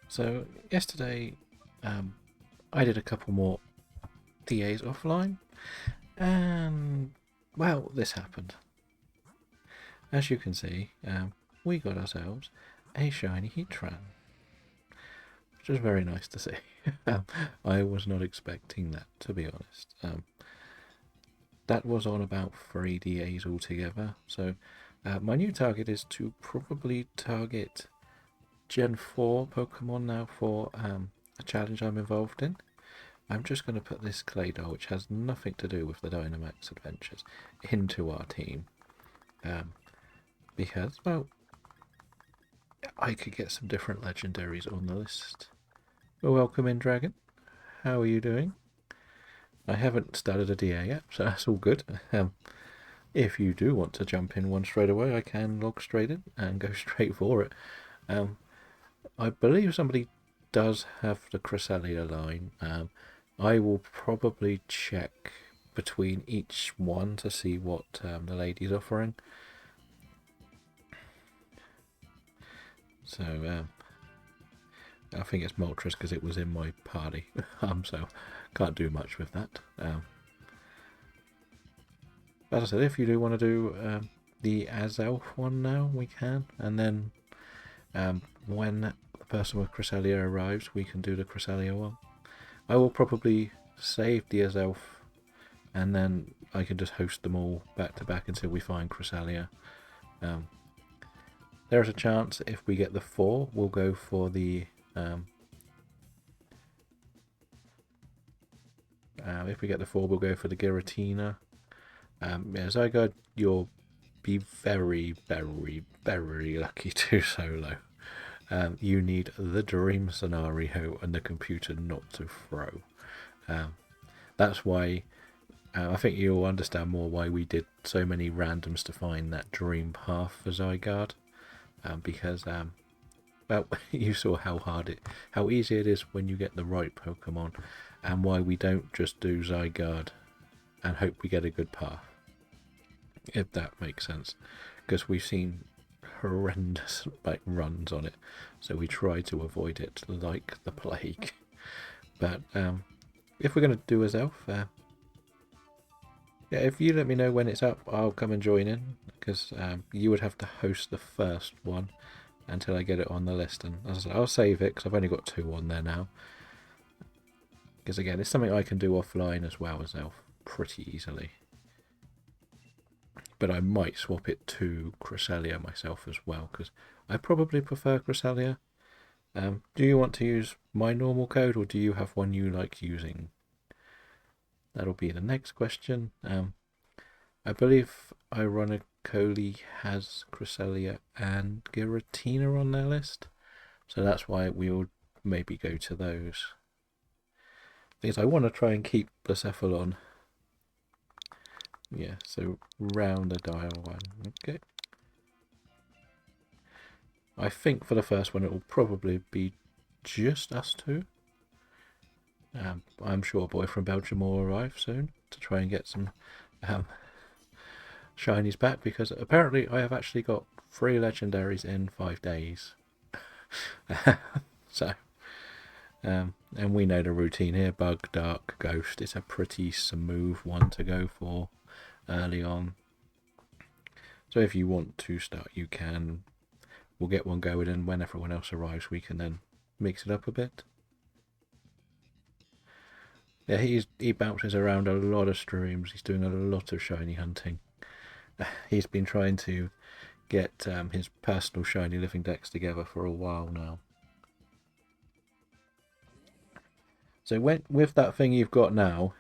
So yesterday, I did a couple more DAs offline, and well, this happened. As you can see, we got ourselves a shiny Heatran, which was very nice to see. I was not expecting that, to be honest. That was on about 3 DAs altogether. So my new target is to probably target Gen 4 Pokemon now for a challenge I'm involved in. I'm just going to put this Claydol, which has nothing to do with the Dynamax adventures, into our team. Because, well, I could get some different legendaries on the list. Well, welcome in, Dragon. How are you doing? I haven't started a DA yet, so that's all good. If you do want to jump in one straight away, I can log straight in and go straight for it. I believe somebody does have the Cresselia line. I will probably check between each one to see what the lady's offering. So I think it's Moltres because it was in my party, so can't do much with that. As I said, if you do want to do the Azelf one now, we can, and then when the person with Cresselia arrives, we can do the Cresselia one. I will probably save the Azelf, and then I can just host them all back to back until we find Cresselia. There's a chance if we get the 4, we'll go for the if we get the 4, we'll go for the Giratina. Zygarde, you'll be very, very, very lucky to solo. You need the dream scenario and the computer not to throw. That's why I think you'll understand more why we did so many randoms to find that dream path for Zygarde. Because well, you saw how easy it is when you get the right Pokemon, and why we don't just do Zygarde and hope we get a good path. If that makes sense, because we've seen horrendous runs on it, so we try to avoid it like the plague. But if we're going to do as elf, yeah, if you let me know when it's up, I'll come and join in, because you would have to host the first one until I get it on the list. And as I said, I'll save it because I've only got 2 on there now. Because again, it's something I can do offline as well as elf pretty easily. But I might swap it to Cresselia myself as well, because I probably prefer Cresselia. Do you want to use my normal code, or do you have one you like using? That'll be the next question. I believe Ironicoli has Cresselia and Giratina on their list, so that's why we'll maybe go to those. Because I want to try and keep Blacephalon. Yeah, so round the dial one. Okay. I think for the first one it will probably be just us two. I'm sure a boy from Belgium will arrive soon to try and get some shinies back, because apparently I have actually got 3 legendaries in 5 days. So, and we know the routine here: Bug, Dark, Ghost. It's a pretty smooth one to go for early on. So if you want to start, you can. We'll get one going, and when everyone else arrives, we can then mix it up a bit. Yeah, he bounces around a lot of streams. He's doing a lot of shiny hunting. He's been trying to get his personal shiny living decks together for a while now. So with that thing you've got now,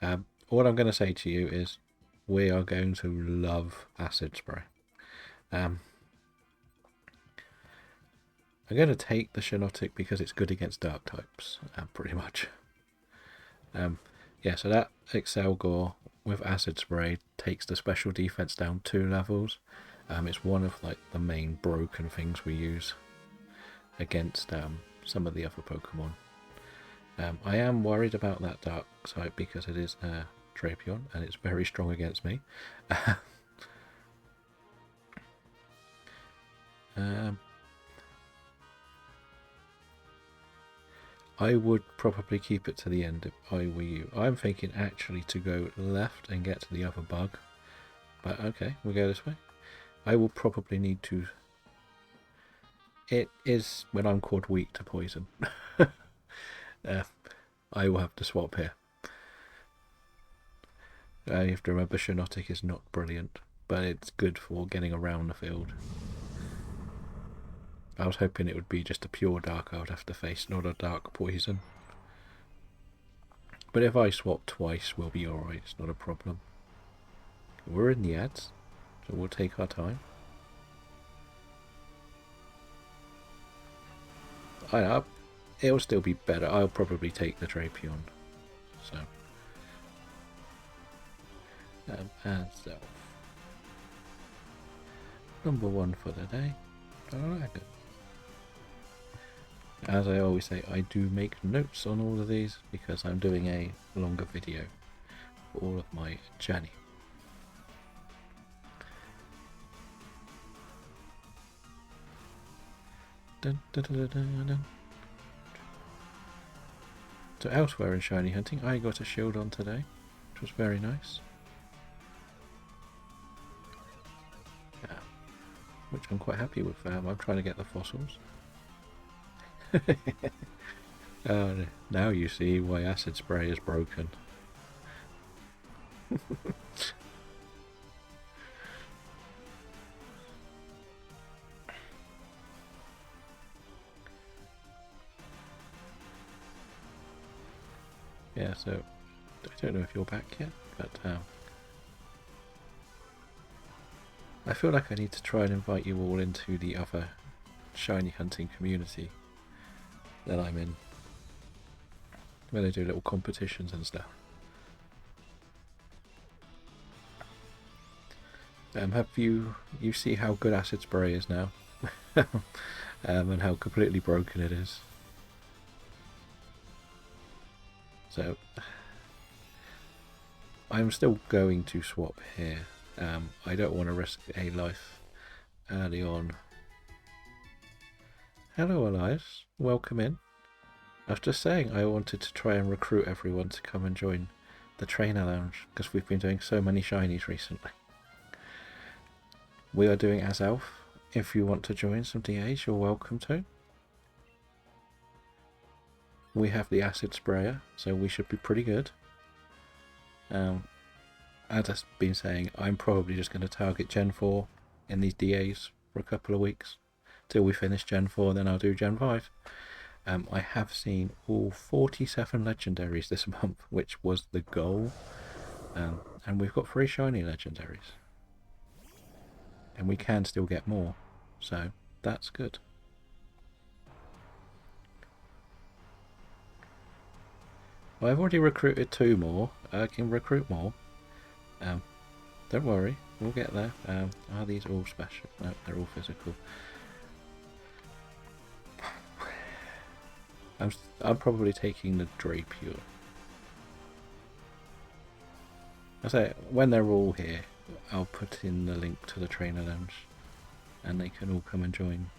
all I'm going to say to you is we are going to love Acid Spray. I'm going to take the Shinotic because it's good against dark types, pretty much. Yeah, so that Excelgor with Acid Spray takes the special defense down 2 levels. It's one of like the main broken things we use against some of the other Pokemon. I am worried about that dark type because it is Drapion and it's very strong against me. I would probably keep it to the end if I were you. I'm thinking actually to go left and get to the other bug. But okay, we'll go this way. I will probably need to... It is when I'm called weak to poison. I will have to swap here. You have to remember Shinotic is not brilliant, but it's good for getting around the field. I was hoping it would be just a pure dark I would have to face, not a dark poison. But if I swap twice, we'll be alright, it's not a problem. We're in the ads, so we'll take our time. I know, it'll still be better. I'll probably take the Drapion. So. And so. Number 1 for the day. Alright. As I always say, I do make notes on all of these because I'm doing a longer video for all of my journey. Dun, dun, dun, dun, dun. So elsewhere in shiny hunting, I got a shield on today, which was very nice. Which I'm quite happy with. I'm trying to get the fossils. Now you see why acid spray is broken. Yeah, so I don't know if you're back yet, but I feel like I need to try and invite you all into the other shiny hunting community that I'm in, where they do little competitions and stuff. Have you see how good acid spray is now, and how completely broken it is. So I'm still going to swap here. I don't want to risk a life early on. Hello Elias, welcome in. I was just saying I wanted to try and recruit everyone to come and join the trainer lounge because we've been doing so many shinies recently. We are doing as Elf. If you want to join some DAs, you're welcome to. We have the acid sprayer, so we should be pretty good. As I've been saying, I'm probably just going to target Gen 4 in these DAs for a couple of weeks till we finish Gen 4, then I'll do Gen 5. I have seen all 47 legendaries this month, which was the goal, and we've got 3 shiny legendaries, and we can still get more, so that's good. Well, I've already recruited 2 more. I can recruit more. Don't worry, we'll get there. Are these all special? No, they're all physical. I'm probably taking the Drapion. I say when they're all here, I'll put in the link to the trainer lounge, and they can all come and join.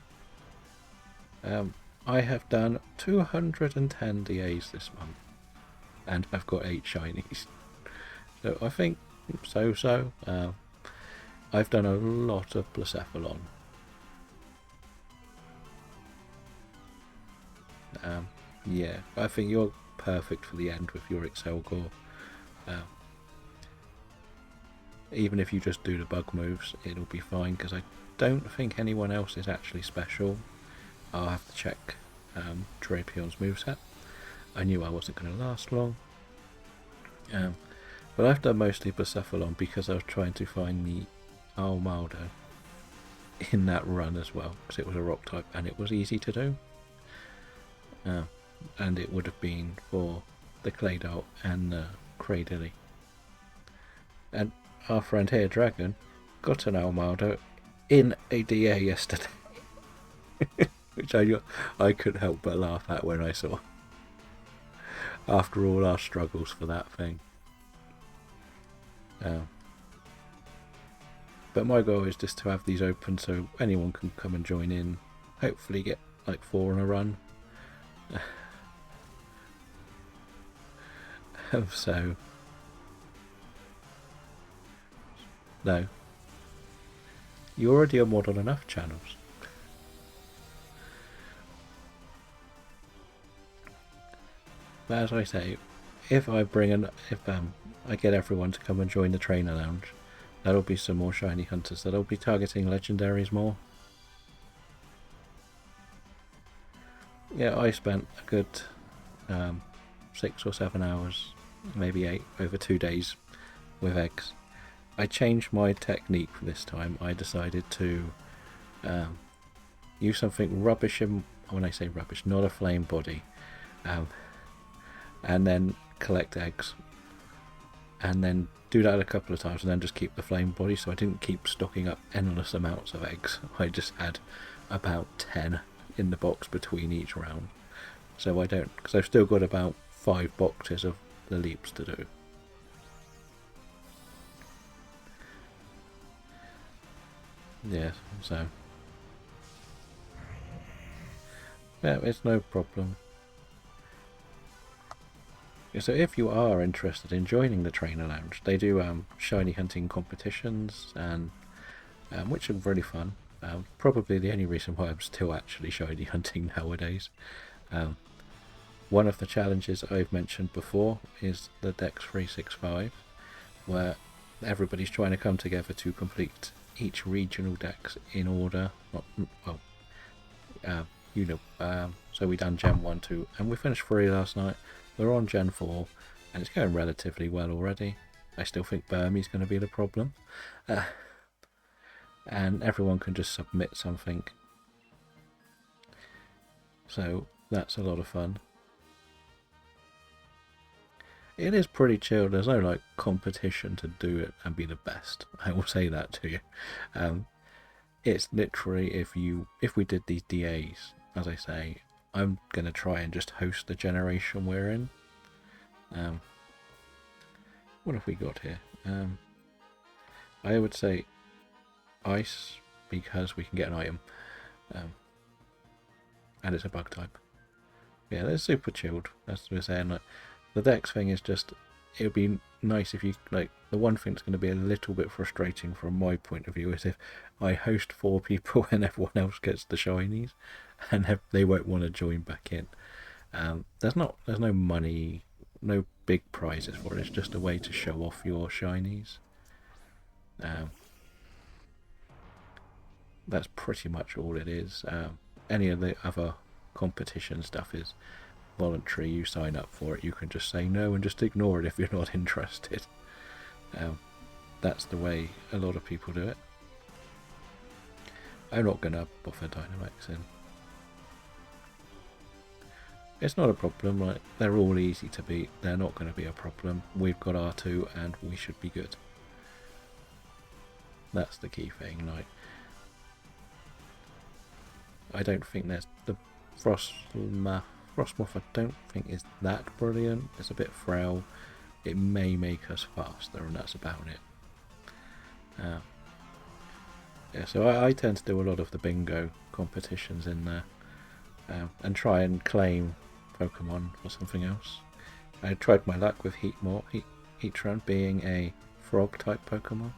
I have done 210 DAs this month, and I've got 8 shinies. So I think so. I've done a lot of Blacephalon. Yeah, I think you're perfect for the end with your Excel Gore. Even if you just do the bug moves, it'll be fine, because I don't think anyone else is actually special. I'll have to check Drapion's moveset. I knew I wasn't going to last long. But I've done mostly Blacephalon because I was trying to find the Almaldo in that run as well, because it was a rock type and it was easy to do. And it would have been for the Claydol and the Cradily. And our friend here, Dragon, got an Almaldo in a DA yesterday. Which I couldn't help but laugh at when I saw. After all our struggles for that thing. But my goal is just to have these open so anyone can come and join in. Hopefully get like 4 in a run. So, no. You're already on more than enough channels. But as I say, if I get everyone to come and join the trainer lounge, that'll be some more shiny hunters. That'll be targeting legendaries more. Yeah, I spent a good 6 or 7 hours, maybe 8, over 2 days with eggs. I changed my technique this time. I decided to use something rubbish, when I say rubbish, not a flame body, and then collect eggs, and then do that a couple of times, and then just keep the flame body. So I didn't keep stocking up endless amounts of eggs. I just had about 10 in the box between each round. So I don't, because I've still got about 5 boxes of the leaps to do. Yeah, so yeah, it's no problem. So if you are interested in joining the trainer lounge, they do shiny hunting competitions, and which are really fun. Probably the only reason why I'm still actually shiny hunting nowadays. One of the challenges I've mentioned before is the Dex 365, where everybody's trying to come together to complete each regional dex in order. So we done Gen 1, 2, and we finished 3 last night. We're on Gen 4, and it's going relatively well already. I still think Burmese going to be the problem. And everyone can just submit something. So that's a lot of fun. It is pretty chill. There's no like competition to do it and be the best. I will say that to you. It's literally if we did these DAs, as I say, I'm gonna try and just host the generation we're in. What have we got here? I would say ice, because we can get an item, and it's a bug type. Yeah, they're super chilled. As we're saying, like the Dex thing is just, it would be nice if you, like, the one thing that's going to be a little bit frustrating from my point of view is if I host 4 people and everyone else gets the shinies and they won't want to join back in. There's no money, no big prizes for it. It's just a way to show off your shinies. That's pretty much all it is. Any of the other competition stuff is voluntary. You sign up for it, you can just say no and just ignore it if you're not interested. That's the way a lot of people do it. I'm not going to buffer Dynamax in. It's not a problem, like, they're all easy to beat, they're not going to be a problem. We've got R2 and we should be good. That's the key thing. Like, I don't think there's the Frostmoth, I don't think is that brilliant. It's a bit frail. It may make us faster, and that's about it. Yeah, so I tend to do a lot of the bingo competitions in there, and try and claim Pokemon or something else. I tried my luck with Heatran being a frog type Pokemon.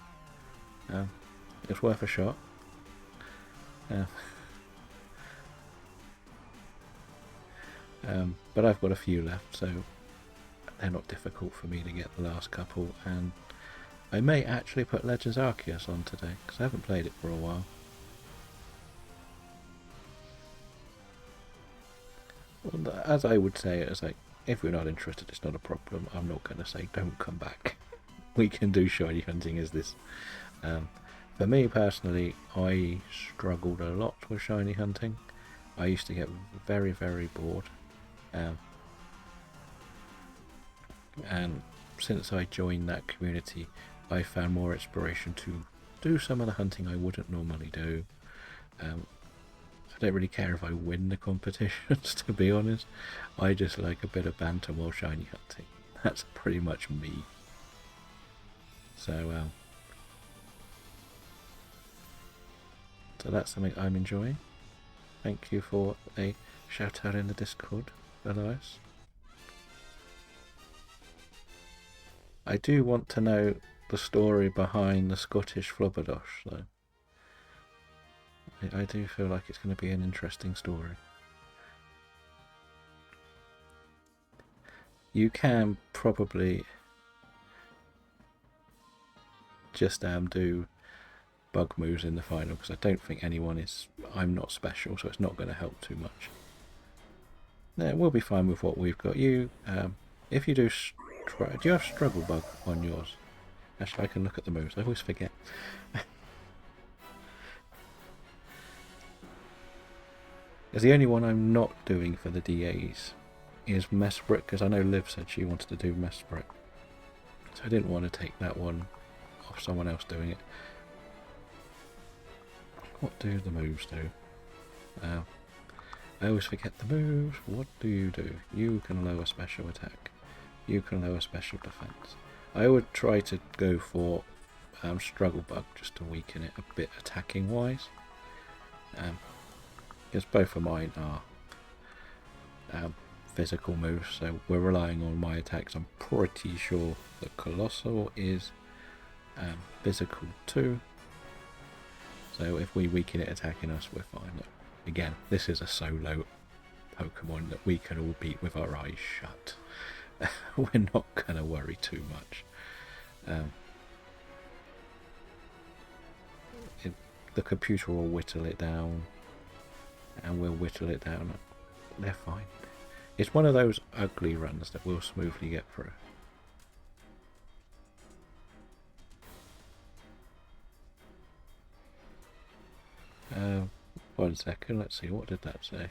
It's worth a shot. But I've got a few left, so they're not difficult for me to get the last couple, and I may actually put Legends Arceus on today, because I haven't played it for a while. Well, as I would say, it's like, if you're not interested, it's not a problem. I'm not going to say don't come back. We can do shiny hunting as this. For me personally, I struggled a lot with shiny hunting. I used to get very, very bored. And since I joined that community, I found more inspiration to do some of the hunting I wouldn't normally do. I don't really care if I win the competitions, to be honest. I just like a bit of banter while shiny hunting. That's pretty much me. So that's something I'm enjoying. Thank you for a shout out in the Discord, Elias. I do want to know the story behind the Scottish Flobberdosh, though. I do feel like it's going to be an interesting story. You can probably just do bug moves in the final, because I don't think anyone is... I'm not special, so it's not going to help too much. Yeah, we'll be fine with what we've got. You, if you do... do you have struggle bug on yours? Actually, I can look at the moves. I always forget. Because the only one I'm not doing for the DAs is Mesprit, because I know Liv said she wanted to do Mesprit. So I didn't want to take that one off someone else doing it. What do the moves do? I always forget the moves. What do? You can lower special attack. You can lower special defense. I would try to go for struggle bug just to weaken it a bit attacking wise. Because both of mine are physical moves, so we're relying on my attacks. I'm pretty sure the Colossal is physical too. So if we weaken it attacking us, we're fine. Look, again, this is a solo Pokemon that we can all beat with our eyes shut. We're not going to worry too much. The computer will whittle it down, and we'll whittle it down. They're fine. It's one of those ugly runs that we'll smoothly get through. One second, let's see, what did that say?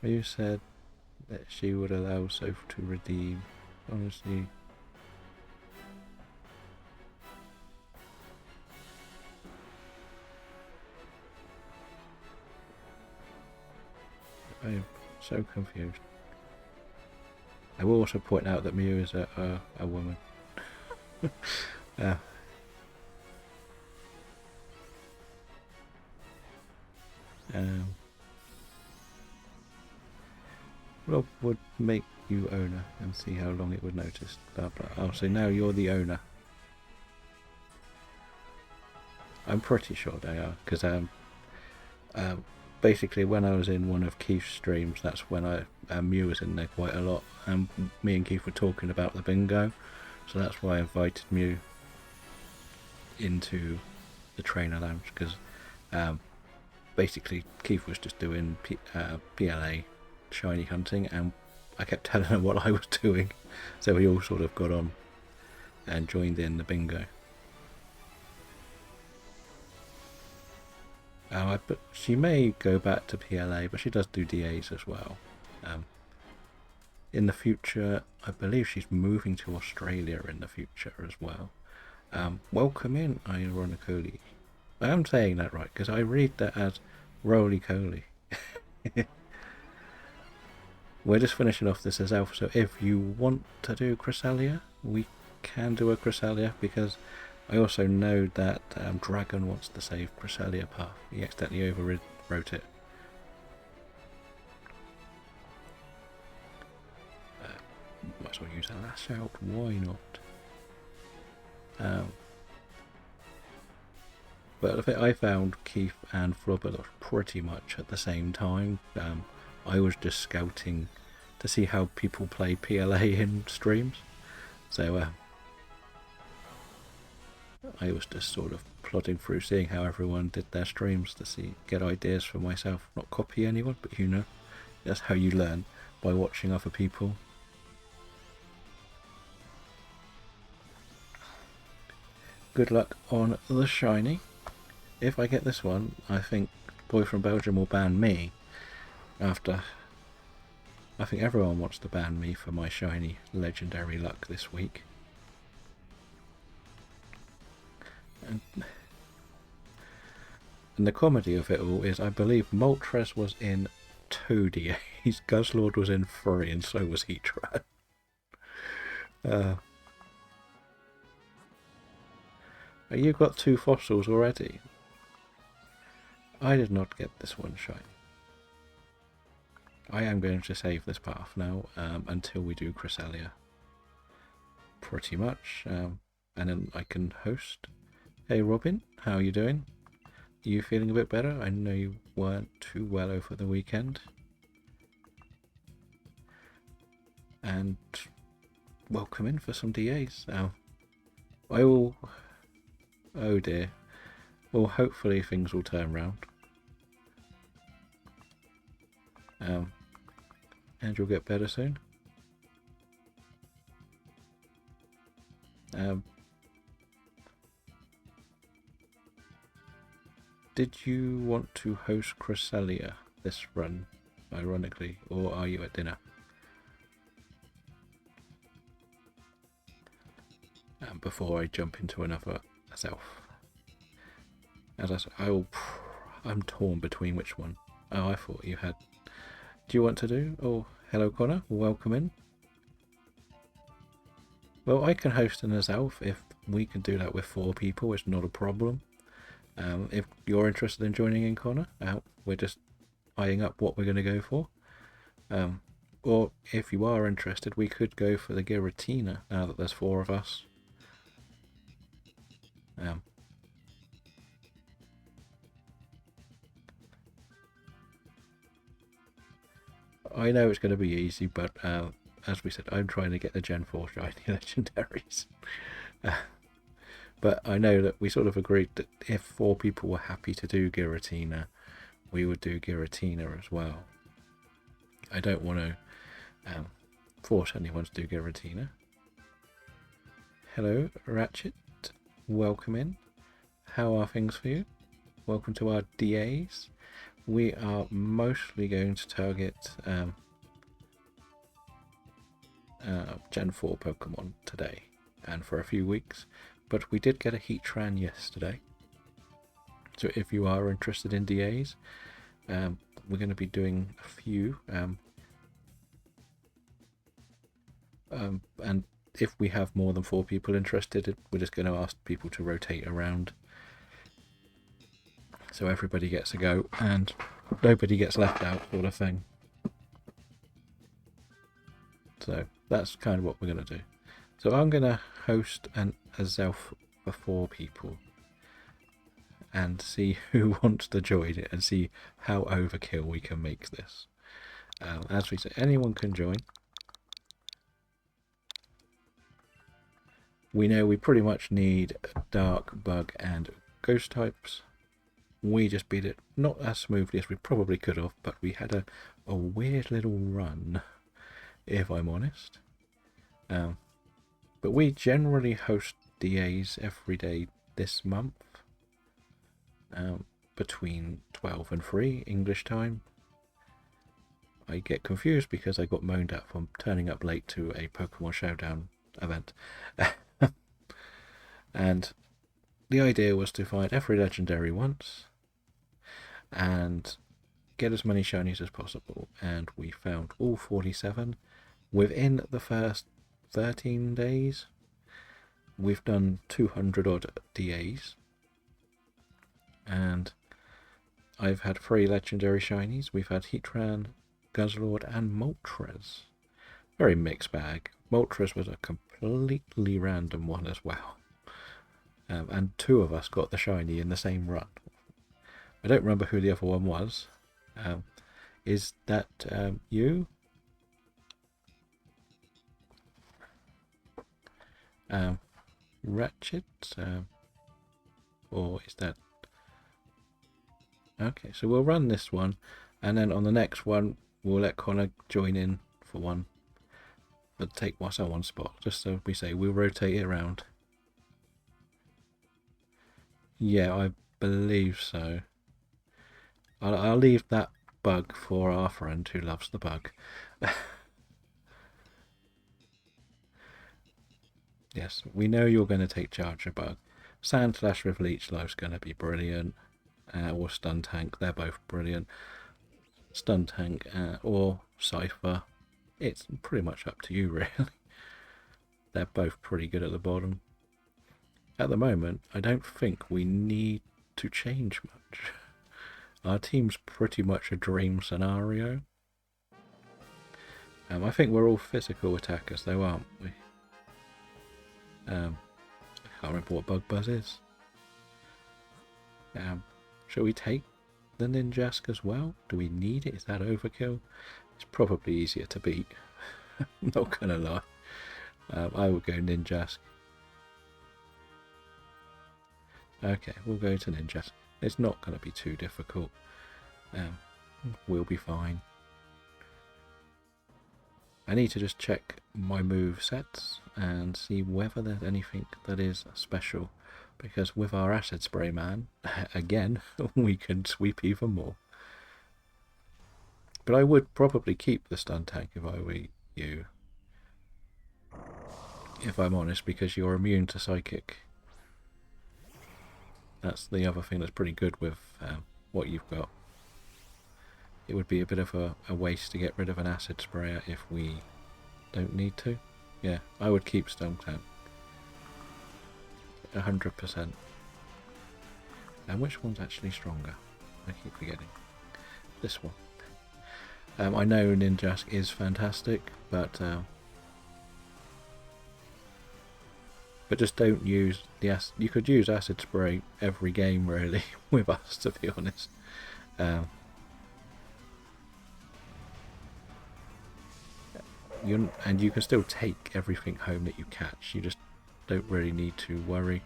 You said that she would allow Soph to redeem. Honestly. I am so confused. I will also point out that Mew is a woman. Rob would make you owner and see how long it would notice. Blah, blah. Oh, so now you're the owner. I'm pretty sure they are, because basically when I was in one of Keith's streams, that's when Mew was in there quite a lot, and me and Keith were talking about the bingo, so that's why I invited Mew into the trainer lounge, because basically Keith was just doing PLA shiny hunting, and I kept telling him what I was doing, so we all sort of got on and joined in the bingo. But she may go back to PLA, but she does do DAs as well. In the future, I believe she's moving to Australia in the future as well. Welcome in, ironically. I am saying that right, because I read that as roly-coly. We're just finishing off this as Alpha, so if you want to do Cresselia, we can do a Cresselia, because I also know that Dragon wants to save Cresselia Path. He accidentally overwrote it. Might as well use a lash out, why not? But I found Keith and Flobberdosh pretty much at the same time. I was just scouting to see how people play PLA in streams. So I was just sort of plodding through, seeing how everyone did their streams to get ideas for myself. Not copy anyone, but you know, that's how you learn, by watching other people. Good luck on the shiny. If I get this one, I think Boy from Belgium will ban me. After, I think everyone wants to ban me for my shiny legendary luck this week. And the comedy of it all is, I believe Moltres was in 2 DAs, Guzzlord was in 3, and so was Heatran. You've got 2 fossils already. I did not get this one shiny. I am going to save this path now until we do Cresselia. pretty much. And then I can host. Hey Robin, how are you doing? Are you feeling a bit better? I know you weren't too well over the weekend. And welcome in for some DAs. I will... Oh dear. Well, hopefully things will turn round. And you'll get better soon. Did you want to host Cresselia this run, ironically, or are you at dinner? Before I jump into another self. As I said, I'm torn between which one. Oh, I thought you had... Do you want to do? Oh, hello Connor, welcome in. Well, I can host an Azelf if we can do that with 4 people. It's not a problem. If you're interested in joining in, Connor, we're just eyeing up what we're going to go for. Or if you are interested, we could go for the Giratina now that there's 4 of us. I know it's going to be easy, but as we said, I'm trying to get the Gen 4 shiny legendaries. But I know that we sort of agreed that if 4 people were happy to do Giratina, we would do Giratina as well. I don't want to force anyone to do Giratina. Hello, Ratchet. Welcome in. How are things for you? Welcome to our DAs. We are mostly going to target Gen 4 Pokemon today and for a few weeks, but we did get a Heatran yesterday. So if you are interested in DAs, we're going to be doing a few. And if we have more than 4 people interested, we're just going to ask people to rotate around. So everybody gets a go and nobody gets left out, sort of thing. So that's kind of what we're going to do. So I'm going to host a Zelf for 4 people and see who wants to join it and see how overkill we can make this. As we say, anyone can join. We know we pretty much need Dark, Bug and Ghost types. We just beat it not as smoothly as we probably could have, but we had a weird little run, if I'm honest. But we generally host DAs every day this month, between 12 and 3 English time. I get confused because I got moaned at for turning up late to a Pokemon Showdown event. And the idea was to find every legendary once and get as many shinies as possible, and we found all 47 within the first 13 days. We've done 200 odd DAs, and I've had 3 legendary shinies. We've had Heatran, Guzzlord and Moltres. Very mixed bag. Moltres was a completely random one as well. And 2 of us got the shiny in the same run. I don't remember who the other one was. Is that you? Ratchet? Or is that... Okay, so we'll run this one, and then on the next one we'll let Connor join in for one. But take one spot, just so we say we'll rotate it around. Yeah, I believe so. I'll leave that bug for our friend who loves the bug. Yes, we know you're going to take charge of bug. Sandslash with Leech Life's going to be brilliant. Or Stun Tank, they're both brilliant. Stun Tank or Cypher, it's pretty much up to you really. They're both pretty good at the bottom. At the moment, I don't think we need to change much. Our team's pretty much a dream scenario. I think we're all physical attackers though, aren't we? I can't remember what Bug Buzz is. Shall we take the Ninjask as well? Do we need it? Is that overkill? It's probably easier to beat. I'm not gonna lie. I would go Ninjask. Okay, we'll go to Ninjask. It's not going to be too difficult. We'll be fine. I need to just check my move sets and see whether there's anything that is special. Because with our Acid Spray Man, again, we can sweep even more. But I would probably keep the Stun Tank if I were you. If I'm honest, because you're immune to Psychic. That's the other thing that's pretty good with what you've got. It would be a bit of a waste to get rid of an Acid Sprayer if we don't need to. Yeah, I would keep Stun Tank. 100%. And which one's actually stronger? I keep forgetting. This one. I know Ninjask is fantastic, but just don't use the acid. You could use Acid Spray every game really with us, to be honest. And you can still take everything home that you catch. You just don't really need to worry.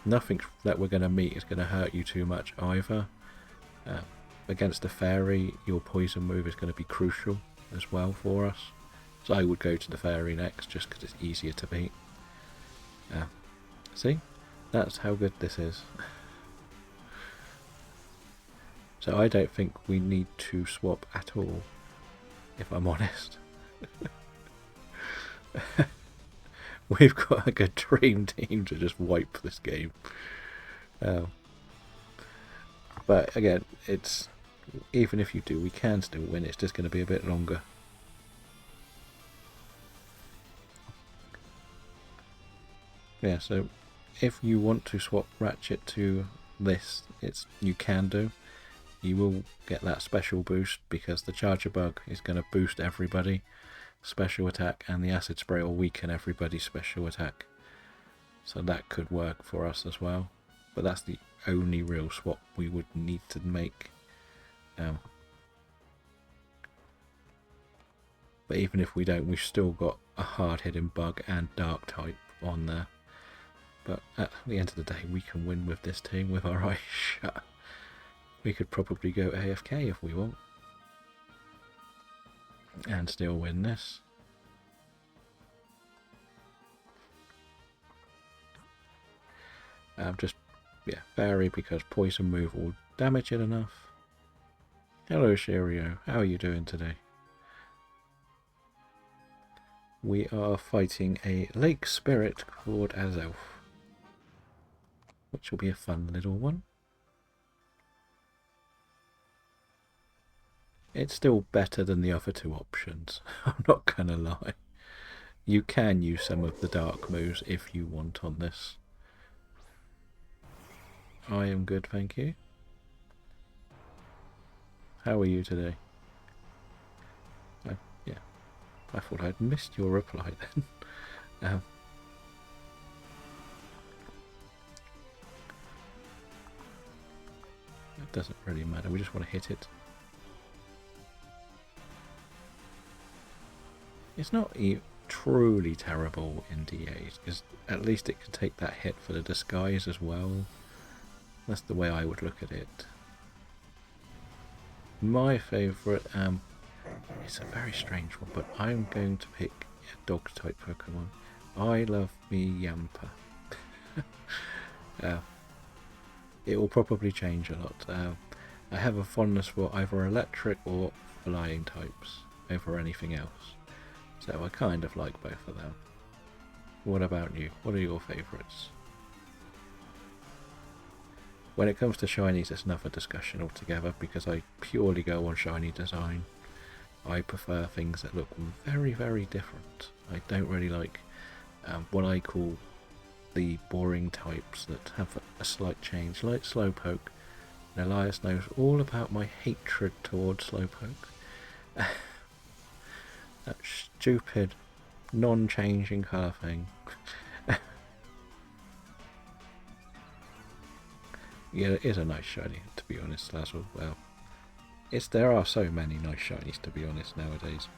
Nothing that we're going to meet is going to hurt you too much either. Against the fairy, your poison move is going to be crucial as well for us. So I would go to the fairy next, just because it's easier to beat. See? That's how good this is. So I don't think we need to swap at all, if I'm honest. We've got like a dream team to just wipe this game. But again, it's even if you do, we can still win. It's just going to be a bit longer. Yeah, so if you want to swap Ratchet to this, you can do. You will get that special boost because the Charger Bug is going to boost everybody special attack, and the Acid Spray will weaken everybody's special attack. So that could work for us as well. But that's the only real swap we would need to make. But even if we don't, we've still got a hard-hitting Bug and Dark type on there. But at the end of the day, we can win with this team with our eyes shut. We could probably go AFK if we want. And still win this. Fairy because poison move will damage it enough. Hello Shirio, how are you doing today? We are fighting a lake spirit called Azelf, which will be a fun little one. It's still better than the other two options, I'm not gonna lie. You can use some of the dark moves if you want on this. I am good, thank you. How are you today? Yeah, I thought I'd missed your reply then. It doesn't really matter, we just want to hit it. It's not truly terrible in D8, because at least it can take that hit for the disguise as well. That's the way I would look at it. My favourite, it's a very strange one, but I'm going to pick a dog type Pokemon. I love me Yamper. It will probably change a lot. I have a fondness for either electric or flying types over anything else. So I kind of like both of them. What about you? What are your favourites? When it comes to shinies, it's another discussion altogether because I purely go on shiny design. I prefer things that look very, very different. I don't really like what I call the boring types that have a slight change, like Slowpoke. And Elias knows all about my hatred towards Slowpoke. That stupid non-changing colour thing. Yeah, it is a nice shiny, to be honest, as well. There are so many nice shinies, to be honest, nowadays.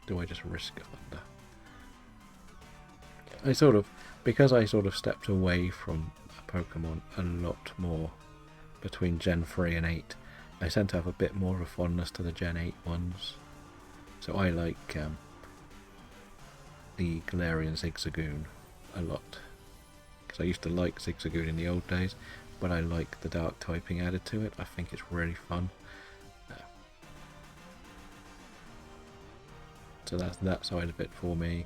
Do I just risk a thunder? Because I sort of stepped away from Pokemon a lot more between Gen 3 and 8, I tend to have a bit more of a fondness to the Gen 8 ones. So I like the Galarian Zigzagoon a lot. Because I used to like Zigzagoon in the old days, but I like the dark typing added to it. I think it's really fun. So that's that side of it for me.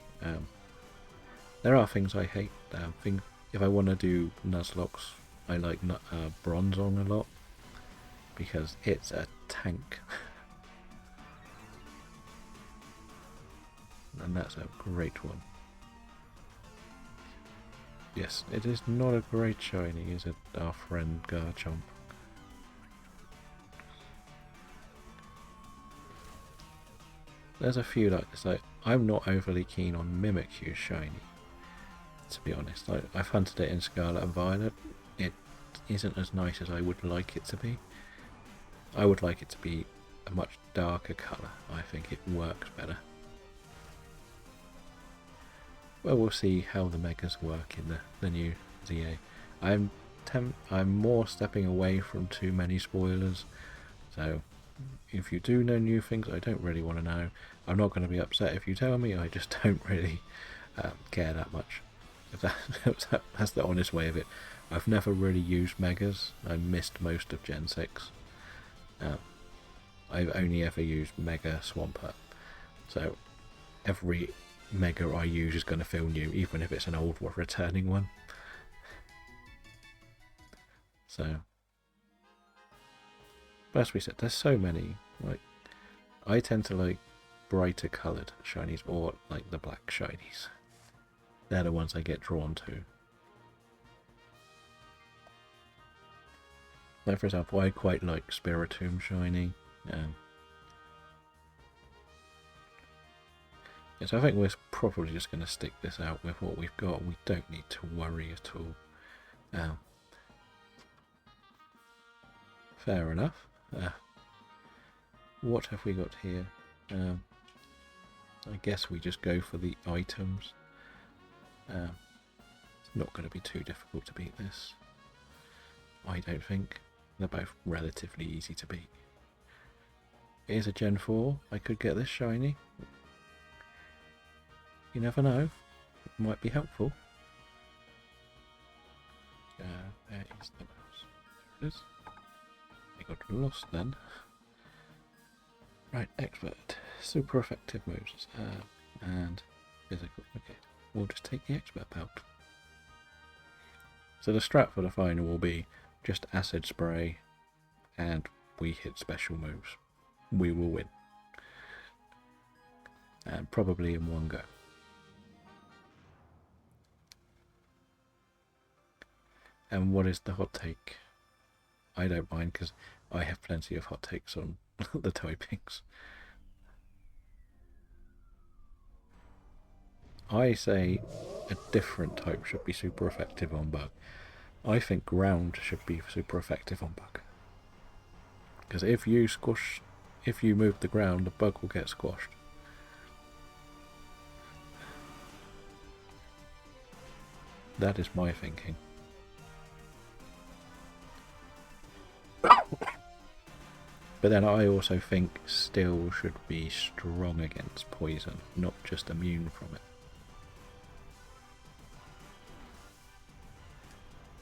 There are things I hate. If I want to do Nuzlocke, I like Bronzong a lot because it's a tank. And that's a great one. Yes, it is not a great shiny, is it, our friend Garchomp? There's a few like this. I'm not overly keen on Mimikyu's shiny, to be honest. I've hunted it in Scarlet and Violet. It isn't as nice as I would like it to be. I would like it to be a much darker colour. I think it works better. Well, we'll see how the Megas work in the new ZA. I'm more stepping away from too many spoilers, so if you do know new things, I don't really want to know. I'm not going to be upset if you tell me, I just don't really care that much. If that's the honest way of it. I've never really used Megas. I missed most of Gen 6. I've only ever used Mega Swampert. So every Mega I use is going to feel new, even if it's an old returning one. So, but as we said, there's so many. Like, I tend to like brighter coloured shinies, or like the black shinies. They're the ones I get drawn to. Like, for example, I quite like Spiritomb shiny. Yes, I think we're probably just going to stick this out with what we've got. We don't need to worry at all. Fair enough. What have we got here? I guess we just go for the items. It's not going to be too difficult to beat this. I don't think. They're both relatively easy to beat. Here's a Gen 4. I could get this shiny. You never know. It might be helpful. There is the mouse. There it is. I got lost then. Right, expert. Super effective moves. And physical. Okay, we'll just take the expert belt. So the strat for the final will be just acid spray, and we hit special moves. We will win. And probably in one go. And what is the hot take? I don't mind because I have plenty of hot takes on the typings. I say a different type should be super effective on bug. I think ground should be super effective on bug. Because if you move the ground, the bug will get squashed. That is my thinking. But then I also think Steel should be strong against poison, not just immune from it.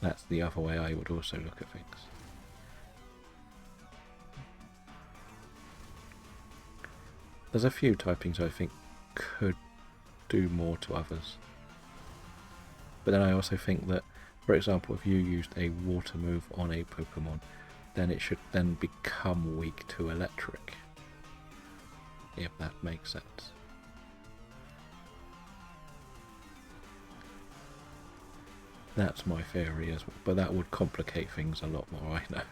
That's the other way I would also look at things. There's a few typings I think could do more to others. But then I also think that, for example, if you used a water move on a Pokemon, then it should then become weak to electric. If that makes sense. That's my theory as well, but that would complicate things a lot more, I know.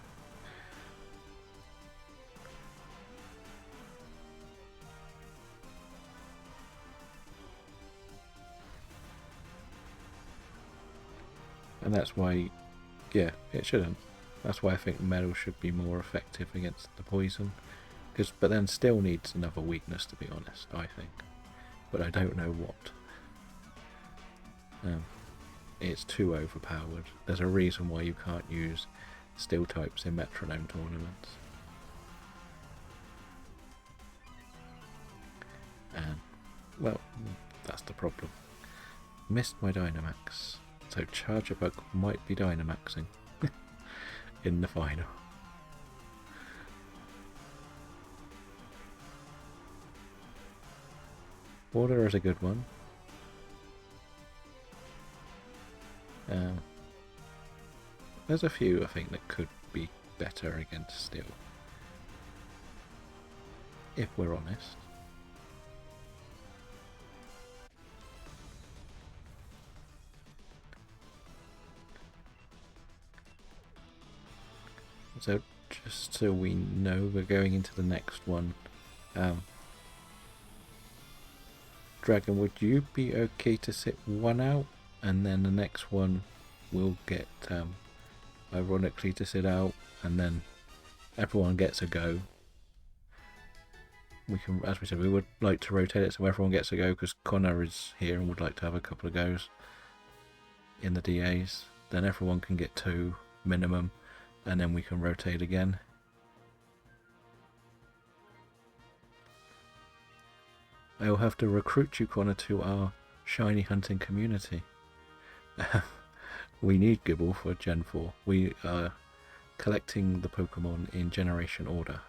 And that's why, yeah, it shouldn't. That's why I think metal should be more effective against the poison. But then still needs another weakness, to be honest, I think. But I don't know what. It's too overpowered. There's a reason why you can't use steel types in metronome tournaments. And, well, that's the problem. Missed my Dynamax. So Charger Bug might be Dynamaxing in the final. Water is a good one. There's a few I think that could be better against steel, if we're honest. So just so we know, we're going into the next one. Dragon, would you be okay to sit one out, and then the next one will get ironically to sit out, and then everyone gets a go. We can, as we said, we would like to rotate it so everyone gets a go, because Connor is here and would like to have a couple of goes in the DAs. Then everyone can get 2 minimum, and then we can rotate again. I will have to recruit you, Connor, to our shiny hunting community. We need Gibble for Gen 4. We are collecting the Pokemon in generation order,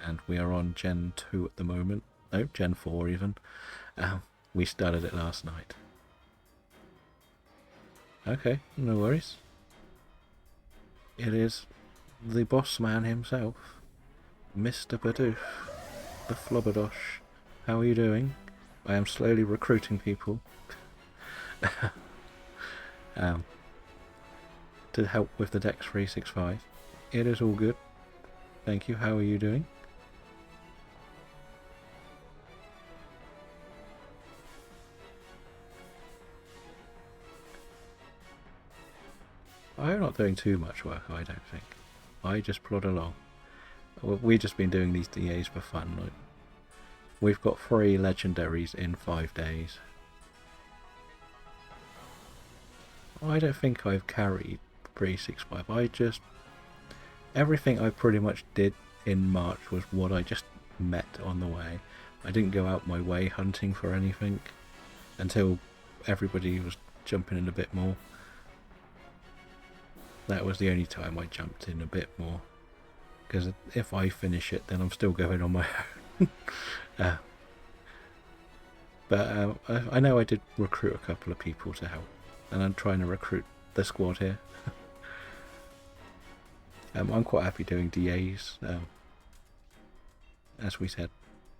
and we are on Gen 2 at the moment. No, Gen 4 even. We started it last night. Okay, no worries. It is the boss man himself, Mr. Bidoof, the Flobberdosh. How are you doing? I am slowly recruiting people to help with the Dex 365. It is all good. Thank you. How are you doing? I'm not doing too much work, I don't think. I just plod along. We've just been doing these DAs for fun. Like, we've got 3 legendaries in 5 days. I don't think I've carried 365. Everything I pretty much did in March was what I just met on the way. I didn't go out my way hunting for anything until everybody was jumping in a bit more. That was the only time I jumped in a bit more, because if I finish it, then I'm still going on my own. But I know I did recruit a couple of people to help, and I'm trying to recruit the squad here. I'm quite happy doing DAs. As we said,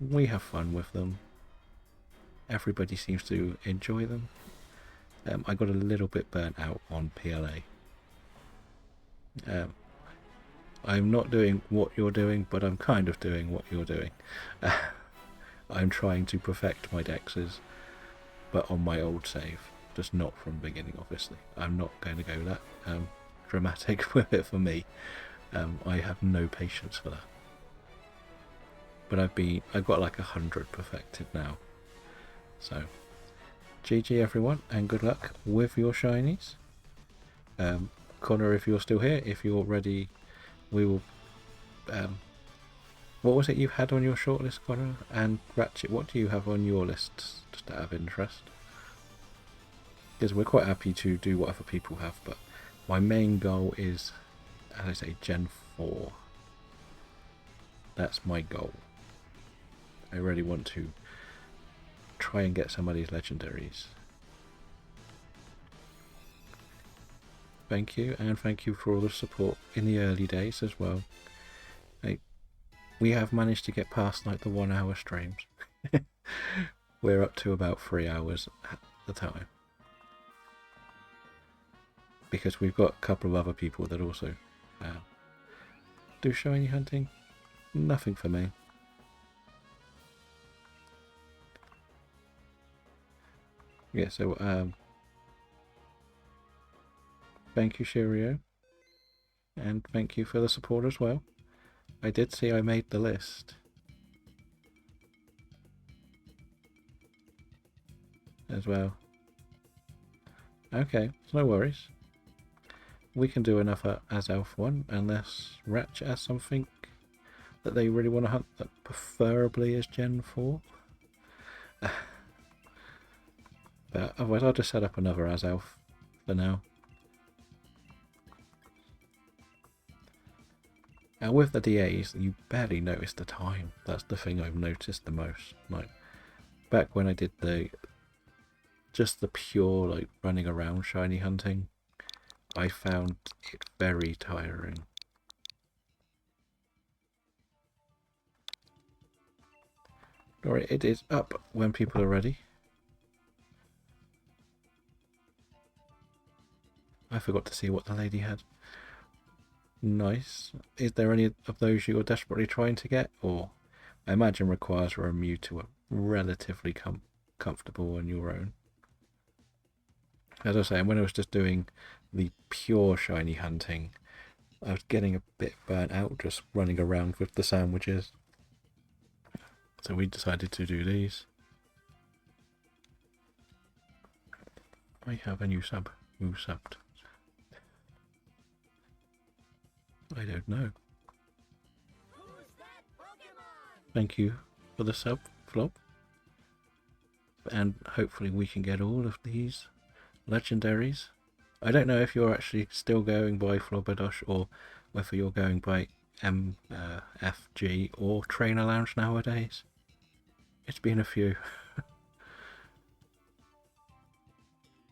we have fun with them. Everybody seems to enjoy them. I got a little bit burnt out on PLA. I'm not doing what you're doing, but I'm kind of doing what you're doing. I'm trying to perfect my dexes, but on my old save, just not from the beginning, obviously. I'm not going to go that dramatic with it for me. I have no patience for that. But I've got like 100 perfected now. So, GG everyone, and good luck with your shinies. Connor, if you're still here, if you're ready, we will... what was it you had on your shortlist, Connor? And Ratchet, what do you have on your list, just out of interest? Because we're quite happy to do what other people have, but my main goal is, as I say, Gen 4. That's my goal. I really want to try and get some of these legendaries. Thank you, and thank you for all the support in the early days as well. We have managed to get past like the 1 hour streams. We're up to about 3 hours at the time, because we've got a couple of other people that also do shiny hunting. Nothing for me. Yeah, so Thank you, Shirio. And thank you for the support as well. I did see I made the list. As well. Okay, no worries. We can do another as Elf one, unless Ratchet has something that they really want to hunt that preferably is Gen 4. But otherwise I'll just set up another as Elf for now. And with the DAs, you barely notice the time. That's the thing I've noticed the most. Like, back when I did just the pure, like, running around shiny hunting, I found it very tiring. Alright, it is up when people are ready. I forgot to see what the lady had. Nice. Is there any of those you're desperately trying to get? Or I imagine requires a Mew to are relatively comfortable on your own. As I say, when I was just doing the pure shiny hunting, I was getting a bit burnt out just running around with the sandwiches. So we decided to do these. I have a new sub. Who subbed? I don't know. Thank you for the sub, Flop. And hopefully we can get all of these legendaries. I don't know if you're actually still going by Flobberdosh or whether you're going by MFG or Trainer Lounge nowadays. It's been a few.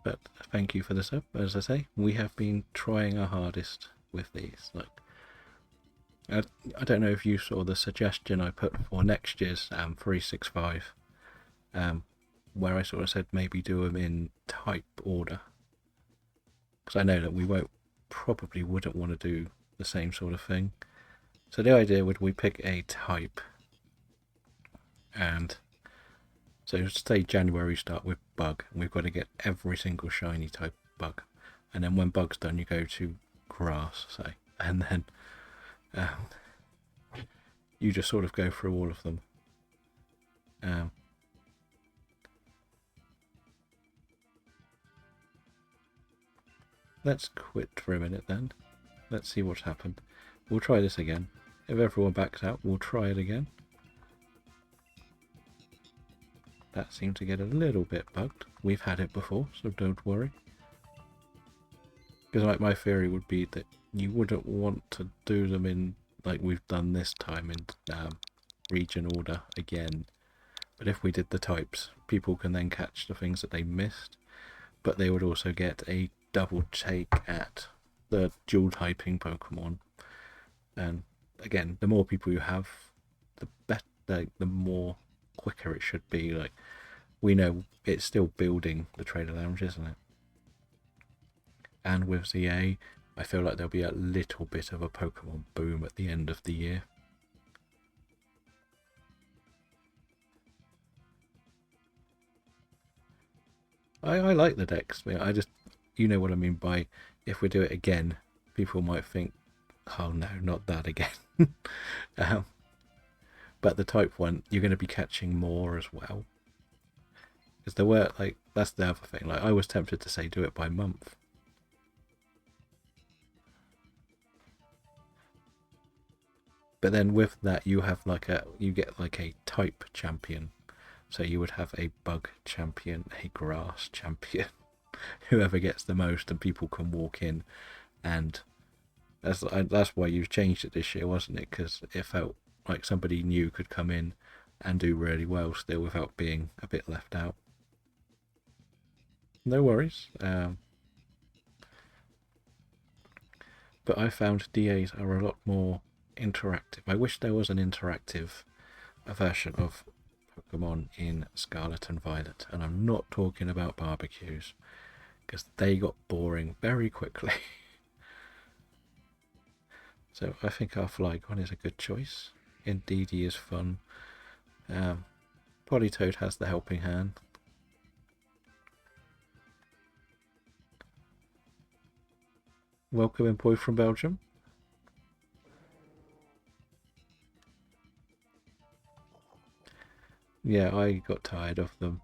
But thank you for the sub. As I say, we have been trying our hardest with these. Like, I don't know if you saw the suggestion I put for next year's 365, where I sort of said maybe do them in type order. Because I know that we probably wouldn't want to do the same sort of thing. So the idea would we pick a type, and so say January start with bug, and we've got to get every single shiny type bug, and then when bug's done you go to grass, say, and then you just sort of go through all of them. Let's quit for a minute then. Let's see what's happened. We'll try this again. If everyone backs out, we'll try it again. That seemed to get a little bit bugged. We've had it before, so don't worry. Because like my theory would be that you wouldn't want to do them in, like we've done this time, in region order again. But if we did the types, people can then catch the things that they missed. But they would also get a double take at the dual typing Pokemon. And again, the more people you have, the better, the more quicker it should be. Like, we know it's still building the trader lounge, isn't it? And with ZA, I feel like there'll be a little bit of a Pokemon boom at the end of the year. I like the decks. I just, you know what I mean by, if we do it again, people might think, oh no, not that again. But the type one, you're going to be catching more as well. Because there were, like, that's the other thing. Like, I was tempted to say do it by month. But then with that, you have you get like a type champion. So you would have a bug champion, a grass champion, whoever gets the most, and people can walk in. And that's why you've changed it this year, wasn't it? Because it felt like somebody new could come in and do really well still without being a bit left out. No worries. But I found DAs are a lot more interactive. I wish there was an interactive version of Pokemon in Scarlet and Violet, and I'm not talking about barbecues, because they got boring very quickly. So I think our Flygon is a good choice. Indeed, he is fun. Politoed has the helping hand. welcome in boy from Belgium. Yeah, I got tired of them.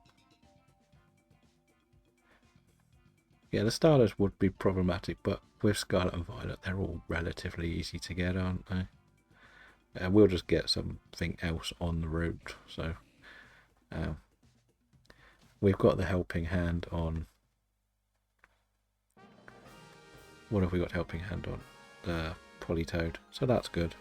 Yeah, the starters would be problematic, but with Scarlet and Violet, they're all relatively easy to get, aren't they? And we'll just get something else on the route. So we've got the helping hand on. What have we got helping hand on? The Politoed. So that's good.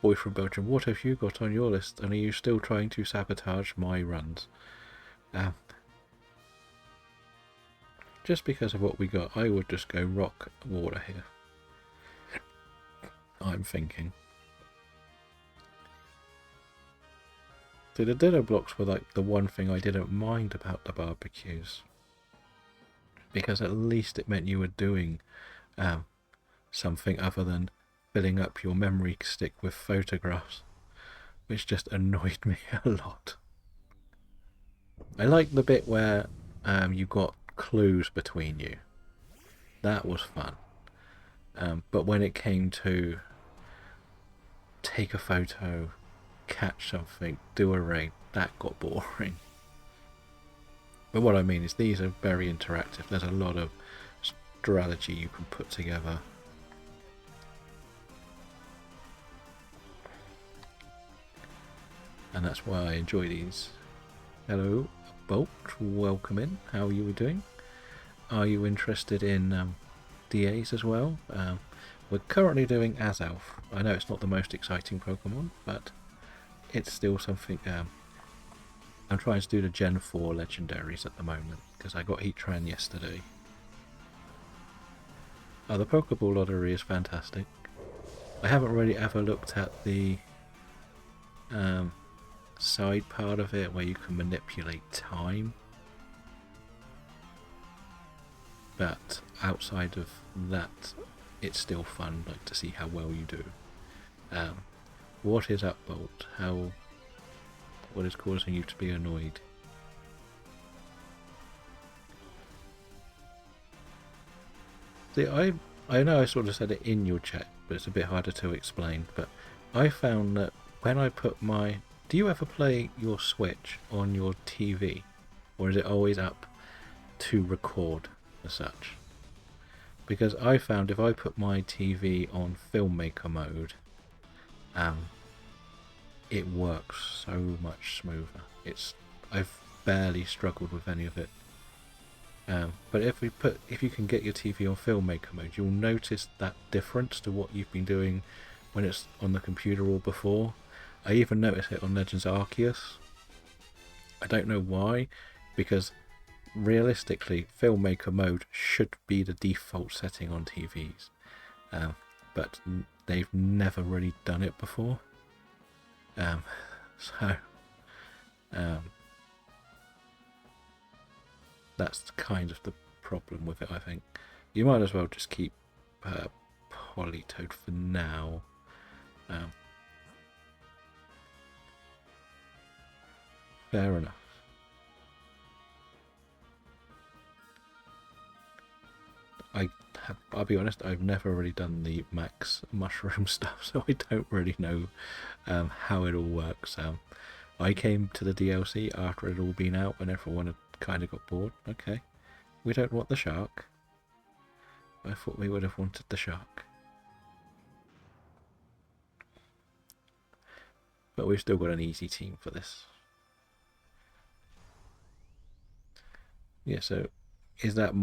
Boy from Belgium, what have you got on your list? And are you still trying to sabotage my runs? Just because of what we got, I would just go rock water here. I'm thinking. So the ditto blocks were like the one thing I didn't mind about the barbecues. Because at least it meant you were doing something other than filling up your memory stick with photographs, which just annoyed me a lot. I liked the bit where you got clues between you. That was fun. But when it came to take a photo, catch something, do a raid, that got boring. But what I mean is these are very interactive. There's a lot of strategy you can put together. And that's why I enjoy these. Hello, Bolt. Welcome in. How are you doing? Are you interested in DAs as well? We're currently doing Azalf. I know it's not the most exciting Pokemon, but it's still something. I'm trying to do the Gen 4 legendaries at the moment because I got Heatran yesterday. Oh, the Pokeball lottery is fantastic. I haven't really ever looked at the side part of it where you can manipulate time, but outside of that, it's still fun, like to see how well you do. What is up, Bolt? What is causing you to be annoyed? See, I know I sort of said it in your chat, but it's a bit harder to explain. But I found that when I put my... Do you ever play your Switch on your TV? Or is it always up to record as such? Because I found if I put my TV on filmmaker mode, it works so much smoother. I've barely struggled with any of it. But if you can get your TV on filmmaker mode, you'll notice that difference to what you've been doing when it's on the computer or before. I even noticed it on Legends Arceus. I don't know why, because realistically, filmmaker mode should be the default setting on TVs, but they've never really done it before. So that's kind of the problem with it, I think. You might as well just keep Politoed for now. Fair enough. I'll be honest, I've never really done the max mushroom stuff, so I don't really know how it all works. I came to the DLC after it had all been out and everyone had kind of got bored. Okay, we don't want the shark. I thought we would have wanted the shark. But we've still got an easy team for this. Yeah, so is that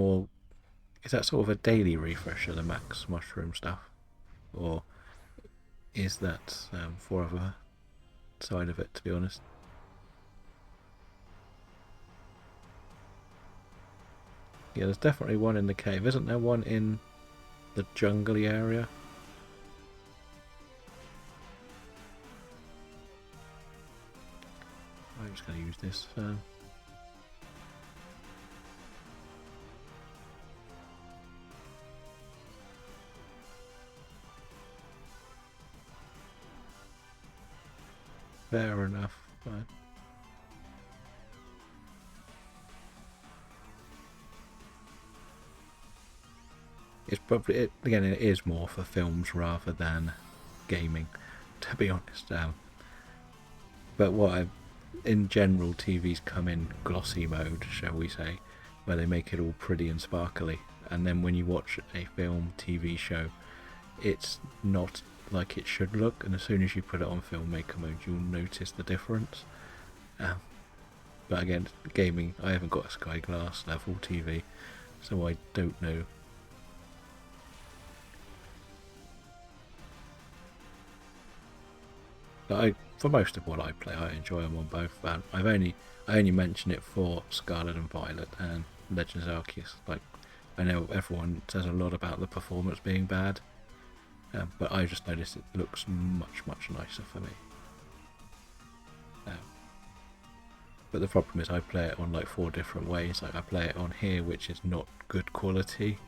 sort of a daily refresher, the max mushroom stuff? Or is that for other side of it, to be honest? Yeah, there's definitely one in the cave. Isn't there one in the jungly area? I'm just going to use this. Fair enough. Right. It's probably again, it is more for films rather than gaming, to be honest. But in general, TVs come in glossy mode, shall we say, where they make it all pretty and sparkly, and then when you watch a film, TV show, it's not like it should look, and as soon as you put it on filmmaker mode, you'll notice the difference. But again, gaming, I haven't got a Sky Glass level TV, so I don't know. But for most of what I play, I enjoy them on both. I only mention it for Scarlet and Violet and Legends Arceus. Like, I know everyone says a lot about the performance being bad, but I just noticed it looks much nicer for me. But the problem is I play it on like 4 different ways. Like, I play it on here, which is not good quality,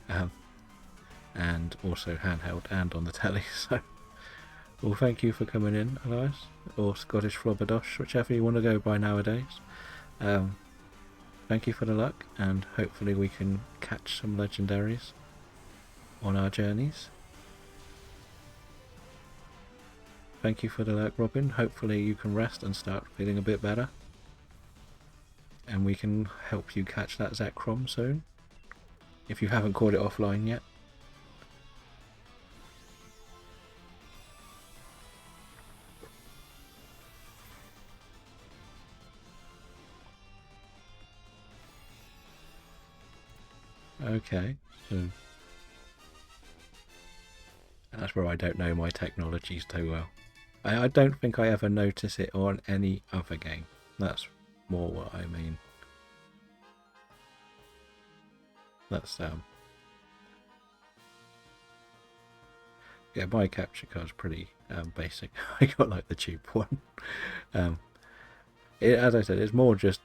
and also handheld and on the telly. So, well, thank you for coming in, Elias, or Scottish Flobberdosh, whichever you want to go by nowadays. Thank you for the luck, and hopefully we can catch some legendaries on our journeys. Thank you for the luck, Robin. Hopefully you can rest and start feeling a bit better, and we can help you catch that Zekrom soon, if you haven't caught it offline yet. Okay, so that's where I don't know my technologies too well. I don't think I ever notice it on any other game. That's more what I mean. That's yeah, my capture card's pretty basic. I got like the cheap one. As I said, it's more just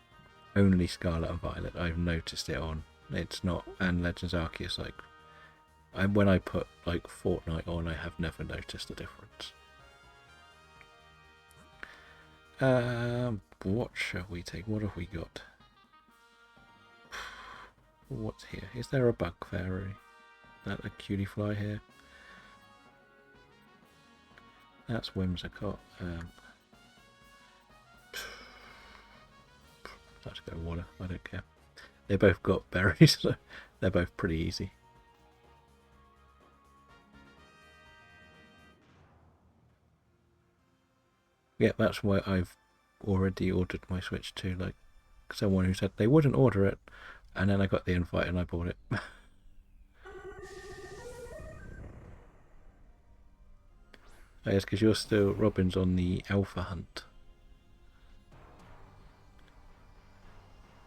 only Scarlet and Violet I've noticed it on. It's not, and Legends Arceus, like, when I put like Fortnite on, I have never noticed the difference. What shall we take? What have we got? What's here? Is there a bug fairy? That a cutie fly here? That's Whimsicott. Let's go water. I don't care. They both got berries, so they're both pretty easy. Yeah, that's why I've already ordered my Switch 2. Like, someone who said they wouldn't order it, and then I got the invite and I bought it. Oh, yes, because you're still, Robin's on the alpha hunt.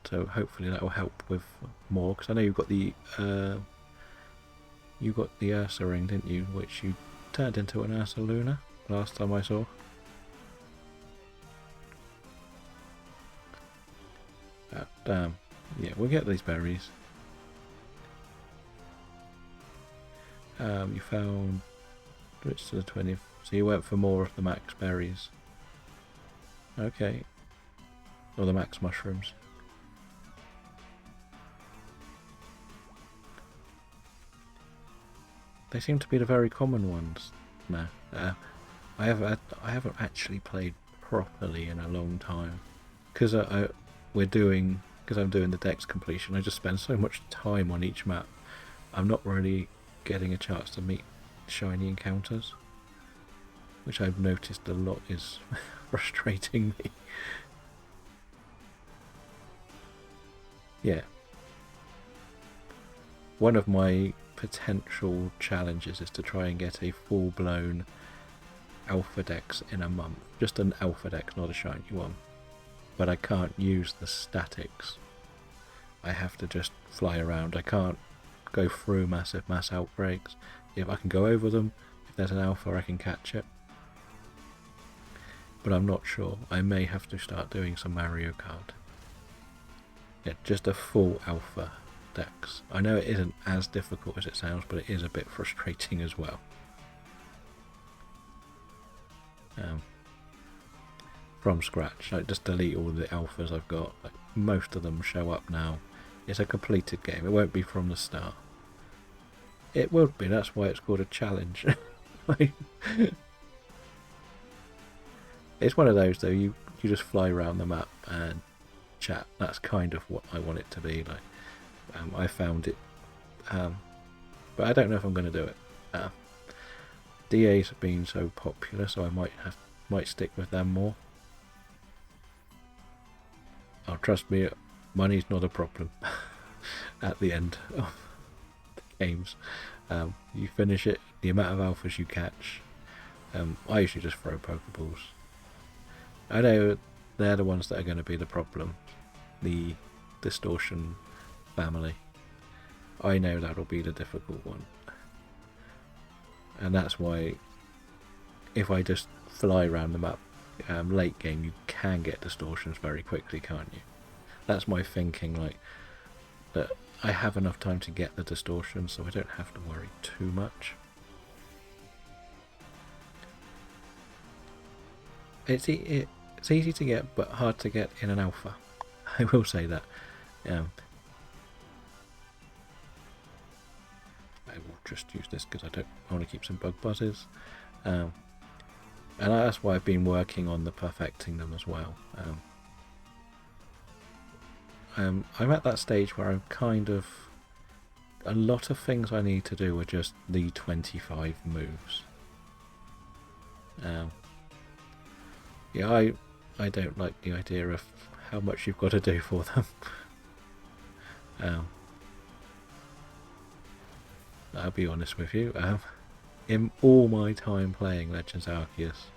So hopefully that will help with more, because I know you've got the Ursa ring, didn't you? Which you turned into an Ursa Luna last time I saw. Yeah, we'll get these berries. You found which to the 20th, so you went for more of the max berries. Okay, or the max mushrooms. They seem to be the very common ones now. I haven't actually played properly in a long time, because I'm doing the Dex completion. I just spend so much time on each map. I'm not really getting a chance to meet shiny encounters, which I've noticed a lot is frustrating me. Yeah. One of my potential challenges is to try and get a full-blown alpha dex in a month. Just an alpha dex, not a shiny one. But I can't use the statics. I have to just fly around. I can't go through mass outbreaks. If I can go over them, if there's an alpha, I can catch it. But I'm not sure. I may have to start doing some Mario Kart. Yeah, just a full alpha dex. I know it isn't as difficult as it sounds, but it is a bit frustrating as well. From scratch, like, just delete all the alphas I've got. Like, most of them show up now. It's a completed game. It won't be from the start. It would be, that's why it's called a challenge. It's one of those though, you just fly around the map and chat. That's kind of what I want it to be like. I found it, but I don't know if I'm going to do it. DAs have been so popular, so I might stick with them more. Oh, trust me, money's not a problem at the end of the games. You finish it, the amount of alphas you catch. I usually just throw Pokeballs. I know they're the ones that are going to be the problem. The distortion family. I know that'll be the difficult one. And that's why if I just fly around the map late game, you can get distortions very quickly, can't you? That's my thinking, like, that I have enough time to get the distortions, so I don't have to worry too much. It's easy to get, but hard to get in an alpha. I will say that. I will just use this because I want to keep some bug buzzes. And that's why I've been working on the perfecting them as well. I'm at that stage where I'm kind of... A lot of things I need to do are just the 25 moves. Yeah, I don't like the idea of how much you've got to do for them. I'll be honest with you. In all my time playing Legends Arceus,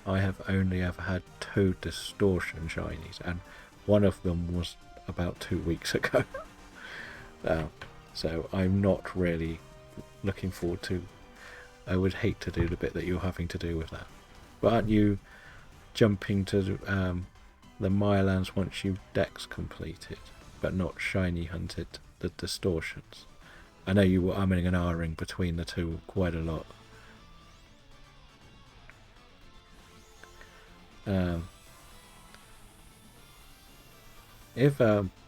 I have only ever had 2 distortion shinies, and one of them was about 2 weeks ago. So I'm not really looking forward to... I would hate to do the bit that you're having to do with that. But aren't you jumping to the Mirelands once you've Dex completed, but not shiny hunted the distortions? I know you were umming and ahhing between the two quite a lot. If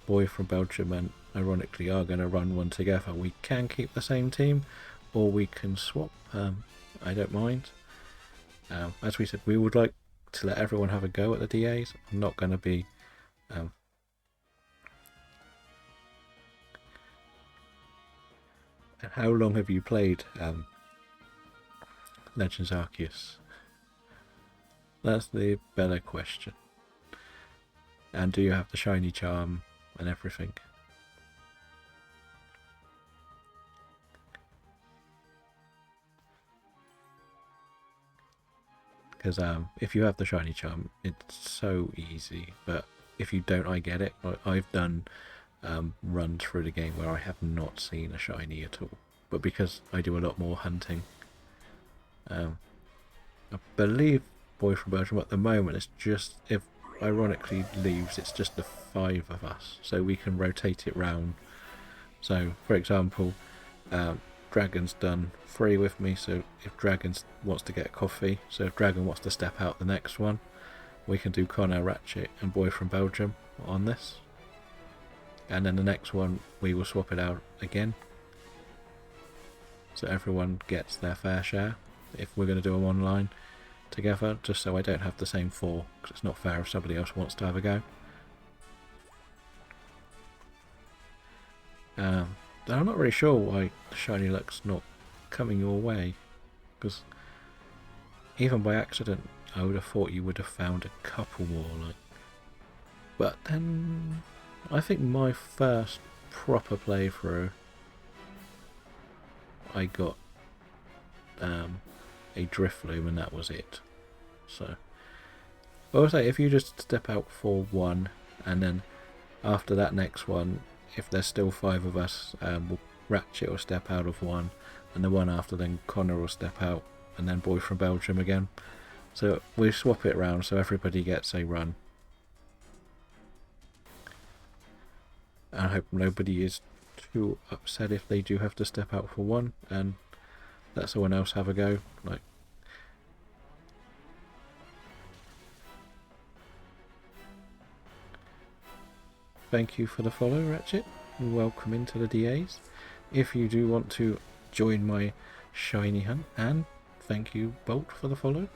Boy from Belgium and ironically are going to run one together, we can keep the same team, or we can swap. I don't mind. As we said, we would like to let everyone have a go at the DAs. I'm not going to be... and how long have you played Legends Arceus? That's the better question. And do you have the shiny charm and everything? Because if you have the shiny charm, it's so easy. But if you don't, I get it. I've done runs through the game where I have not seen a shiny at all. But because I do a lot more hunting, I believe Boy from Belgium at the moment is just, if ironically leaves, it's just the 5 of us, so we can rotate it round. So for example, Dragon's done 3 with me, so if Dragon wants to get a coffee, so if Dragon wants to step out the next one, we can do Connor, Ratchet and Boy from Belgium on this, and then the next one we will swap it out again, so everyone gets their fair share if we're going to do them online together, just so I don't have the same 4, because it's not fair if somebody else wants to have a go. I'm not really sure why Shiny Luck's not coming your way, because even by accident I would have thought you would have found a couple more, like. But then I think my first proper playthrough I got a Drifloon and that was it. So I would say if you just step out for one, and then after that next one, if there's still 5 of us, Ratchet will step out of one, and the one after then Connor will step out, and then Boy from Belgium again. So we swap it around so everybody gets a run. I hope nobody is too upset if they do have to step out for one and let someone else have a go. Like, thank you for the follow, Ratchet, and welcome into the DAs. If you do want to join my shiny hunt, and thank you, Bolt, for the follow.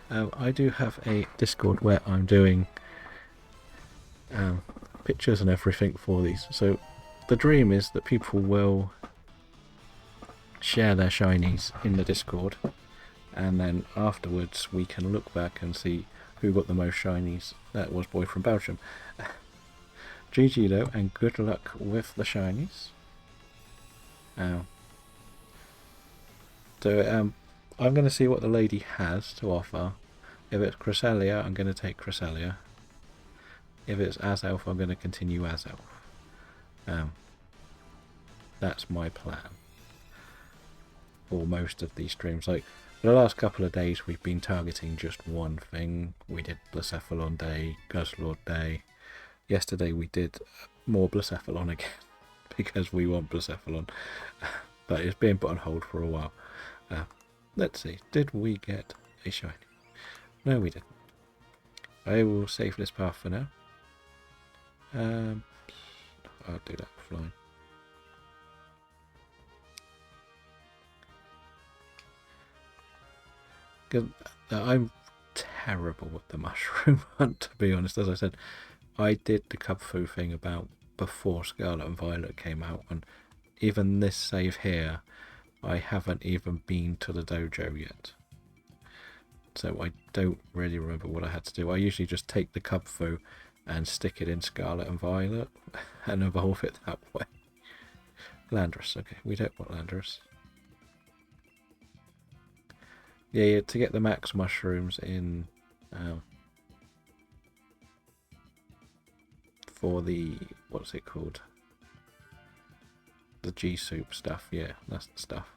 I do have a Discord where I'm doing pictures and everything for these. So the dream is that people will share their shinies in the Discord, and then afterwards we can look back and see who got the most shinies. That was Boy from Belgium. GG though, and good luck with the shinies. So I'm going to see what the lady has to offer. If it's Cresselia, I'm going to take Cresselia. If it's Azelf, I'm going to continue Azelf. That's my plan for most of these streams. Like, for the last couple of days we've been targeting just one thing. We did Blacephalon Day, Guzzlord Day. Yesterday we did more Blacephalon again because we want Blacephalon. But it's been put on hold for a while. Let's see, did we get a shiny? No, we didn't. I will save this path for now. I'll do that flying. I'm terrible at the mushroom hunt, to be honest. As I said, I did the Cubfu thing about before Scarlet and Violet came out, and even this save here, I haven't even been to the dojo yet. So I don't really remember what I had to do. I usually just take the Cubfu and stick it in Scarlet and Violet and evolve it that way. Landorus, okay, we don't want Landorus. Yeah, to get the max mushrooms in for the, what's it called? The G-Soup stuff, yeah, that's the stuff.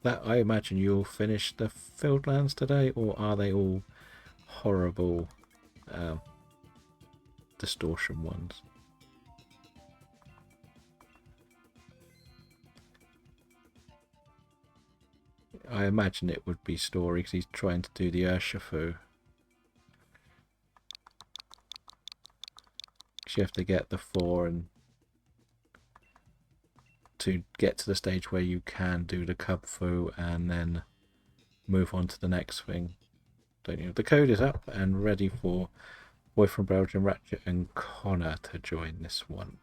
That, I imagine you'll finish the Fieldlands today, or are they all horrible distortion ones? I imagine it would be story because he's trying to do the Urshifu. You have to get the 4 and to get to the stage where you can do the Cubfu and then move on to the next thing. Don't you? The code is up and ready for Boy from Belgium, Ratchet and Connor to join this one.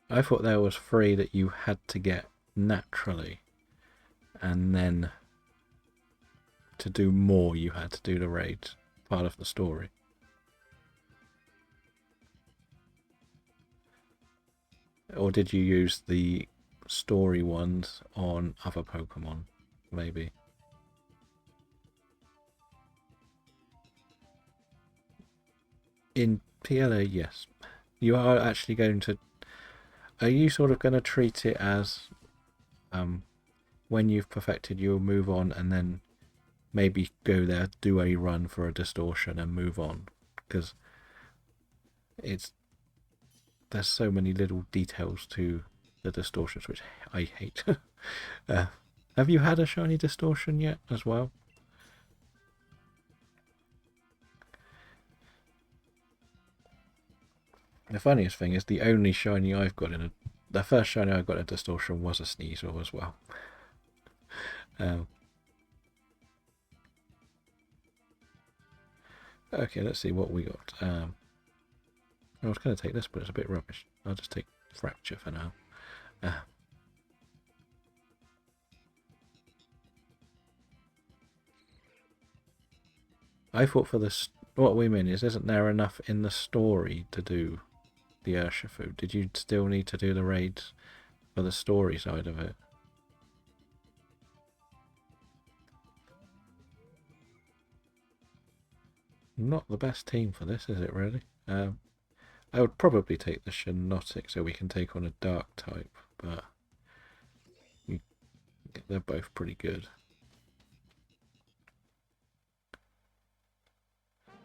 I thought there was 3 that you had to get naturally, and then to do more you had to do the raid, part of the story. Or did you use the story ones on other Pokemon, maybe? In PLA, yes. You are actually going to... Are you sort of going to treat it as when you've perfected, you'll move on and then maybe go there, do a run for a distortion and move on? Because there's so many little details to the distortions which I hate. Have you had a shiny distortion yet as well? The funniest thing is the only shiny I've got the first shiny I got in a distortion was a Sneasel as well. Okay, let's see what we got. I was going to take this, but it's a bit rubbish. I'll just take Fracture for now. I thought for this, what we mean is, isn't there enough in the story to do the Urshifu? Did you still need to do the raids for the story side of it? Not the best team for this, is it really? I would probably take the Shinotic so we can take on a dark type, but they're both pretty good.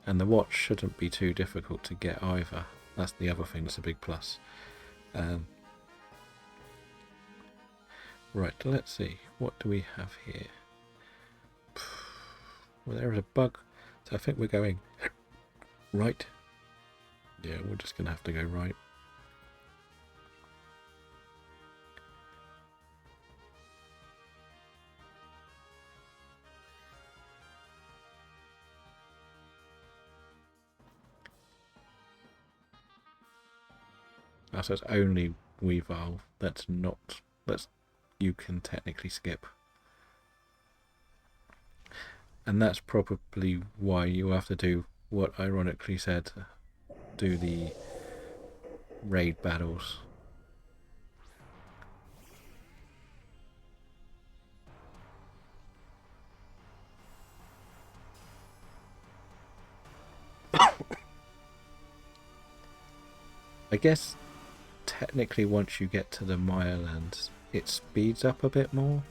And the watch shouldn't be too difficult to get either. That's the other thing that's a big plus. Right, let's see. What do we have here? Well, there is a bug. So I think we're going right. Yeah, we're just going to have to go right. So it's only Weavile that's not, that's you can technically skip. And that's probably why you have to do what ironically said, do the raid battles. I guess technically once you get to the Maya lands, it speeds up a bit more.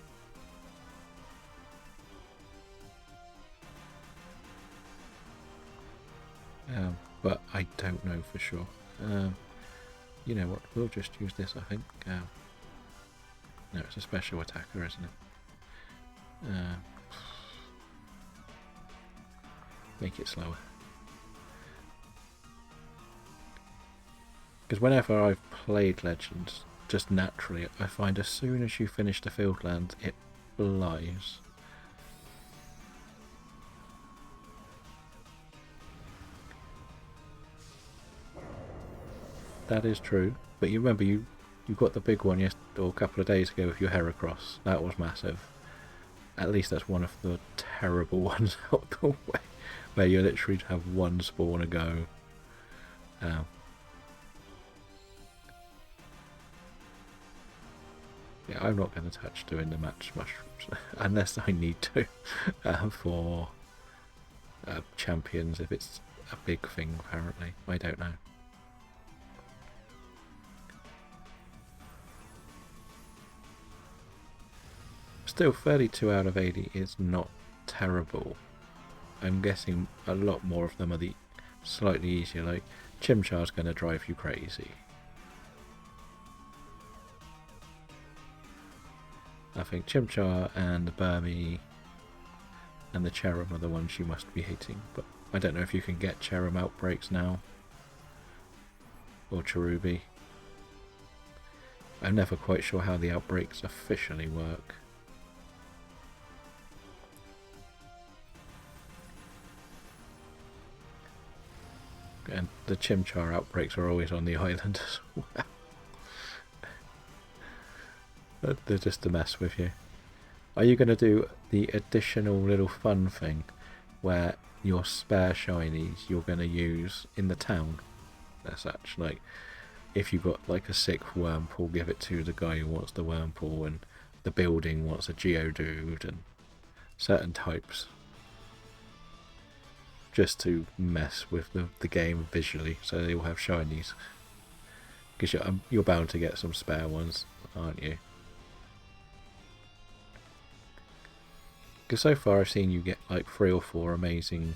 But I don't know for sure. You know what, we'll just use this, I think. No, it's a special attacker, isn't it? Make it slower. Because whenever I've played Legends, just naturally, I find as soon as you finish the field land, it flies. That is true, but you remember you got the big one yesterday or a couple of days ago with your Heracross. That was massive. At least that's one of the terrible ones out the way, where you literally have one spawn a go. Yeah, I'm not going to touch doing the match mushrooms unless I need to for champions. If it's a big thing, apparently, I don't know. Still, 32 out of 80 is not terrible. I'm guessing a lot more of them are the slightly easier, like Chimchar's going to drive you crazy. I think Chimchar and the Burmy and the Cherum are the ones you must be hitting, but I don't know if you can get Cherum outbreaks now. Or Cherubi. I'm never quite sure how the outbreaks officially work. And the Chimchar outbreaks are always on the island as well. They're just to mess with you. Are you going to do the additional little fun thing where your spare shinies you're going to use in the town as such? Like, if you've got like a sick Wurmple, give it to the guy who wants the Wurmple, and the building wants a Geodude, and certain types. Just to mess with the game visually, so they all have shinies. Because you're bound to get some spare ones, aren't you? Because so far I've seen you get like 3 or 4 amazing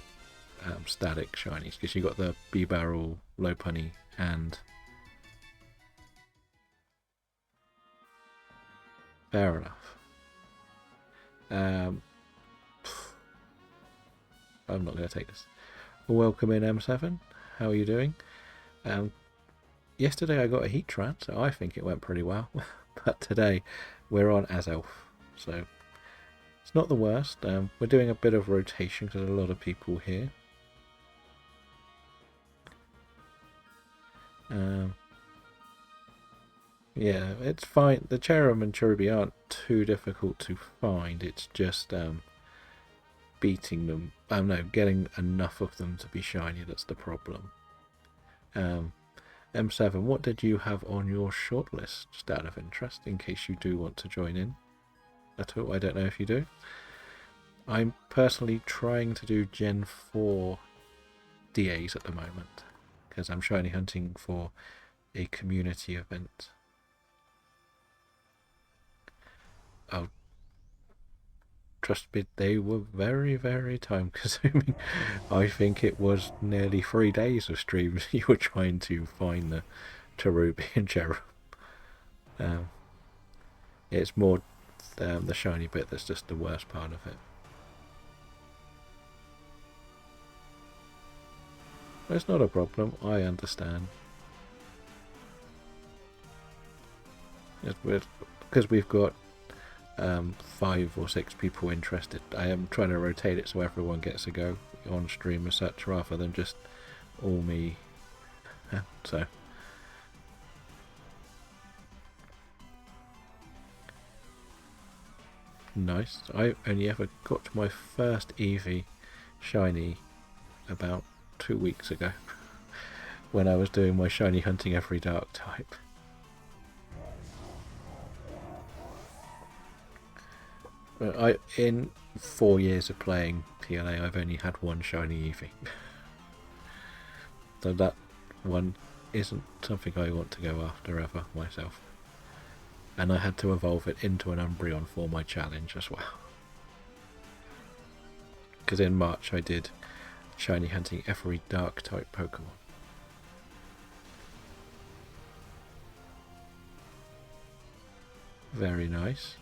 static shinies. Because you got the B-Barrel, Lopunny, and... Fair enough. I'm not going to take this. Welcome in, M7. How are you doing? Yesterday I got a Heatran, so I think it went pretty well. But today we're on Azelf, so it's not the worst. We're doing a bit of rotation because there's a lot of people here. Yeah, it's fine. The Cherum and Cherubi aren't too difficult to find. It's just beating them. No, getting enough of them to be shiny, that's the problem. M7, what did you have on your shortlist, just out of interest, in case you do want to join in at all? I don't know if you do. I'm personally trying to do Gen 4 DAs at the moment, because I'm shiny hunting for a community event. Oh, trust me, they were very, very time consuming. I think it was nearly 3 days of streams you were trying to find the Cherubi and Cherum. It's more the shiny bit that's just the worst part of it. It's not a problem, I understand. Because we've got 5 or 6 people interested. I am trying to rotate it so everyone gets a go on stream as such, rather than just all me. Yeah, so nice. I only ever got to my first Eevee shiny about 2 weeks ago when I was doing my shiny hunting every dark type. In 4 years of playing PLA, I've only had one shiny Eevee. So that one isn't something I want to go after ever myself. And I had to evolve it into an Umbreon for my challenge as well. Because in March I did shiny hunting every dark type Pokemon. Very nice.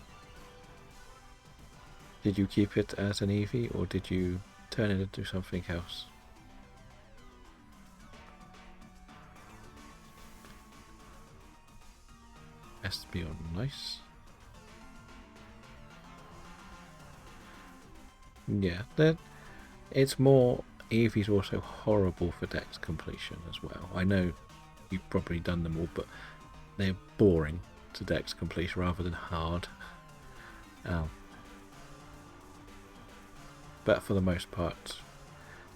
Did you keep it as an Eevee, or did you turn it into something else? Espeon, nice. Yeah, it's more... Eevee's also horrible for dex completion as well. I know you've probably done them all, but they're boring to dex complete rather than hard. But for the most part,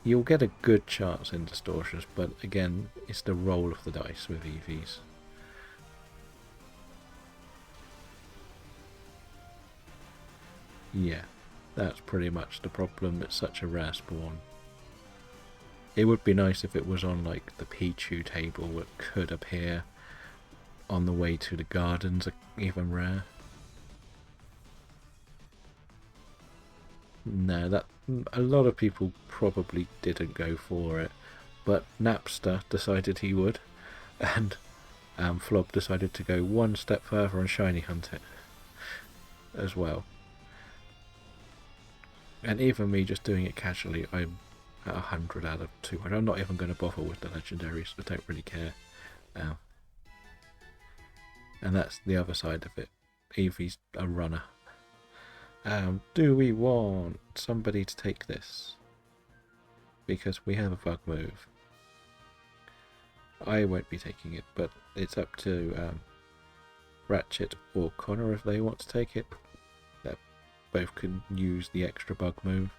you'll get a good chance in distortions, but again, it's the roll of the dice with EVs. Yeah, that's pretty much the problem. It's such a rare spawn. It would be nice if it was on like the Pichu table. It could appear on the way to the gardens, even rare. No, that a lot of people probably didn't go for it, but Napster decided he would, and Flob decided to go one step further and shiny hunt it as well. And even me just doing it casually, I'm at 100 out of 200. I'm not even going to bother with the legendaries. I don't really care. And that's the other side of it. Eevee's a runner. Do we want somebody to take this? Because we have a bug move. I won't be taking it, but it's up to Ratchet or Connor if they want to take it. They both can use the extra bug move.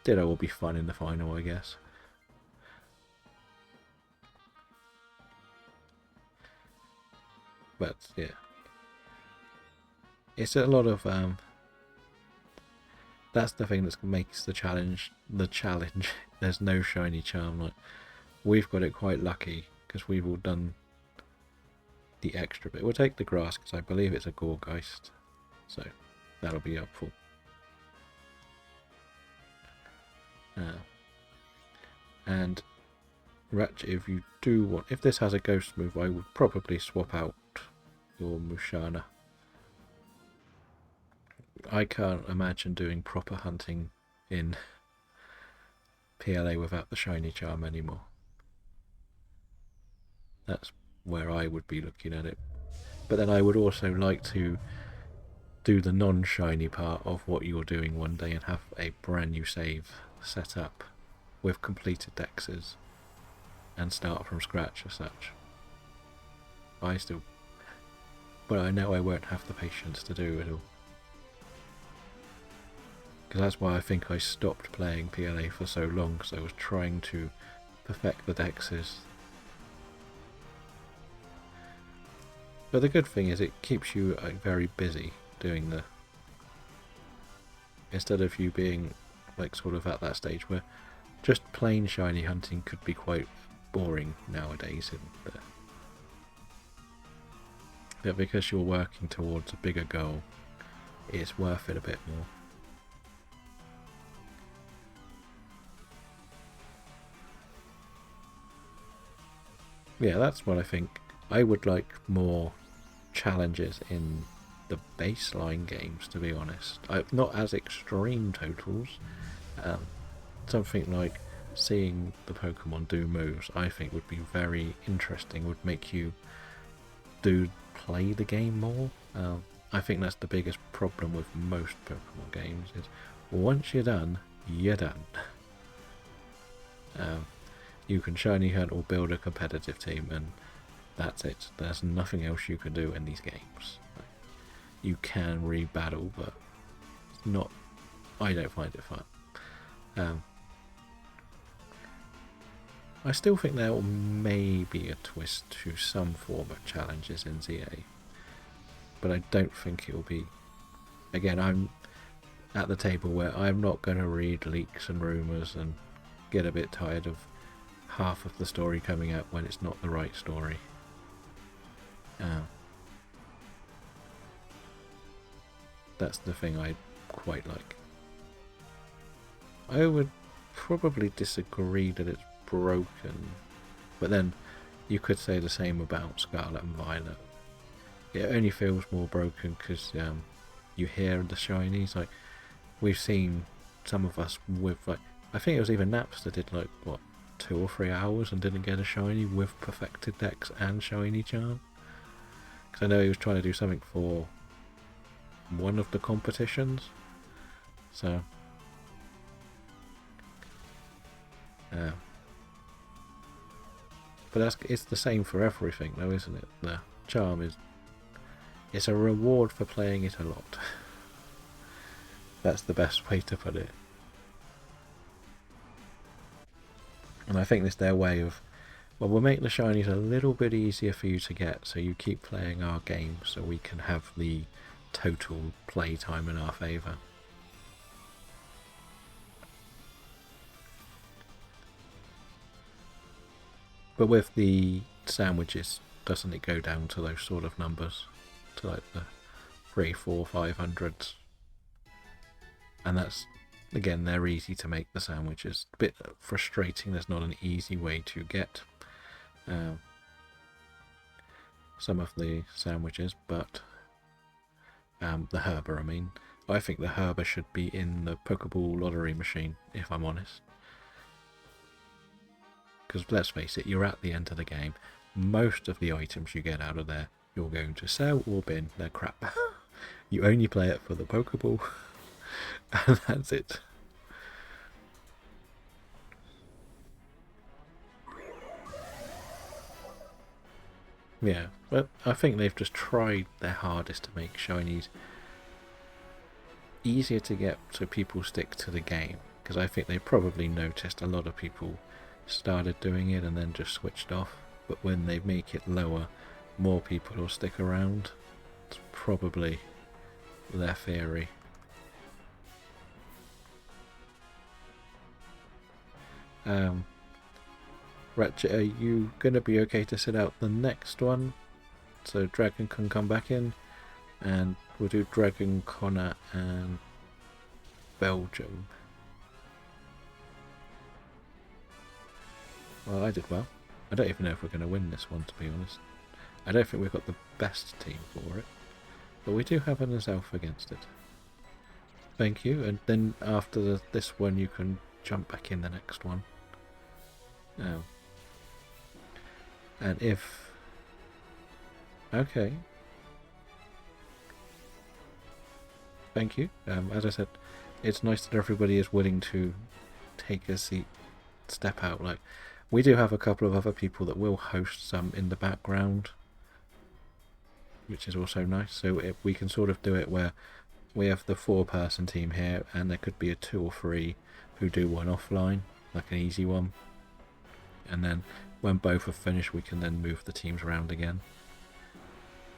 Ditto will be fun in the final, I guess. But yeah, it's a lot of that's the thing that makes the challenge the challenge. There's no shiny charm. Like, we've got it quite lucky because we've all done the extra bit. We'll take the grass because I believe it's a Gorgeist, so that'll be helpful. And Ratchet, if you do want, if this has a ghost move, I would probably swap out your Mushana. I can't imagine doing proper hunting in PLA without the shiny charm anymore. That's where I would be looking at it. But then I would also like to do the non-shiny part of what you're doing one day and have a brand new save set up with completed dexes and start from scratch as such. But I know I won't have the patience to do it all. Because that's why I think I stopped playing PLA for so long, because I was trying to perfect the dexes. But the good thing is it keeps you very busy doing the... Instead of you being like sort of at that stage where just plain shiny hunting could be quite boring nowadays. But because you're working towards a bigger goal, it's worth it a bit more. Yeah, that's what I think. I would like more challenges in the baseline games, to be honest. Not as extreme totals. Something like seeing the Pokemon do moves, I think would be very interesting, would make you play the game more. I think that's the biggest problem with most Pokemon games, is once you're done, you're done. You can shiny hunt or build a competitive team, and that's it. There's nothing else you can do in these games. You can rebattle, but it's not. I don't find it fun. I still think there may be a twist to some form of challenges in ZA, but I don't think it will be. Again, I'm at the table where I'm not going to read leaks and rumours and get a bit tired of half of the story coming out when it's not the right story. That's the thing I quite like. I would probably disagree that it's broken, but then you could say the same about Scarlet and Violet. It only feels more broken because you hear the shinies. Like, we've seen some of us with, like, I think it was even Naps that did like, what, 2 or 3 hours and didn't get a shiny with perfected decks and shiny charm. Because I know he was trying to do something for one of the competitions. So but it's the same for everything though, isn't it? The charm it's a reward for playing it a lot. That's the best way to put it. And I think it's their way of, well, we'll make the shinies a little bit easier for you to get, so you keep playing our game so we can have the total play time in our favour. But with the sandwiches, doesn't it go down to those sort of numbers? To like the 3, 4, 500s? And that's, again, they're easy to make, the sandwiches. A bit frustrating, there's not an easy way to get some of the sandwiches, but the Herber, I mean. I think the Herber should be in the Pokeball lottery machine, if I'm honest. Because let's face it, you're at the end of the game. Most of the items you get out of there, you're going to sell or bin. They're crap. You only play it for the Pokeball. And that's it. Yeah, but I think they've just tried their hardest to make shinies easier to get so people stick to the game. Because I think they probably noticed a lot of people started doing it and then just switched off. But when they make it lower, more people will stick around. It's probably their theory. Ratchet, are you going to be okay to sit out the next one? So Dragon can come back in, and we'll do Dragon, Connor, and Belgium. Well, I did well. I don't even know if we're going to win this one, to be honest. I don't think we've got the best team for it, but we do have an Azelf against it. Thank you, and then after this one you can jump back in the next one. Now, and if... Okay. Thank you. As I said, it's nice that everybody is willing to take a seat, step out. Like, we do have a couple of other people that will host some in the background, which is also nice. So if we can sort of do it where we have the 4-person team here, and there could be a 2 or 3 who do one offline, like an easy one. And then when both are finished, we can then move the teams around again,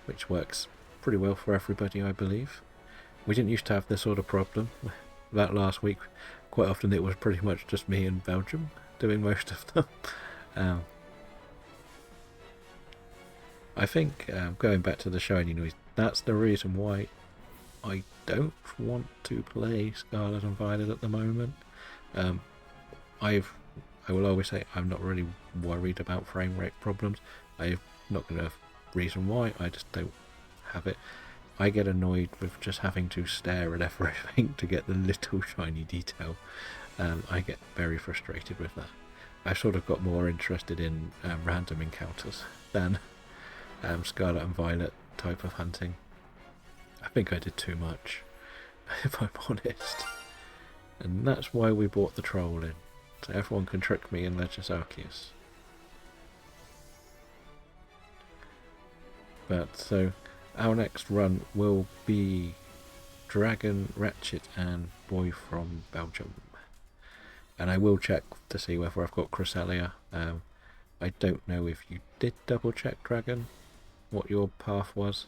which works pretty well for everybody, I believe. We didn't used to have this sort of problem. That last week, quite often it was pretty much just me and Belgium doing most of them. I think, going back to the shiny noise, that's the reason why I don't want to play Scarlet and Violet at the moment. I will always say I'm not really worried about frame rate problems. I'm not going to reason why, I just don't have it. I get annoyed with just having to stare at everything to get the little shiny detail. I get very frustrated with that. I sort of got more interested in random encounters than Scarlet and Violet type of hunting. I think I did too much, if I'm honest. And that's why we brought the troll in, so everyone can trick me in Legis Arceus. But so our next run will be Dragon, Ratchet and Boy from Belgium. And I will check to see whether I've got Cresselia. I don't know if you did double check Dragon, what your path was.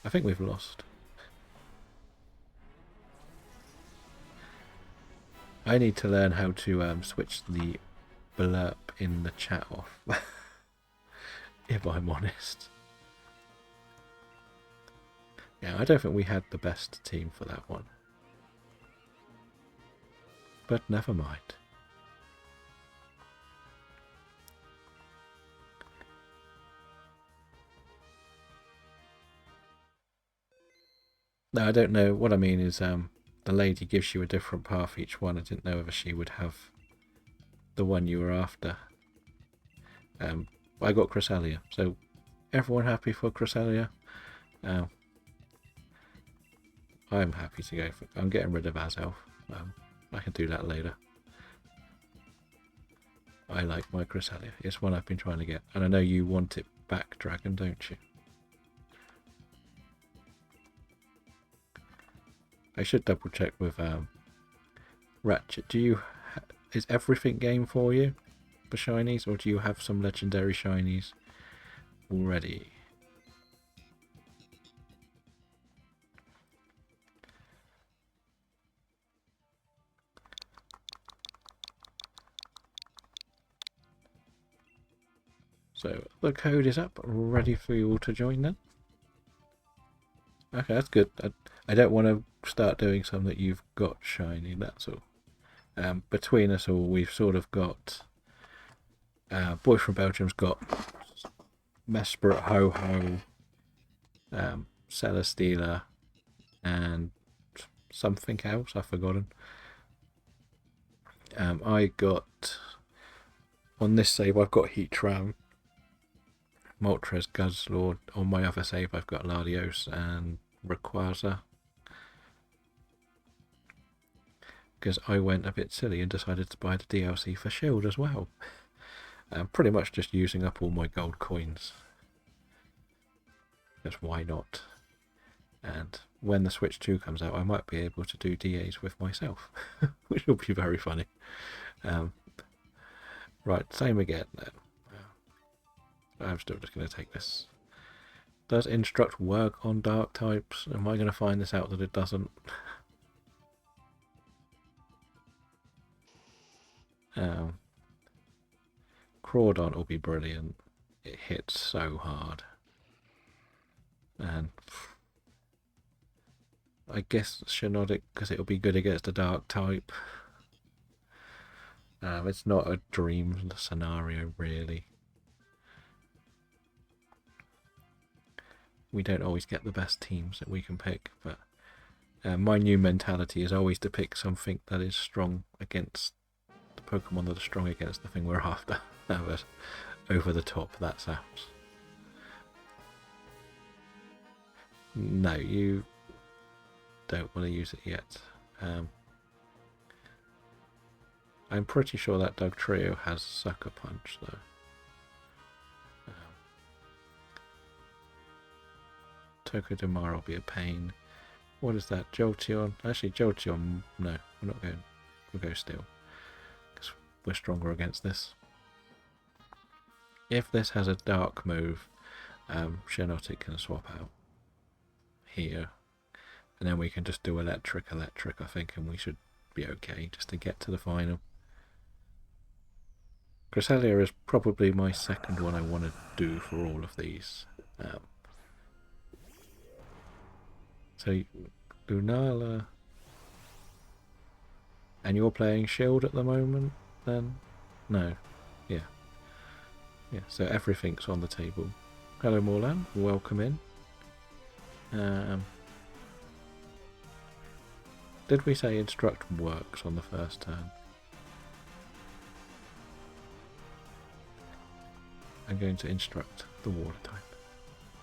I think we've lost. I need to learn how to switch the blurb in the chat off, if I'm honest. Yeah, I don't think we had the best team for that one. But never mind. No, I don't know. What I mean is the lady gives you a different path each one. I didn't know whether she would have the one you were after. I got Cresselia, so everyone happy for Cresselia? I'm happy to go for... I'm getting rid of Azelf. I can do that later. I like my Cresselia. It's one I've been trying to get. And I know you want it back, Dragon, don't you? I should double check with Ratchet. Is everything game for you for shinies, or do you have some legendary shinies already? So the code is up, ready for you all to join then. Okay, that's good. I don't want to start doing some that you've got shiny, that's all. Between us all, we've sort of got... Boy from Belgium's got Mesprit, Ho-Ho, Celesteela, and something else, I've forgotten. I got... On this save, I've got Heatran, Moltres, Guzzlord. On my other save, I've got Latios and Rayquaza. Because I went a bit silly and decided to buy the DLC for Shield as well. Pretty much just using up all my gold coins. Because why not? And when the Switch 2 comes out, I might be able to do DAs with myself, which will be very funny. Right, same again then. I'm still just going to take this. Does Instruct work on dark types? Am I going to find this out that it doesn't? Crawdon will be brilliant. It hits so hard. And I guess Shiinotic, because it'll be good against a dark type. It's not a dream scenario, really. We don't always get the best teams that we can pick, but my new mentality is always to pick something that is strong against the Pokemon that are strong against the thing we're after. That was over the top, that sounds. No, you don't want to use it yet. I'm pretty sure that Doug Trio has Sucker Punch, though. Tokidamar will be a pain. What is that? Jolteon? Actually, Jolteon, no, we're not going. We'll go Steel. Because we're stronger against this. If this has a dark move, Shiinotic can swap out here. And then we can just do electric, I think, and we should be okay just to get to the final. Cresselia is probably my second one I want to do for all of these. So, Lunala... And you're playing Shield at the moment, then? No. Yeah. Yeah, so everything's on the table. Hello, Morlan. Welcome in. Did we say Instruct works on the first turn? I'm going to instruct the water type.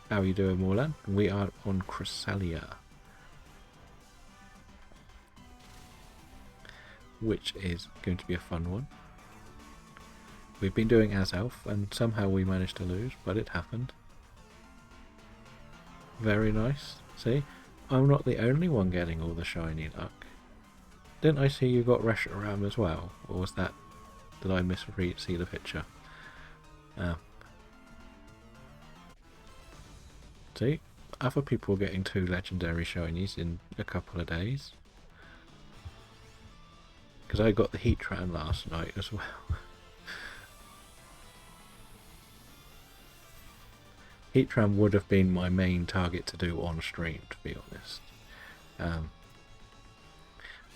How are you doing, Morlan? We are on Chrysalia, which is going to be a fun one. We've been doing as elf, and somehow we managed to lose, but it happened. Very nice. See, I'm not the only one getting all the shiny luck. Didn't I see you got Reshiram as well? Or was that... did I see the picture? See, other people are getting 2 legendary shinies in a couple of days. Because I got the Heatran last night as well. Heatran would have been my main target to do on stream, to be honest.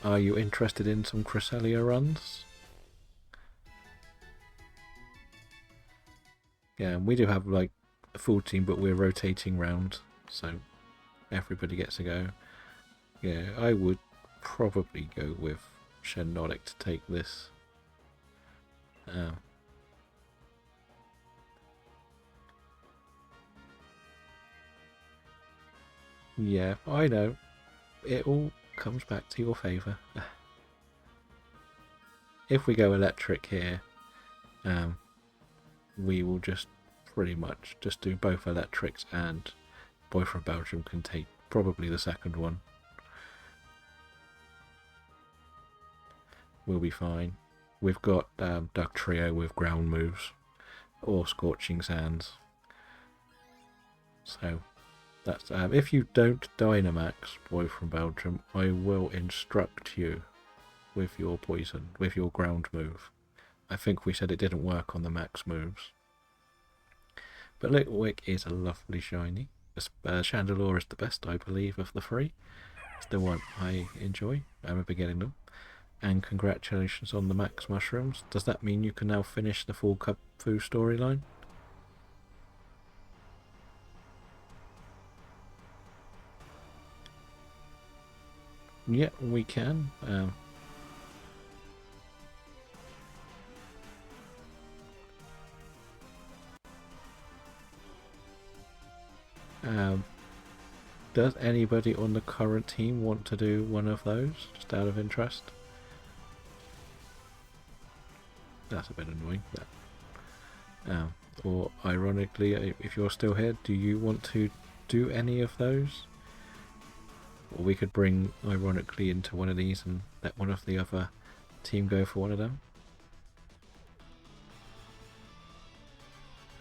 Are you interested in some Chrysalia runs? Yeah, we do have like a full team, but we're rotating round, so everybody gets a go. Yeah, I would probably go with Shenodic to take this. Yeah, I know. It all comes back to your favour. If we go electric here, we will just pretty much just do both electrics, and Boy from Belgium can take probably the second one. We'll be fine. We've got Duck Trio with ground moves or Scorching Sands. So that's if you don't Dynamax Boy from Belgium, I will instruct you with your poison, with your ground move. I think we said it didn't work on the max moves. But Litwick is a lovely shiny. Chandelure is the best, I believe, of the 3. It's the one I enjoy. I remember getting them. And congratulations on the max mushrooms. Does that mean you can now finish the full Cup Fu storyline? Yeah, we can. Does anybody on the current team want to do one of those, just out of interest? That's a bit annoying. Or ironically, if you're still here, do you want to do any of those? Or we could bring ironically into one of these and let one of the other team go for one of them.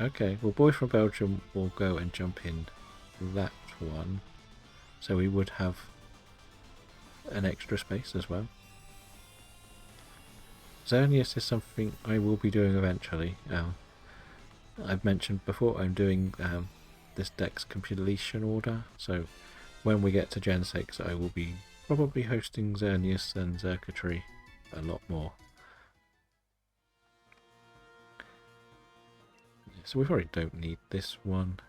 Okay, well, Boy from Belgium will go and jump in that one, so we would have an extra space as well. Xerneas is something I will be doing eventually. I've mentioned before I'm doing this deck's completion order, so when we get to Gen 6 I will be probably hosting Xerneas and Xurkitree a lot more. So we probably don't need this one.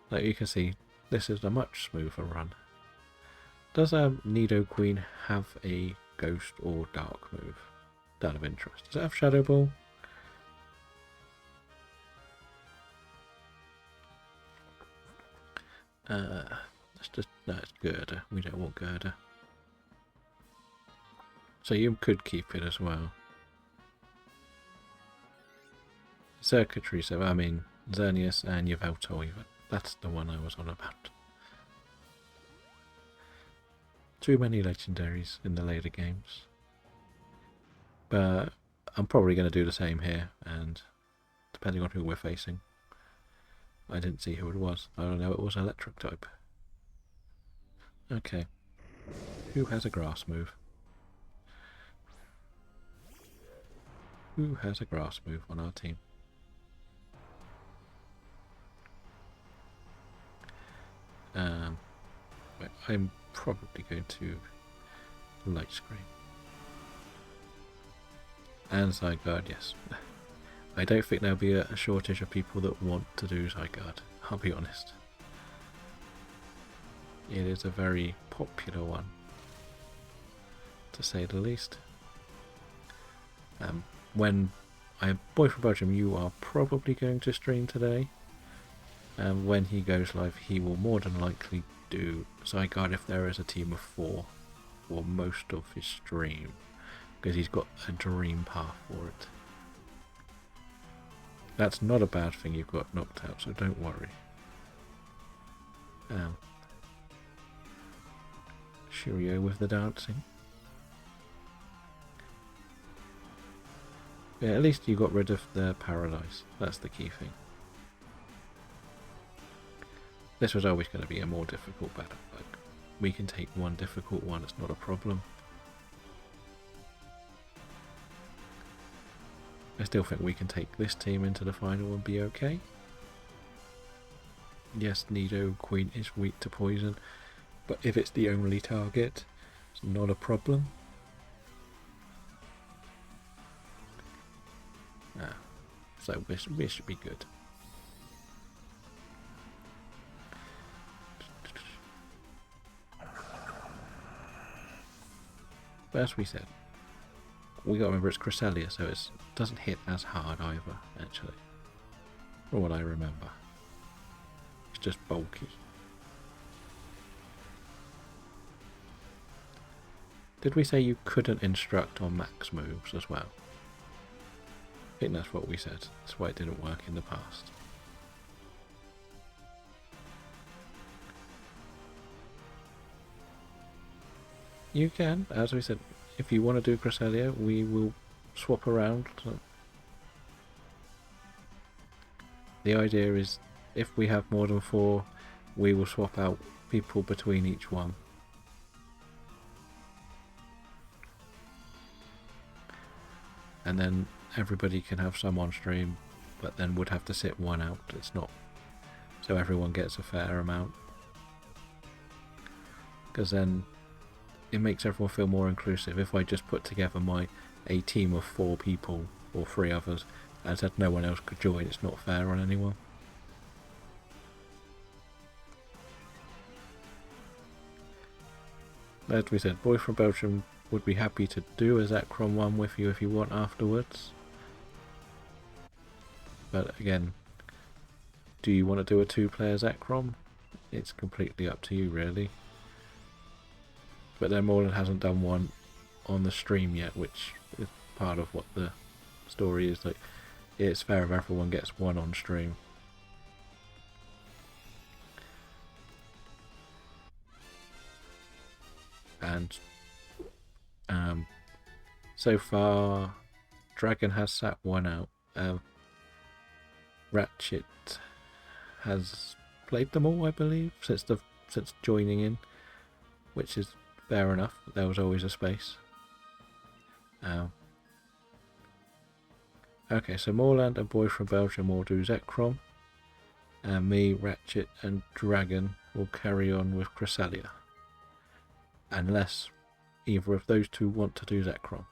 Like you can see, this is a much smoother run. Does Nidoqueen have a ghost or dark move? Out of interest. Does it have Shadow Ball? Let's just... no, it's Gerda. We don't want Gerda. So you could keep it as well. Xurkitree, so I mean Xerneas and Yveltal even. That's the one I was on about. Too many legendaries in the later games. But I'm probably going to do the same here, and depending on who we're facing. I didn't see who it was. I don't know, it was electric type. Okay. Who has a grass move? Who has a grass move on our team? I'm probably going to light screen. And Zygarde, yes. I don't think there'll be a shortage of people that want to do Zygarde, I'll be honest. It is a very popular one, to say the least. When Boy from Belgium, you are probably going to stream today. And when he goes live, he will more than likely do Zygarde if there is a team of 4 for most of his stream, because he's got a dream path for it. That's not a bad thing you've got knocked out, so don't worry. Shiryu with the dancing. Yeah, at least you got rid of the paralyze. That's the key thing. This was always going to be a more difficult battle. Like, we can take one difficult one, it's not a problem. I still think we can take this team into the final and be okay. Yes, Nido Queen is weak to poison, but if it's the only target, it's not a problem. So this should be good. But as we said, we got to remember it's Cresselia, so it doesn't hit as hard either, actually. From what I remember. It's just bulky. Did we say you couldn't instruct on max moves as well? I think that's what we said. That's why it didn't work in the past. You can, as we said, if you want to do Cresselia, we will swap around. The idea is, if we have more than 4, we will swap out people between each one. And then everybody can have some on stream, but then would have to sit one out. It's not so everyone gets a fair amount, because then it makes everyone feel more inclusive. If I just put together a team of 4 people or 3 others and said no one else could join, it's not fair on anyone. As we said, Boy from Belgium would be happy to do a Zekrom one with you if you want afterwards. But again, do you want to do a 2-player Zekrom? It's completely up to you, really. But then Morland hasn't done one on the stream yet, which is part of what the story is. Like, it's fair if everyone gets one on stream. And so far, Dragon has sat one out. Ratchet has played them all, I believe, since joining in, which is fair enough. There was always a space. Okay, so Moorland and Boy from Belgium will do Zekrom, and me, Ratchet, and Dragon will carry on with Cresselia, unless either of those 2 want to do Zekrom.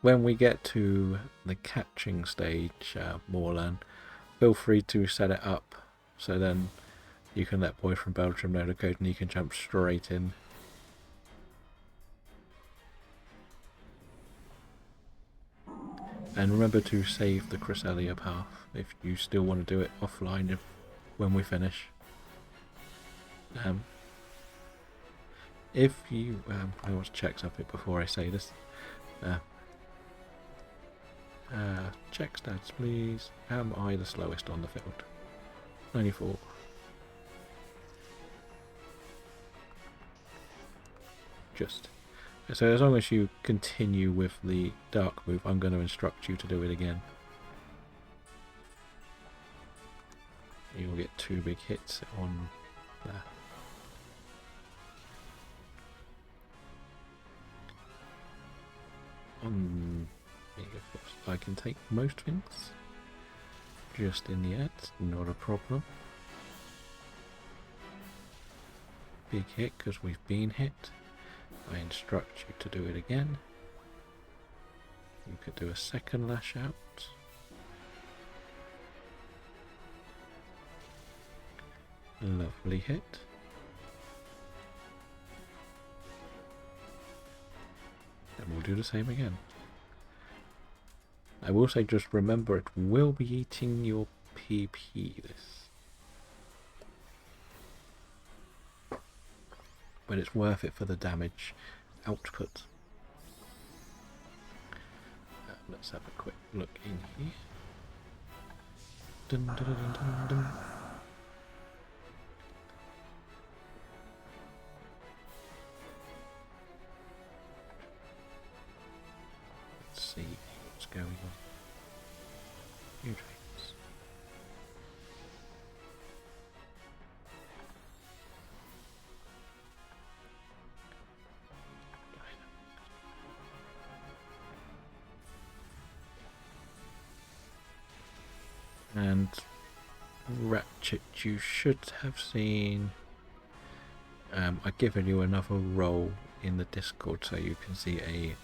When we get to the catching stage, Moorland, feel free to set it up so then you can let Boy from Belgium know the code and he can jump straight in. And remember to save the Cresselia path if you still want to do it offline when we finish. If you... I always check something before I say this. Check stats, please. Am I the slowest on the field? 94. Just. So as long as you continue with the dark move, I'm going to instruct you to do it again. You'll get 2 big hits on there. I can take most things just in the air, not a problem. Big hit because we've been hit. I instruct you to do it again. You could do a second lash out. Lovely hit. do the same again. I will say, just remember, it will be eating your PP, this. But it's worth it for the damage output. Let's have a quick look in here. Dun, dun, dun, dun, dun. Let's see what's going on. New trains. And Ratchet, you should have seen. I've given you another role in the Discord so you can see a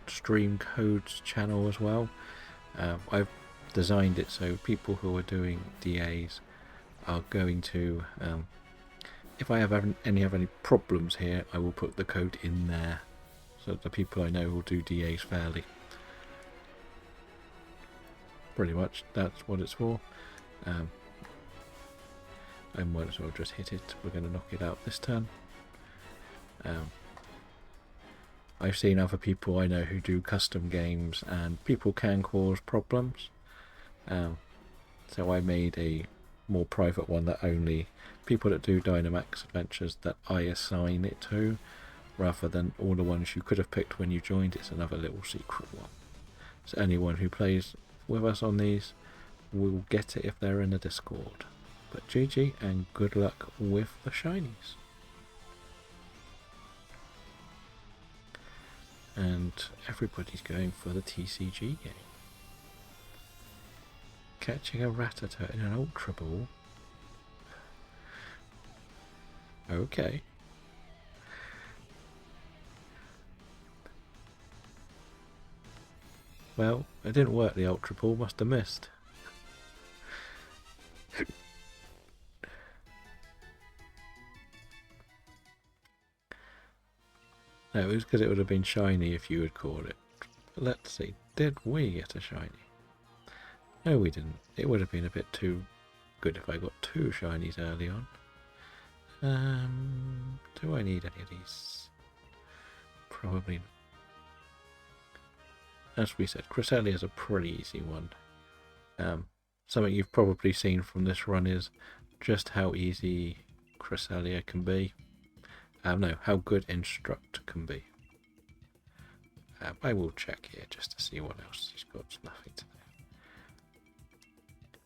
stream codes channel as well. I've designed it so people who are doing DAs are going to, if I have any problems here, I will put the code in there so that the people I know will do DAs fairly. Pretty much that's what it's for. I might as well just hit it. We're going to knock it out this turn. I've seen other people I know who do custom games, and people can cause problems. So I made a more private one that only people that do Dynamax adventures that I assign it to, rather than all the ones you could have picked when you joined. It's another little secret one. So anyone who plays with us on these will get it if they're in the Discord. But GG and good luck with the shinies. And everybody's going for the TCG game. Catching a Rattata in an Ultra Ball. Okay. Well, it didn't work, the Ultra Ball, must have missed. No, it was because it would have been shiny if you had caught it. But let's see, did we get a shiny? No, we didn't. It would have been a bit too good if I got 2 shinies early on. Do I need any of these? Probably not. As we said, Cresselia is a pretty easy one. Something you've probably seen from this run is just how easy Cresselia can be. No, how good Instruct can be. I will check here just to see what else he's got. Nothing to do.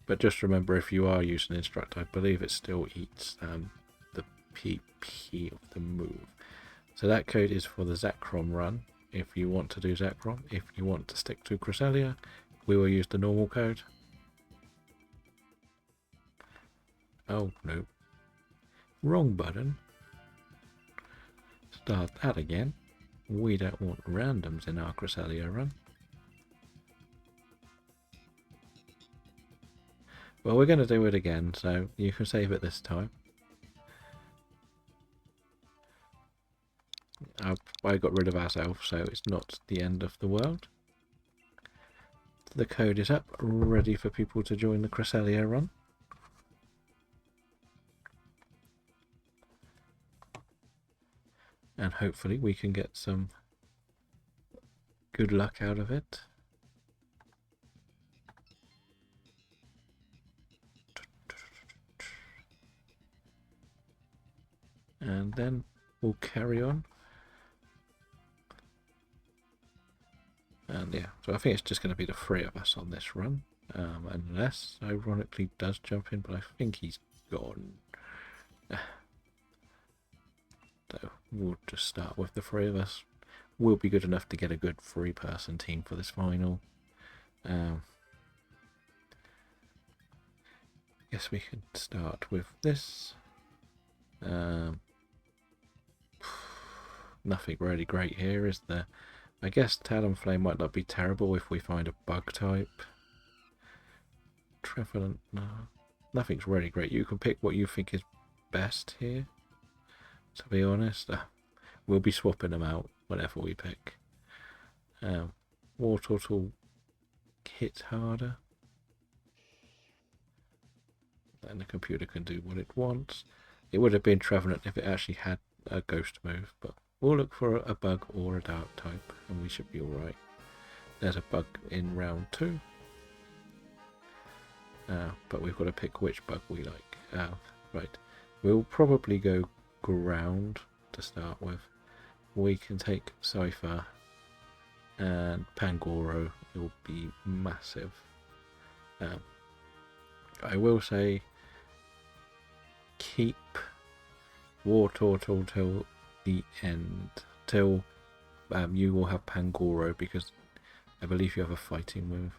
But just remember, if you are using Instruct, I believe it still eats the PP of the move. So that code is for the Zekrom run. If you want to do Zekrom, if you want to stick to Cresselia, we will use the normal code. Oh no. Wrong button. Start that again. We don't want randoms in our Cresselia run. Well, we're going to do it again, so you can save it this time. I got rid of ourselves, so it's not the end of the world. The code is up, ready for people to join the Cresselia run. And hopefully we can get some good luck out of it. And then we'll carry on. And yeah, so I think it's just going to be the 3 of us on this run. Unless, ironically, does jump in, but I think he's gone. So we'll just start with the 3 of us. We'll be good enough to get a good 3-person team for this final. Guess we could start with this. Nothing really great here, is there? I guess Talonflame might not be terrible if we find a bug type. Trevenant, no. Nothing's really great. You can pick what you think is best here, to be honest. We'll be swapping them out whenever we pick. War Turtle hits harder. And the computer can do what it wants. It would have been Trevenant if it actually had a ghost move, but we'll look for a bug or a dark type and we should be alright. There's a bug in round 2. But we've got to pick which bug we like. Right, we'll probably go ground to start with. We can take Cypher and Pangoro. It will be massive. I will say keep War Turtle till the end, till you will have Pangoro, because I believe you have a fighting move.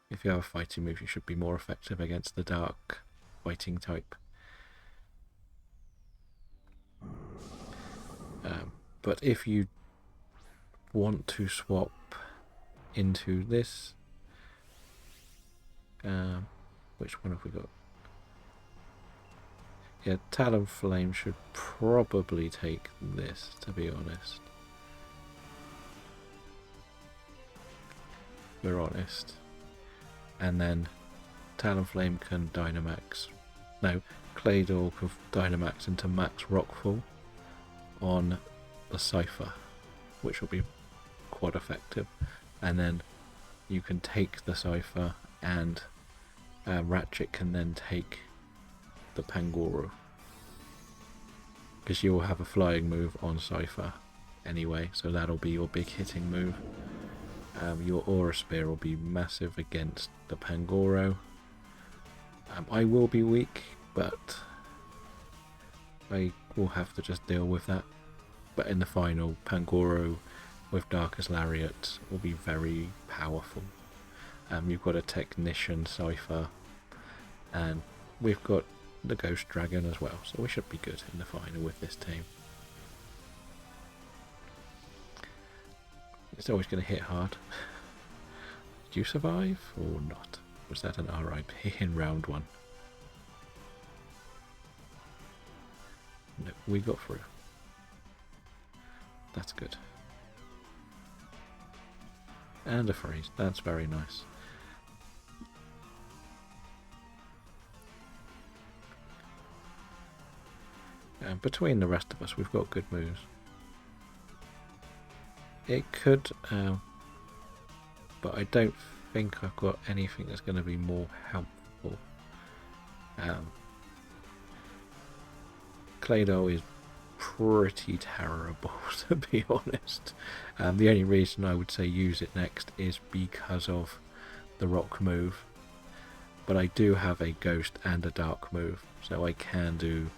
If you have a fighting move, you should be more effective against the dark fighting type. But if you want to swap into this, which one have we got? Yeah, Talonflame should probably take this, to be honest. We're honest. And then Talonflame can Dynamax. No, Claydol can Dynamax into Max Rockfall on the Cypher, which will be quite effective. And then you can take the Cypher, and Ratchet can then take the Pangoro, because you will have a flying move on Cypher anyway, so that'll be your big hitting move. Your Aura Spear will be massive against the Pangoro. I will be weak, but I will have to just deal with that. But in the final, Pangoro with Darkest Lariat will be very powerful. You've got a Technician Cypher, and we've got the Ghost Dragon as well, so we should be good in the final with this team. It's always going to hit hard. Did you survive or not? Was that an RIP in round 1? No, we got through. That's good. And a freeze. That's very nice. And between the rest of us, we've got good moves. It could, but I don't think I've got anything that's going to be more helpful. Claydol is pretty terrible, to be honest. The only reason I would say use it next is because of the rock move. But I do have a ghost and a dark move, so I can do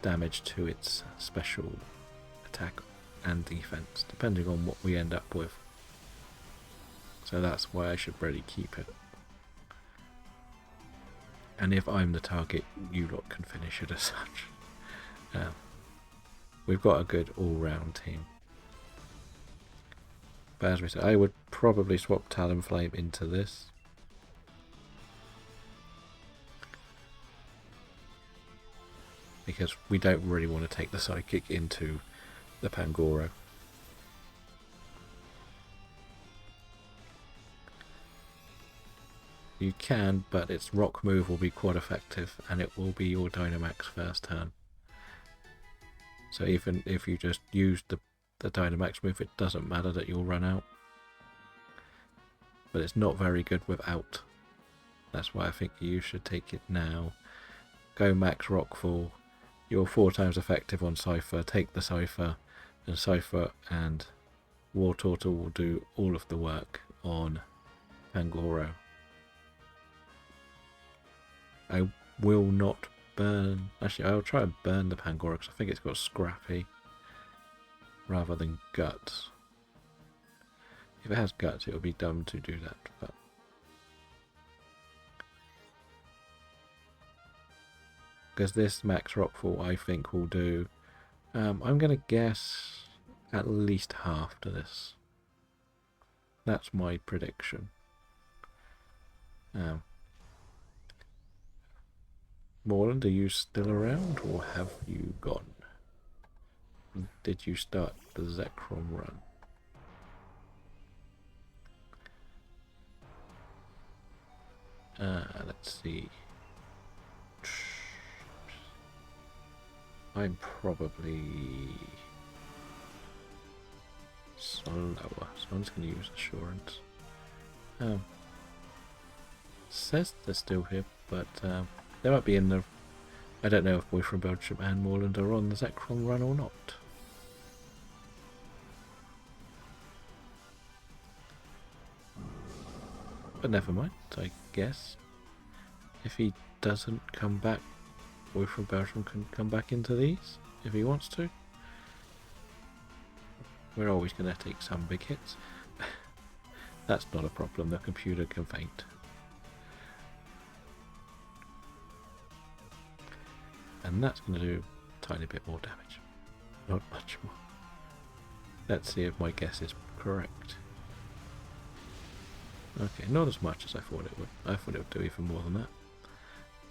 damage to its special attack and defense, depending on what we end up with. So that's why I should really keep it. And if I'm the target, you lot can finish it as such. We've got a good all-round team. But as we said, I would probably swap Talonflame into this. Because we don't really want to take the Psychic into the Pangoro. You can, but its rock move will be quite effective, and it will be your Dynamax first turn. So even if you just use the Dynamax move, it doesn't matter that you'll run out. But it's not very good without. That's why I think you should take it now. Go Max Rockfall. You're 4 times effective on Cypher. Take the Cypher, and Cypher and War Turtle will do all of the work on Pangoro. I will not burn. Actually, I'll try and burn the Pangoro because I think it's got Scrappy rather than Guts. If it has Guts, it would be dumb to do that. But because this Max Rockfall, I think, will do. I'm going to guess at least half to this. That's my prediction. Morland, are you still around, or have you gone? did you start the Zekrom run? Let's see. I'm probably slower, so I'm just going to use assurance. Says they're still here, but they might be in the... I don't know if Boy from Belgium and Moreland are on the Zekrom run or not. But never mind, I guess. If he doesn't come back, Boy from Belgium can come back into these, if he wants to. We're always going to take some big hits. That's not a problem, the computer can faint. And that's going to do a tiny bit more damage. Not much more. Let's see if my guess is correct. Okay, not as much as I thought it would. I thought it would do even more than that.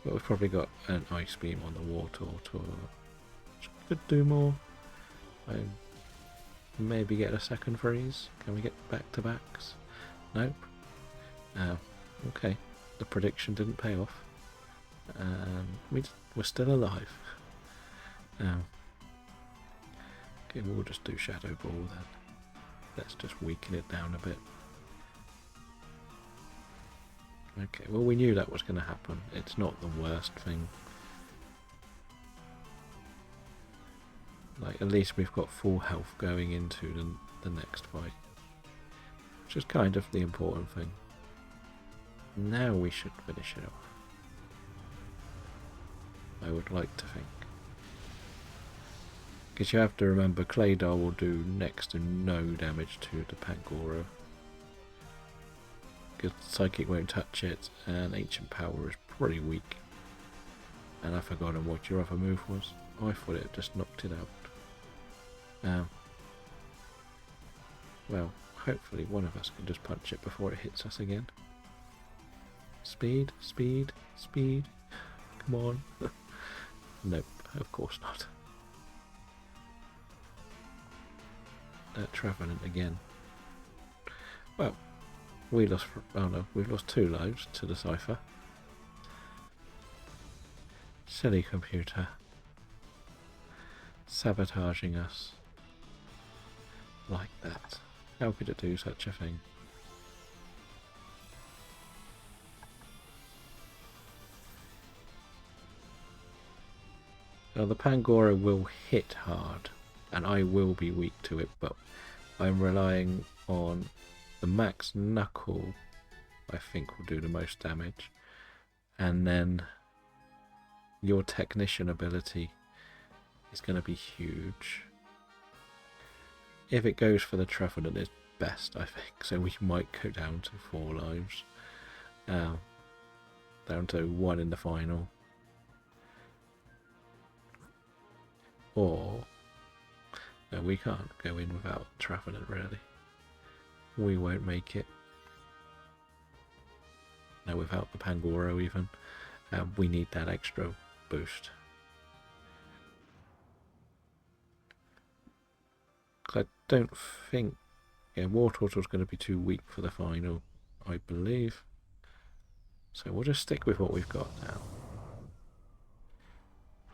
But we've probably got an ice beam on the water, which could do more. I maybe get a second freeze. Can we get back-to-backs? Nope. Okay, the prediction didn't pay off. We're still alive. Okay, we'll just do Shadow Ball then. Let's just weaken it down a bit. Okay, well we knew that was going to happen. It's not the worst thing. Like, at least we've got full health going into the next fight. Which is kind of the important thing. Now we should finish it off. I would like to think. Because you have to remember, Claydar will do next to no damage to the Pangoro. Because Psychic won't touch it, and Ancient Power is pretty weak. And I've forgotten what your other move was. I thought it just knocked it out. Well, hopefully one of us can just punch it before it hits us again. Speed, speed, speed. Come on. Nope, of course not. Trevenant again. Well, we lost... Oh no, we've lost 2 lives to the Cypher. Silly computer. Sabotaging us. Like that. How could it do such a thing? Now the Pangoro will hit hard, and I will be weak to it, but I'm relying on the Max Knuckle, I think will do the most damage, and then your Technician ability is going to be huge. If it goes for the Trevenant, it's best, I think, so we might go down to 4 lives, down to 1 in the final. Or, no, we can't go in without Trevenant, really. We won't make it. No, without the Pangoro even. We need that extra boost. I don't think... Yeah, War Turtle's going to be too weak for the final, I believe. So we'll just stick with what we've got now.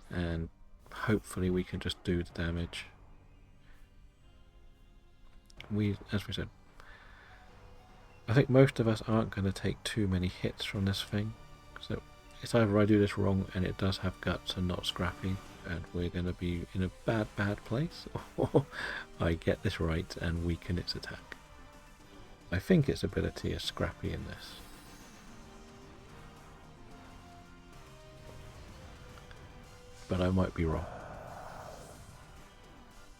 And hopefully we can just do the damage. As we said, I think most of us aren't going to take too many hits from this thing. So it's either I do this wrong and it does have guts and not scrappy, and we're going to be in a bad place, or I get this right and weaken its attack. I think its ability is scrappy in this. But I might be wrong.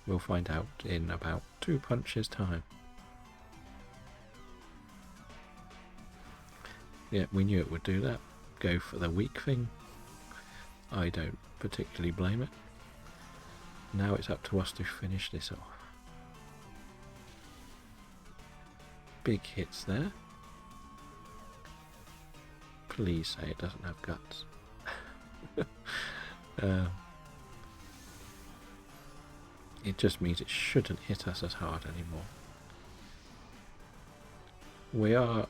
We'll find out in about 2 punches time. Yeah, we knew it would do that. Go for the weak thing. I don't particularly blame it. Now it's up to us to finish this off. Big hits there. Please say it doesn't have guts. it just means it shouldn't hit us as hard anymore. We are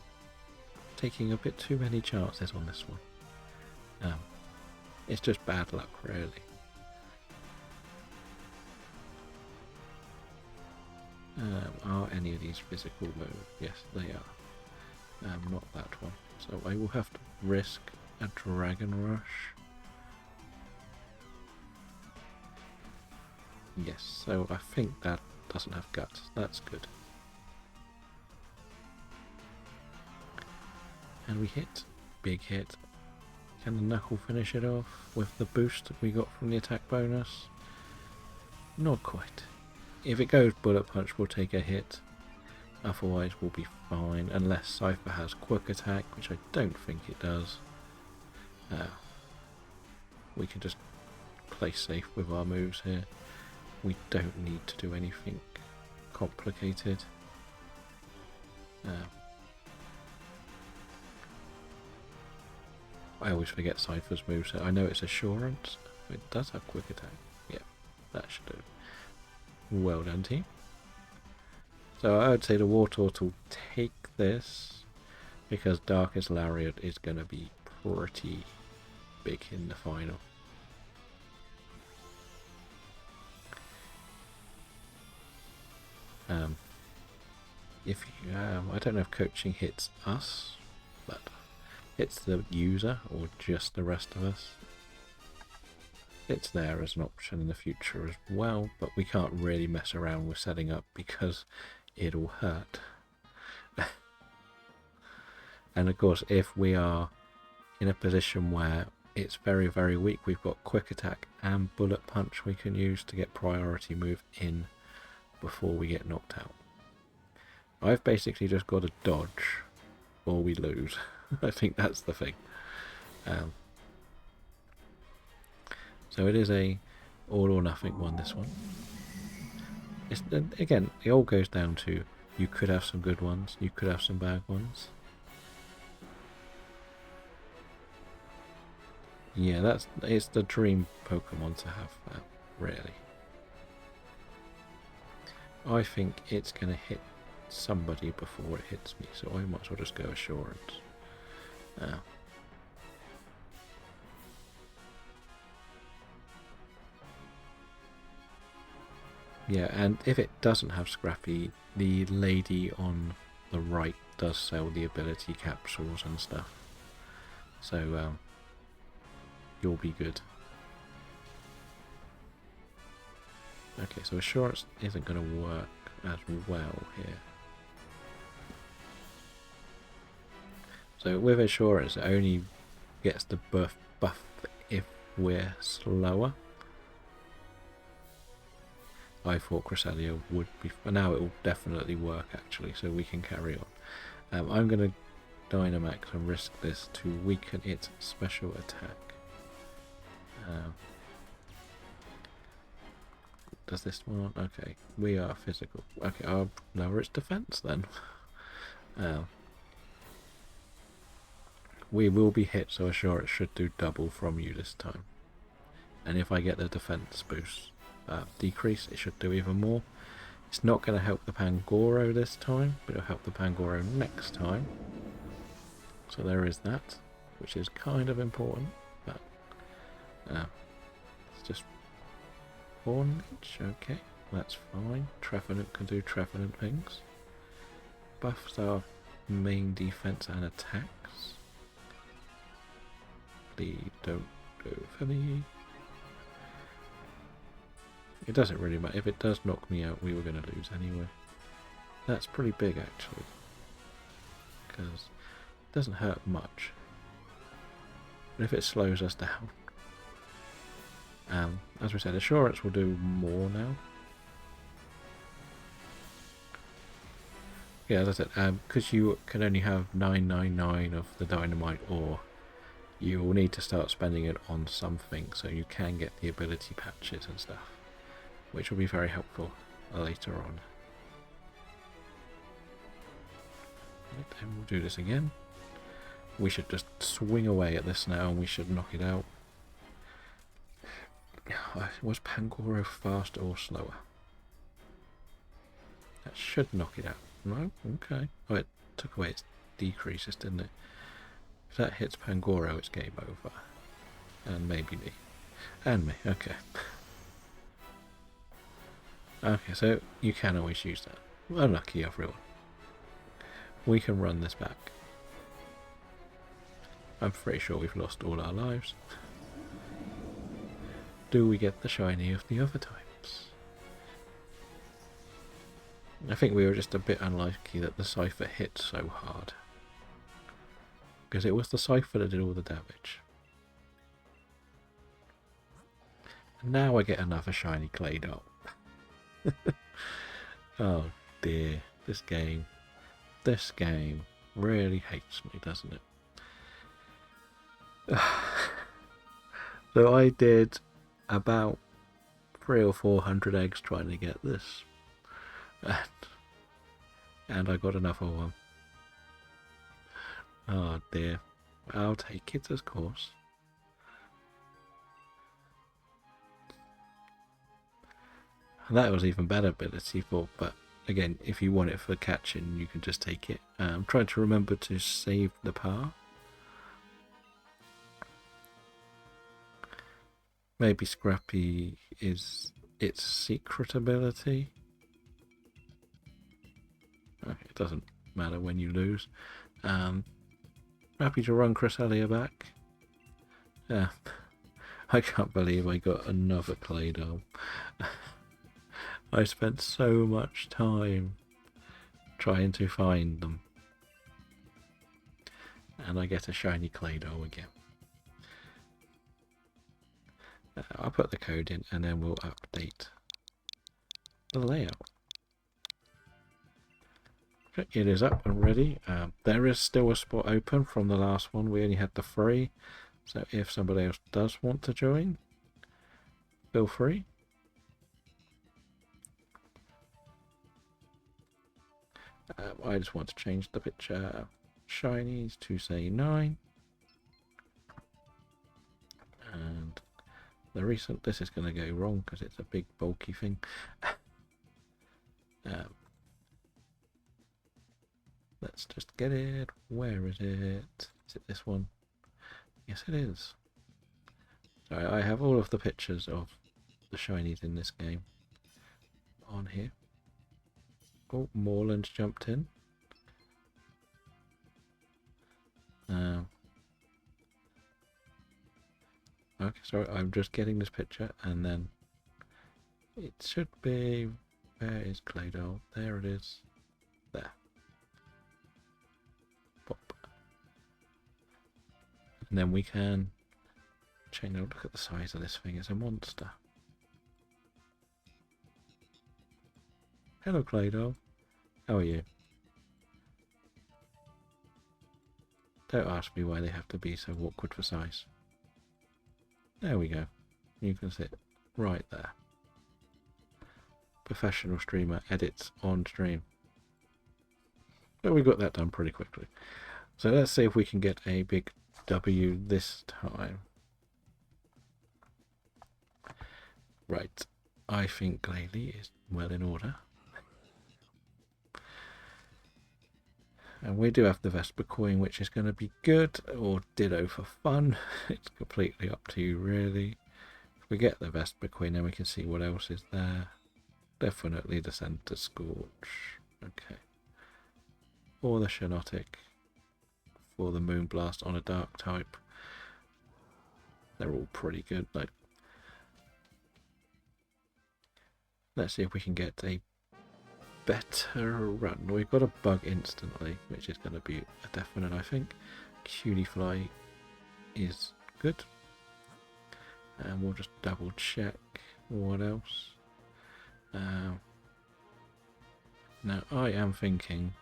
taking a bit too many chances on this one. It's just bad luck, really. Are any of these physical moves? Yes, they are. Not that one. So I will have to risk a Dragon Rush. Yes, so I think that doesn't have guts. That's good. And we hit. Big hit. Can the Knuckle finish it off with the boost we got from the attack bonus? Not quite. If it goes Bullet Punch, we'll take a hit. Otherwise, we'll be fine. Unless Cypher has Quick Attack, which I don't think it does. We can just play safe with our moves here. We don't need to do anything complicated. I always forget Cypher's moves. I know it's Assurance. It does have Quick Attack. Yeah, that should do. Well done, team. So I would say the Wartortle will take this because Darkest Lariat is going to be pretty big in the final. If you, I don't know if coaching hits us, but hits the user or just the rest of us. It's there as an option in the future as well, but we can't really mess around with setting up because it'll hurt. And of course, if we are in a position where it's very, very weak, we've got Quick Attack and Bullet Punch we can use to get priority move in before we get knocked out. I've basically just got to dodge or we lose. I think that's the thing. So it is a all or nothing one, this one. Again, it all goes down to you could have some good ones, you could have some bad ones. Yeah, it's the dream Pokemon to have that, really. I think it's going to hit somebody before it hits me, so I might as well just go Assurance. Yeah, and if it doesn't have Scrappy, the lady on the right does sell the ability capsules and stuff. So, you'll be good. Okay, so Assurance isn't going to work as well here. So with Assurance, it only gets the buff if we're slower. I thought Cresselia would be, but now it will definitely work actually, so we can carry on. I'm going to Dynamax and risk this to weaken its special attack. Does this one? Okay, we are physical. Okay, I'll lower its defense then. We will be hit, so Assurance should do double from you this time. And if I get the defense boost decrease, it should do even more. It's not going to help the Pangoro this time, but it'll help the Pangoro next time. So there is that, which is kind of important. But it's just Hornage. Okay, that's fine. Trevenant can do Trevenant things. Buffs our main defense and attacks. Please don't go for me. It doesn't really matter. If it does knock me out, we were going to lose anyway. That's pretty big actually, because it doesn't hurt much. But if it slows us down, as we said, Assurance will do more now. Yeah, as I said, because you can only have 999 of the Dynamite ore, you will need to start spending it on something so you can get the ability patches and stuff, which will be very helpful later on. Right, and we'll do this again. We should just swing away at this now and we should knock it out. Was Pangoro faster or slower? That should knock it out. No? Okay. Oh, it took away its decreases, didn't it? If that hits Pangoro, it's game over. And maybe me. And me, okay. Okay, so you can always use that. Unlucky everyone. We can run this back. I'm pretty sure we've lost all our lives. Do we get the shiny of the other types? I think we were just a bit unlucky that the Cypher hit so hard. Because it was the Cypher that did all the damage. And now I get another shiny Claydol. Oh dear, this game really hates me, doesn't it? So I did about 300 or 400 eggs trying to get this, and I got another one. Oh dear, I'll take it, of course. And that was even better ability for, but again, if you want it for catching, you can just take it. I'm trying to remember to save the power. Maybe Scrappy is its secret ability. Okay, it doesn't matter when you lose. Happy to run Cresselia back. Yeah, I can't believe I got another Claydol. I spent so much time trying to find them. And I get a shiny Claydol again. I'll put the code in and then we'll update the layout. It is up and ready. There is still a spot open from the last one. We only had the 3. So if somebody else does want to join, feel free. I just want to change the picture shinies to say 9. And the recent, this is going to go wrong because it's a big bulky thing. Let's just get it. Where is it? Is it this one? Yes, it is. So I have all of the pictures of the shinies in this game on here. Oh, Moreland jumped in. Okay, sorry, I'm just getting this picture and then it should be, where is Claydol? There it is. There. Pop. And then we can change, look at the size of this thing, it's a monster. Hello Claydol, how are you? Don't ask me why they have to be so awkward for size. There we go. You can sit right there. Professional streamer edits on stream. But we got that done pretty quickly. So let's see if we can get a big W this time. Right. I think Glalie is well in order. And we do have the Vesper coin, which is going to be good, or Ditto for fun. It's completely up to you, really. If we get the Vesper coin, then we can see what else is there. Definitely the Center Scorch. Okay. Or the Shinotic. For the Moonblast on a Dark type. They're all pretty good. Like, let's see if we can get a better run. We've got a bug instantly, which is going to be a definite, I think. Cutie Fly is good. And we'll just double check what else. Now I am thinking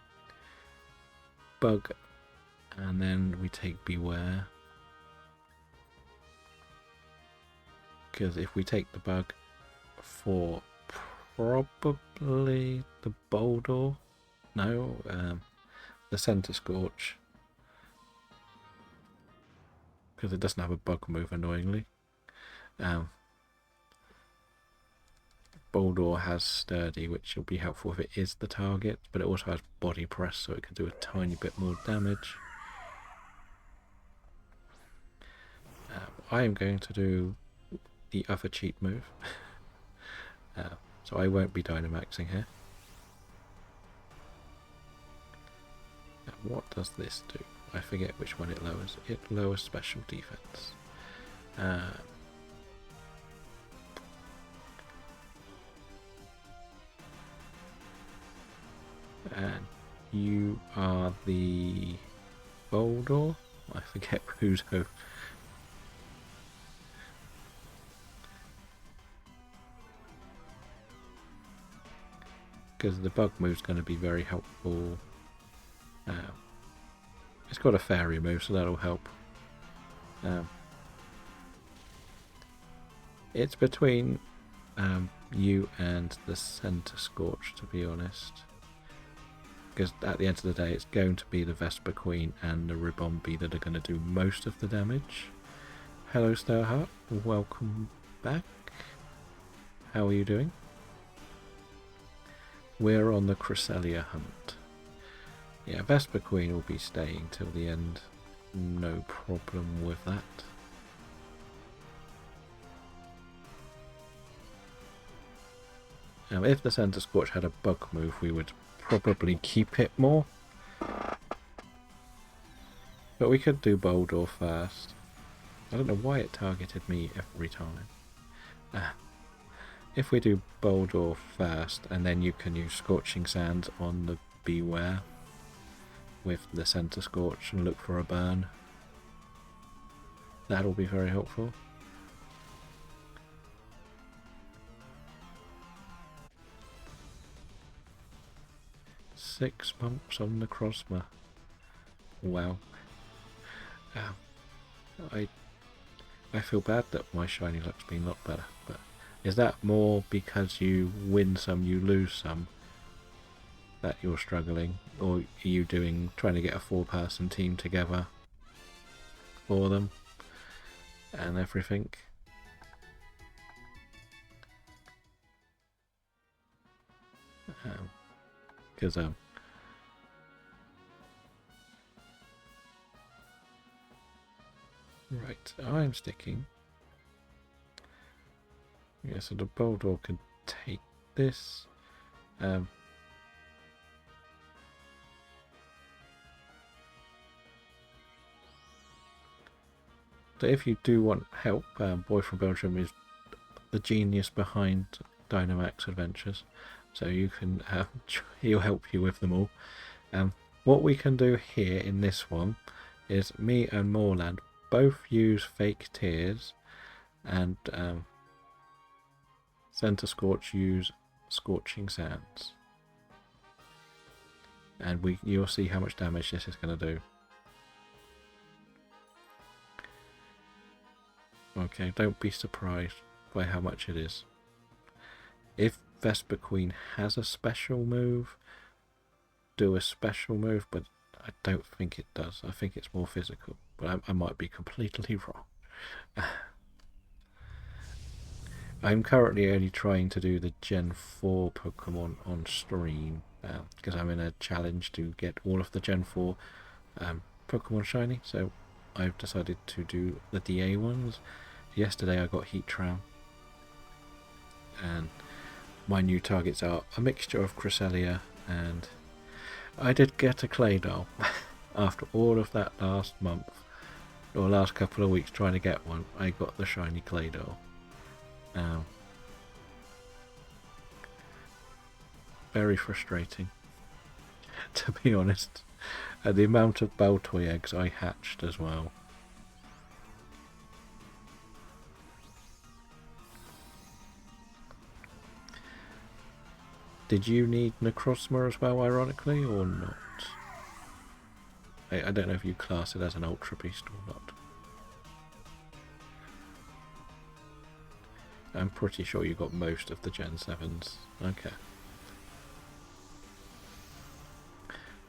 bug, and then we take Beware. Because if we take the bug for probably the Boldor, no, the Center Scorch, because it doesn't have a bug move annoyingly. Boldor has sturdy, which will be helpful if it is the target, but it also has body press, so it can do a tiny bit more damage. I am going to do the other cheat move, so I won't be Dynamaxing here. Now, what does this do? I forget which one it lowers. It lowers special defense. And you are the Boldor? I forget who's who. Because the bug move's going to be very helpful. It's got a fairy move, so that'll help. It's between you and the Center Scorch, to be honest. Because at the end of the day, it's going to be the Vesper Queen and the Ribombee that are going to do most of the damage. Hello, Starheart. Welcome back. How are you doing? We're on the Cresselia hunt. Yeah, Vesper Queen will be staying till the end. No problem with that. If the Center Scorch had a bug move, we would probably keep it more. But we could do Boldor first. I don't know why it targeted me every time. If we do Boldor first, and then you can use Scorching Sands on the Beware with the Center Scorch and look for a burn. That'll be very helpful. Six months on the Crossma. Wow. I feel bad that my shiny luck's been a lot better, but is that more because you win some, you lose some, that you're struggling, or are you trying to get a 4-person team together for them and everything? Because right, I'm sticking. Yeah, so the Boldor can take this. So if you do want help, Boy from Belgium is the genius behind Dynamax Adventures, so you can he'll help you with them all. What we can do here in this one is me and Moorland both use Fake Tears, and Center Scorch use Scorching Sands, and you'll see how much damage this is going to do. Okay, don't be surprised by how much it is. If Vesper Queen has a special move, do a special move, but I don't think it does. I think it's more physical, but I might be completely wrong. I'm currently only trying to do the Gen 4 Pokemon on stream, because I'm in a challenge to get all of the Gen 4 Pokemon shiny, so I've decided to do the DA ones. Yesterday I got Heatran, and my new targets are a mixture of Cresselia, and I did get a Claydol. After all of that last month, or last couple of weeks trying to get one, I got the shiny Claydol. Very frustrating, to be honest. The amount of Baltoy eggs I hatched as well. Did you need Necrozma as well, ironically, or not? I don't know if you class it as an Ultra Beast or not. I'm pretty sure you got most of the Gen 7s. Okay.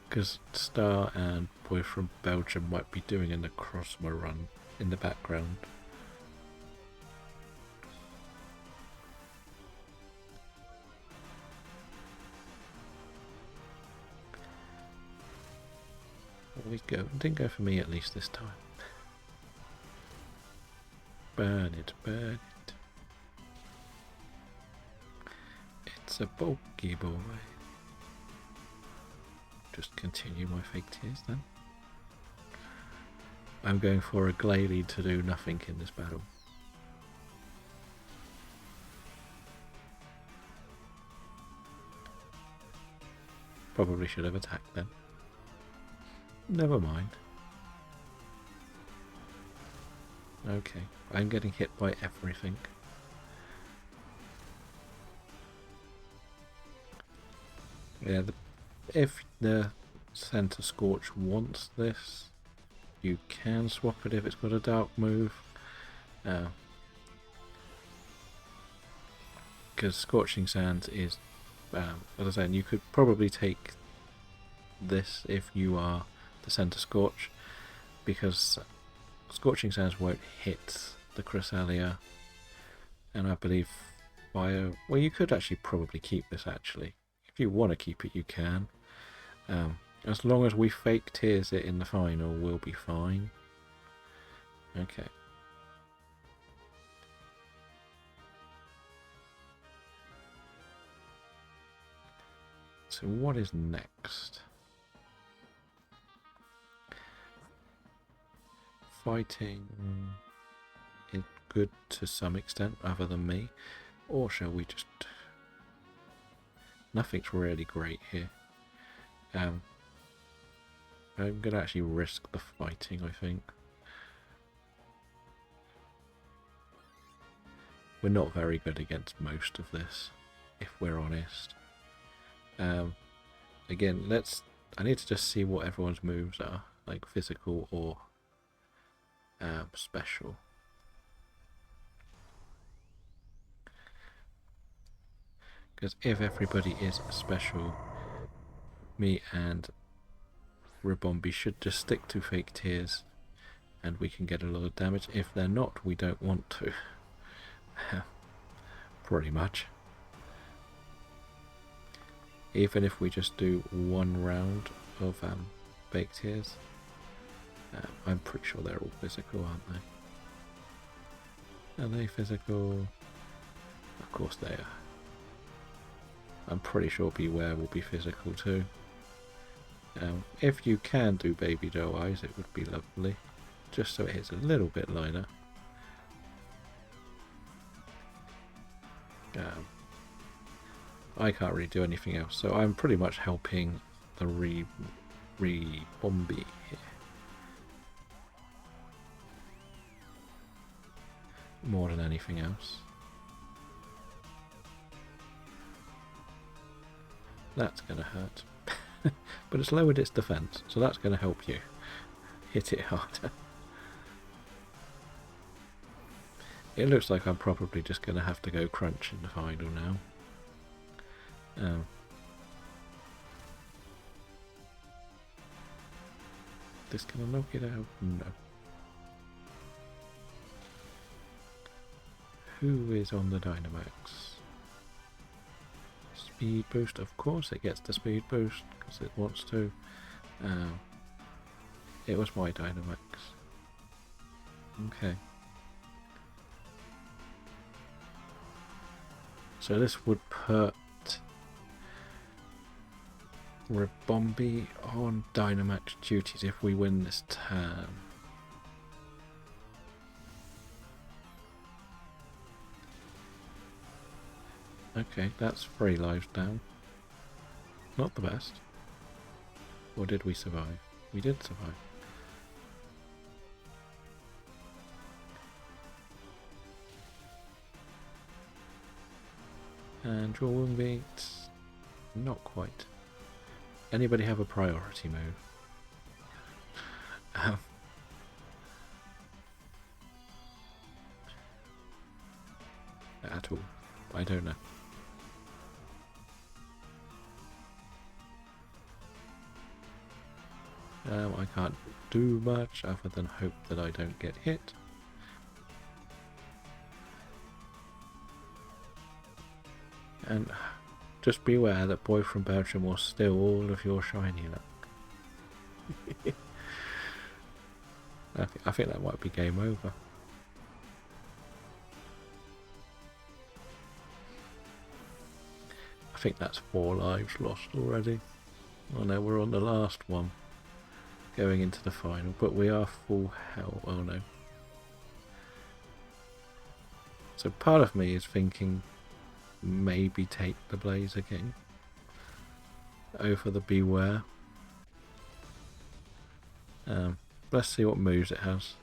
Because Star and Boy from Belgium might be doing a Necrozma run in the background. There we go. It didn't go for me at least this time. Burn it, burn it. It's a bulky boy. Just continue my fake tears then. I'm going for a Glalie to do nothing in this battle. Probably should have attacked then. Never mind. Okay, I'm getting hit by everything. Yeah, if the Center Scorch wants this, you can swap it if it's got a dark move. Because Scorching Sands is, as I said, you could probably take this if you are the Center Scorch, because Scorching Sands won't hit the Cresselia, and I believe Bio... Well, you could actually probably keep this, actually. If you want to keep it, you can. As long as we fake tears it in the final, we'll be fine. Okay. So what is next? Fighting is good to some extent, other than me. Or shall we just... Nothing's really great here. I'm going to actually risk the fighting, I think. We're not very good against most of this, if we're honest. Again, I need to just see what everyone's moves are, like physical or special. Because if everybody is special, me and Ribombi should just stick to fake tears and we can get a lot of damage. If they're not, we don't want to. Pretty much. Even if we just do one round of fake tears, I'm pretty sure they're all physical, aren't they? Are they physical? Of course they are. I'm pretty sure Beware will be physical too. If you can do Baby Doe Eyes, it would be lovely. Just so it hits a little bit lighter. I can't really do anything else, so I'm pretty much helping the Ribombi here. More than anything else. That's going to hurt. But it's lowered its defense, so that's going to help you hit it harder. It looks like I'm probably just going to have to go crunch in the final now. This going to knock it out? No. Who is on the Dynamax? Speed boost, of course it gets the speed boost because it wants to. It was my Dynamax. Okay. So this would put Ribombi on Dynamax duties if we win this turn. Okay, that's 3 lives down. Not the best. Or did we survive? We did survive. And draw wound beats. Not quite. Anybody have a priority move? At all. I don't know. I can't do much other than hope that I don't get hit. And just beware that Boy from Belgium will steal all of your shiny luck. I think that might be game over. I think that's 4 lives lost already. Oh no, we're on the last one. Going into the final, but we are full health. Oh no. So part of me is thinking maybe take the Blazer King over the Beware. Let's see what moves it has.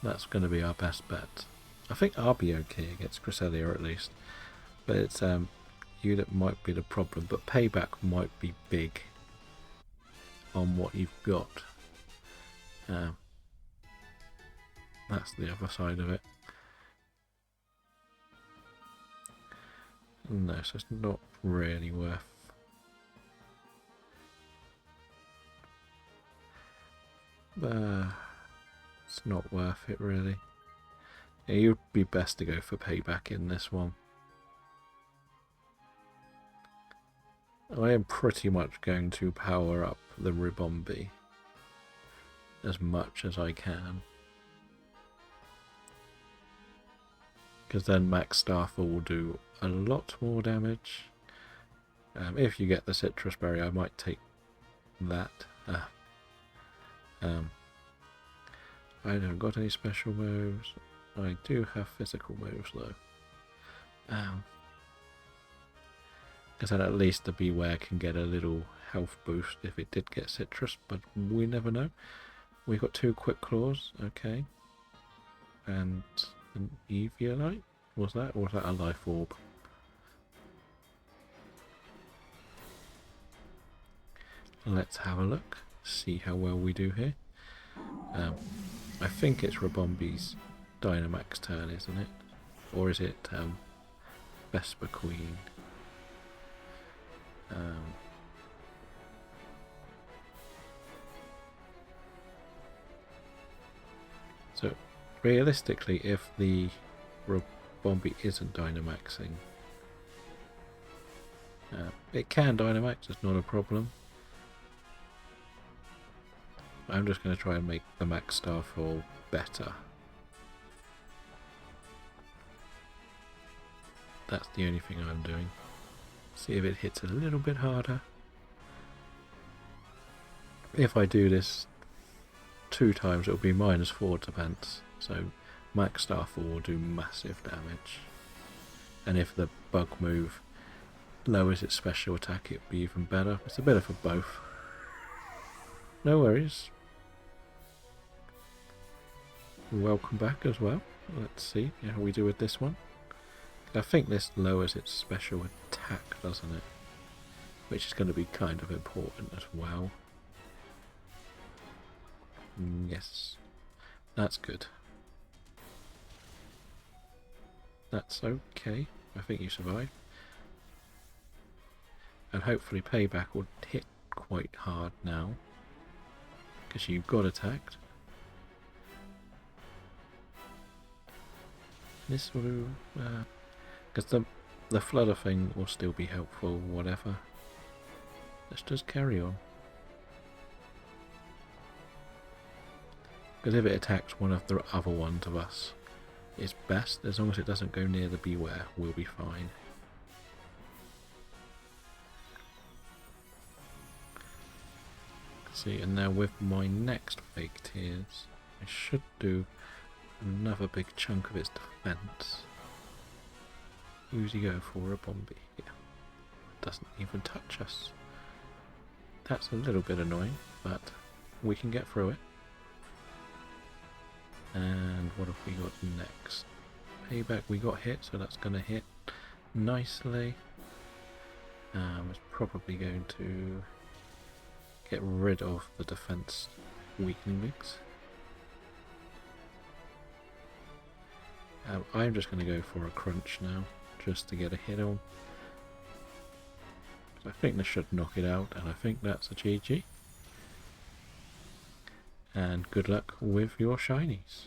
That's going to be our best bet. I think I'll be okay against Cresselia at least. But it's you that might be the problem. But payback might be big on what you've got. That's the other side of it. No, so it's not really worth. It's not worth it really. Yeah, you'd be best to go for payback in this one. I am pretty much going to power up the Ribombee as much as I can. Because then Max Starfall will do a lot more damage. If you get the Citrus Berry, I might take that. I haven't got any special moves. I do have physical moves though. Because then at least the Beware can get a little health boost if it did get Citrus, but we never know. We've got 2 Quick Claws, okay. And an Eviolite? Was that? Or was that a Life Orb? Let's have a look, see how well we do here. I think it's Rabombi's Dynamax turn, isn't it? Or is it Vesper Queen? So realistically, if the Ribombee isn't Dynamaxing, it can Dynamax, it's not a problem. I'm just going to try and make the Max Starfall better. That's the only thing I'm doing. See if it hits a little bit harder. If I do this 2 times, it'll be -4 defense. So Max Starfall will do massive damage. And if the bug move lowers its special attack, it'll be even better. It's a bit of a both. No worries. Welcome back as well. Let's see how we do with this one. I think this lowers its special attack, doesn't it? Which is going to be kind of important as well. Yes. That's good. That's okay. I think you survived. And hopefully payback will hit quite hard now. Because you got attacked. This will... because the flutter thing will still be helpful, whatever. Let's just carry on. Because if it attacks one of the other ones of us, it's best. As long as it doesn't go near the Beware, we'll be fine. See, and now with my next Fake Tears, I should do another big chunk of its defense. Usually go for a Ribombee. Yeah. Doesn't even touch us. That's a little bit annoying, but we can get through it. And what have we got next? Payback, we got hit, so that's going to hit nicely. It's probably going to get rid of the defense weakening mix. I'm just going to go for a crunch now, just to get a hit on. I think this should knock it out, and I think that's a GG. And good luck with your shinies.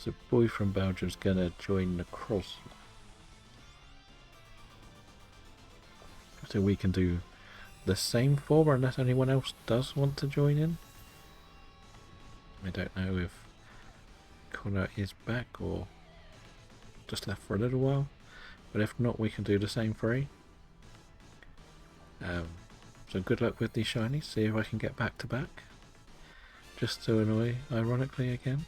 So boy from Belgium's gonna join the cross. So we can do the same 4 unless anyone else does want to join in. I don't know if Connor is back or just left for a little while, but if not, we can do the same 3. So good luck with these shinies. See if I can get back to back, just to annoy ironically again.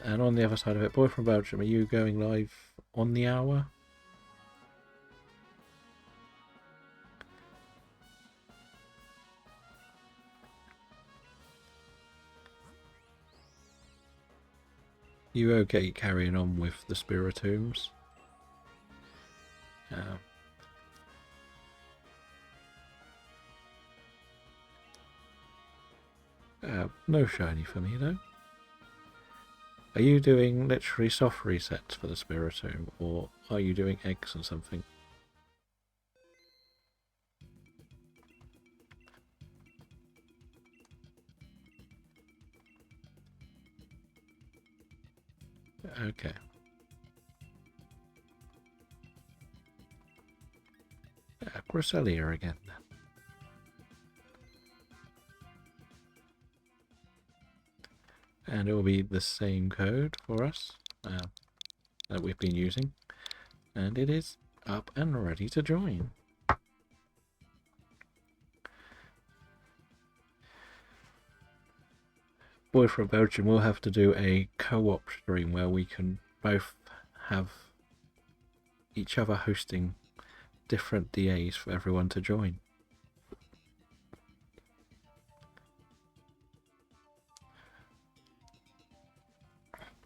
And on the other side of it, boy from Belgium, are you going live on the hour? You okay carrying on with the Spiritombs? No shiny for me though. Are you doing literally soft resets for the Spiritomb, or are you doing eggs or something? Okay. Cresselia again. And it will be the same code for us that we've been using. And it is up and ready to join. Boy from Belgium will have to do a co-op stream where we can both have each other hosting different DAs for everyone to join.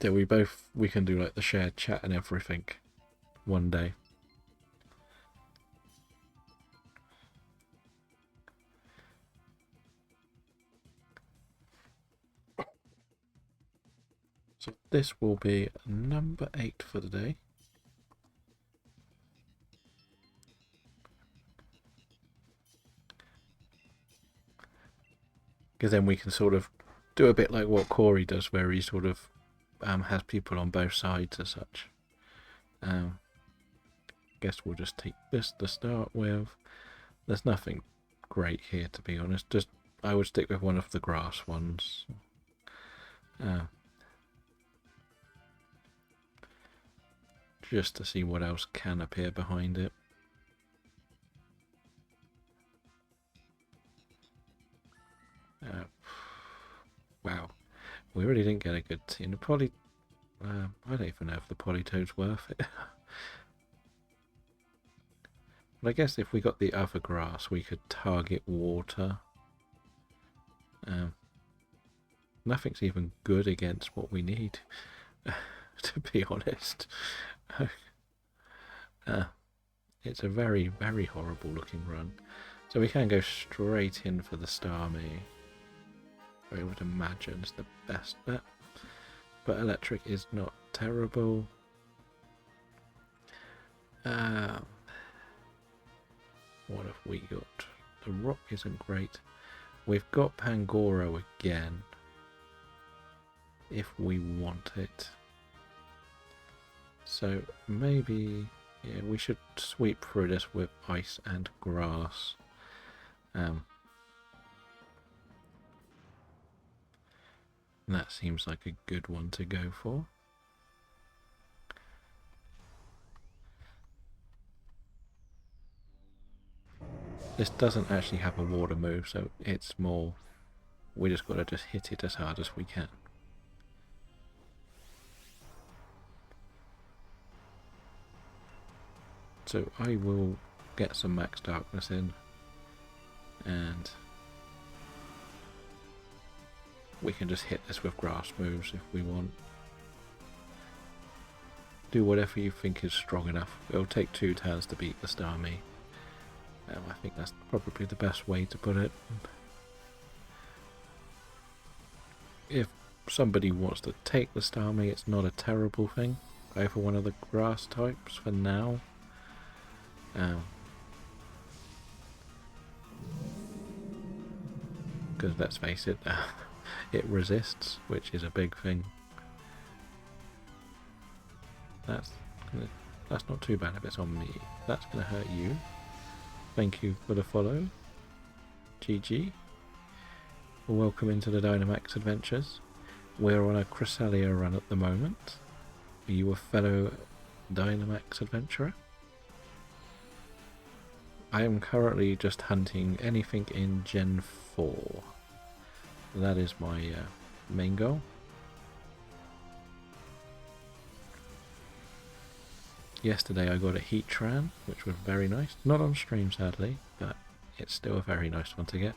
Yeah, we can do like the shared chat and everything one day. So this will be number 8 for the day. Because then we can sort of do a bit like what Corey does, where he sort of has people on both sides as such. Guess we'll just take this to start with. There's nothing great here, to be honest. Just I would stick with one of the grass ones. Just to see what else can appear behind it. Wow, we really didn't get a good team. The poly, I don't even know if the Politoad's worth it. But I guess if we got the other grass, we could target water. Nothing's even good against what we need, to be honest. It's a very, very horrible looking run. So we can go straight in for the Starmie. I would imagine it's the best bet. But electric is not terrible. What have we got? The rock isn't great. We've got Pangoro again, if we want it. So maybe, yeah, we should sweep through this with ice and grass. That seems like a good one to go for. This doesn't actually have a water move, so it's more, we just got to just hit it as hard as we can. So I will get some max darkness in, and we can just hit this with grass moves if we want. Do whatever you think is strong enough. It'll take 2 turns to beat the Starmie. I think that's probably the best way to put it. If somebody wants to take the Starmie, it's not a terrible thing. Go for one of the grass types for now. Because let's face it, it resists, which is a big thing. That's not too bad if it's on me. That's gonna hurt you. Thank you for the follow. GG. Welcome into the Dynamax Adventures. We're on a Cresselia run at the moment. Are you a fellow Dynamax adventurer? I am currently just hunting anything in Gen 4. That is my main goal. Yesterday I got a Heatran, which was very nice. Not on stream sadly, but it's still a very nice one to get.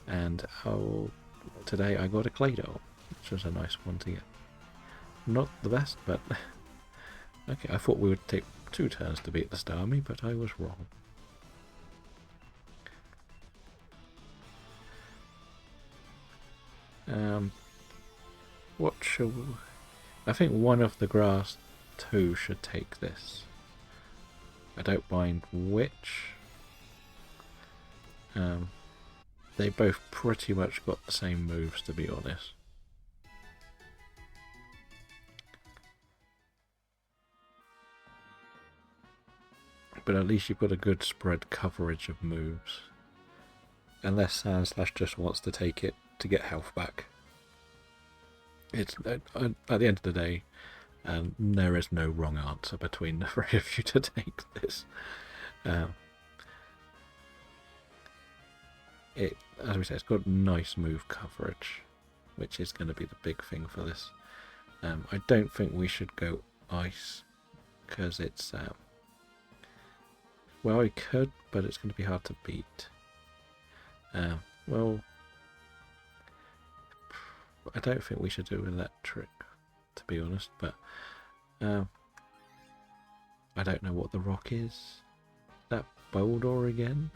And today I got a Claydol, which was a nice one to get. Not the best, but okay, I thought we would take 2 turns to beat the Starmie, but I was wrong. What shall we... I think one of the grass 2 should take this. I don't mind which. They both pretty much got the same moves, to be honest. But at least you've got a good spread coverage of moves. Unless Sandslash just wants to take it to get health back. It's at the end of the day, there is no wrong answer between the 3 of you to take this. As we say, it's got nice move coverage, which is going to be the big thing for this. I don't think we should go ice, because it's... well, we could, but it's going to be hard to beat. Well, I don't think we should do electric, to be honest, but I don't know what the rock is. That Boldor again?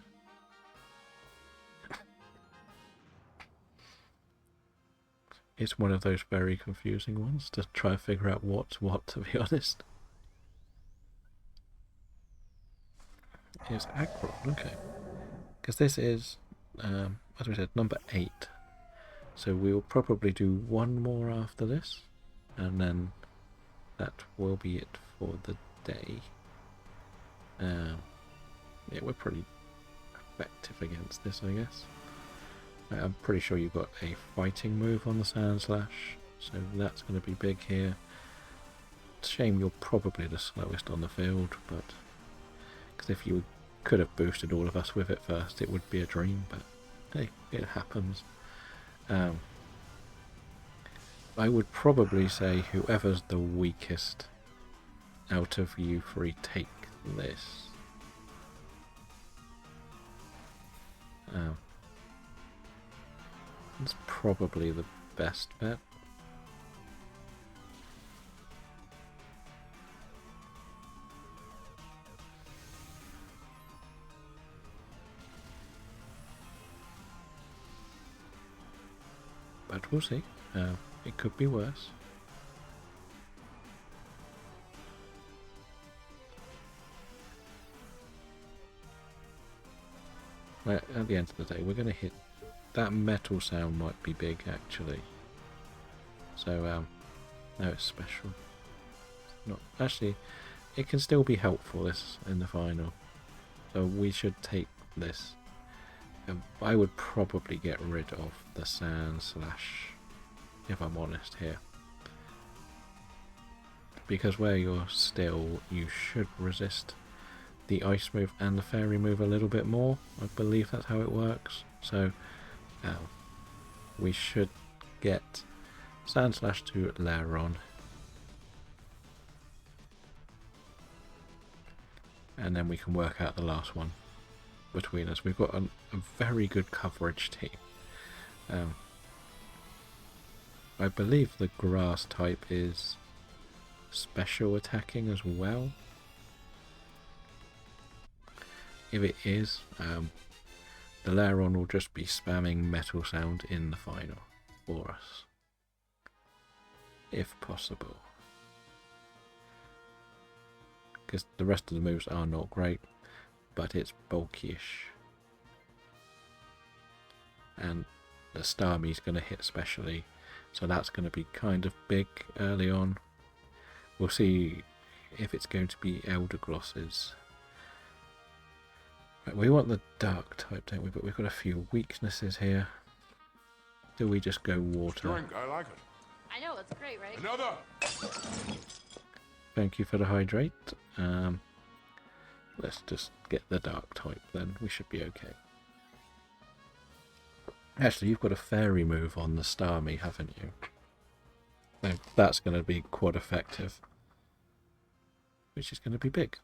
It's one of those very confusing ones to try and figure out what's what, to be honest. Here's Aggron, okay. Because this is, as we said, number 8. So we'll probably do 1 more after this, and then that will be it for the day. Yeah, we're pretty effective against this, I guess. I'm pretty sure you've got a fighting move on the Sandslash, so that's going to be big here. Shame you're probably the slowest on the field, but because if you could have boosted all of us with it first, it would be a dream, but hey, it happens. I would probably say whoever's the weakest out of you 3 take this. It's probably the best bet. But we'll see. It could be worse. Well, at the end of the day, we're going to hit... That metal sound might be big, actually. So, no, it's special. Not actually, it can still be helpful, this, in the final. So we should take this. I would probably get rid of the Sandslash, if I'm honest here. Because where you're still, you should resist the ice move and the fairy move a little bit more. I believe that's how it works. So we should get Sandslash to Lairon. And then we can work out the last one between us. We've got a very good coverage team. I believe the grass type is special attacking as well. If it is, the Lairon will just be spamming Metal Sound in the final for us, if possible. Because the rest of the moves are not great, but it's bulky-ish. And the Starmie's going to hit specially, So that's going to be kind of big early on. We'll see if it's going to be Elder Glosses. Right, we want the dark type, don't we? But we've got a few weaknesses here. Do we just go water? Drink, I like it. I know, it's great, right? Another. Thank you for the hydrate. Let's just get the dark type then. We should be okay. Actually, you've got a fairy move on the Starmie, haven't you? So that's going to be quite effective. Which is going to be big.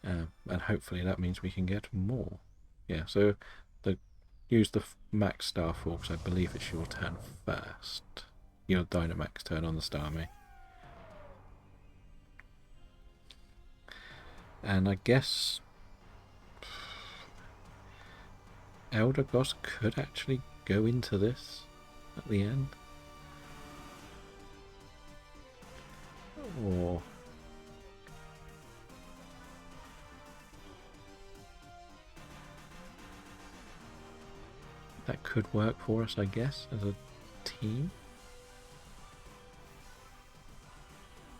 And hopefully that means we can get more. Yeah, so use the max Starfall, because I believe it's your turn first. Your Dynamax turn on the Starmie. And I guess Elder Goss could actually go into this at the end. Or that could work for us, I guess, as a team.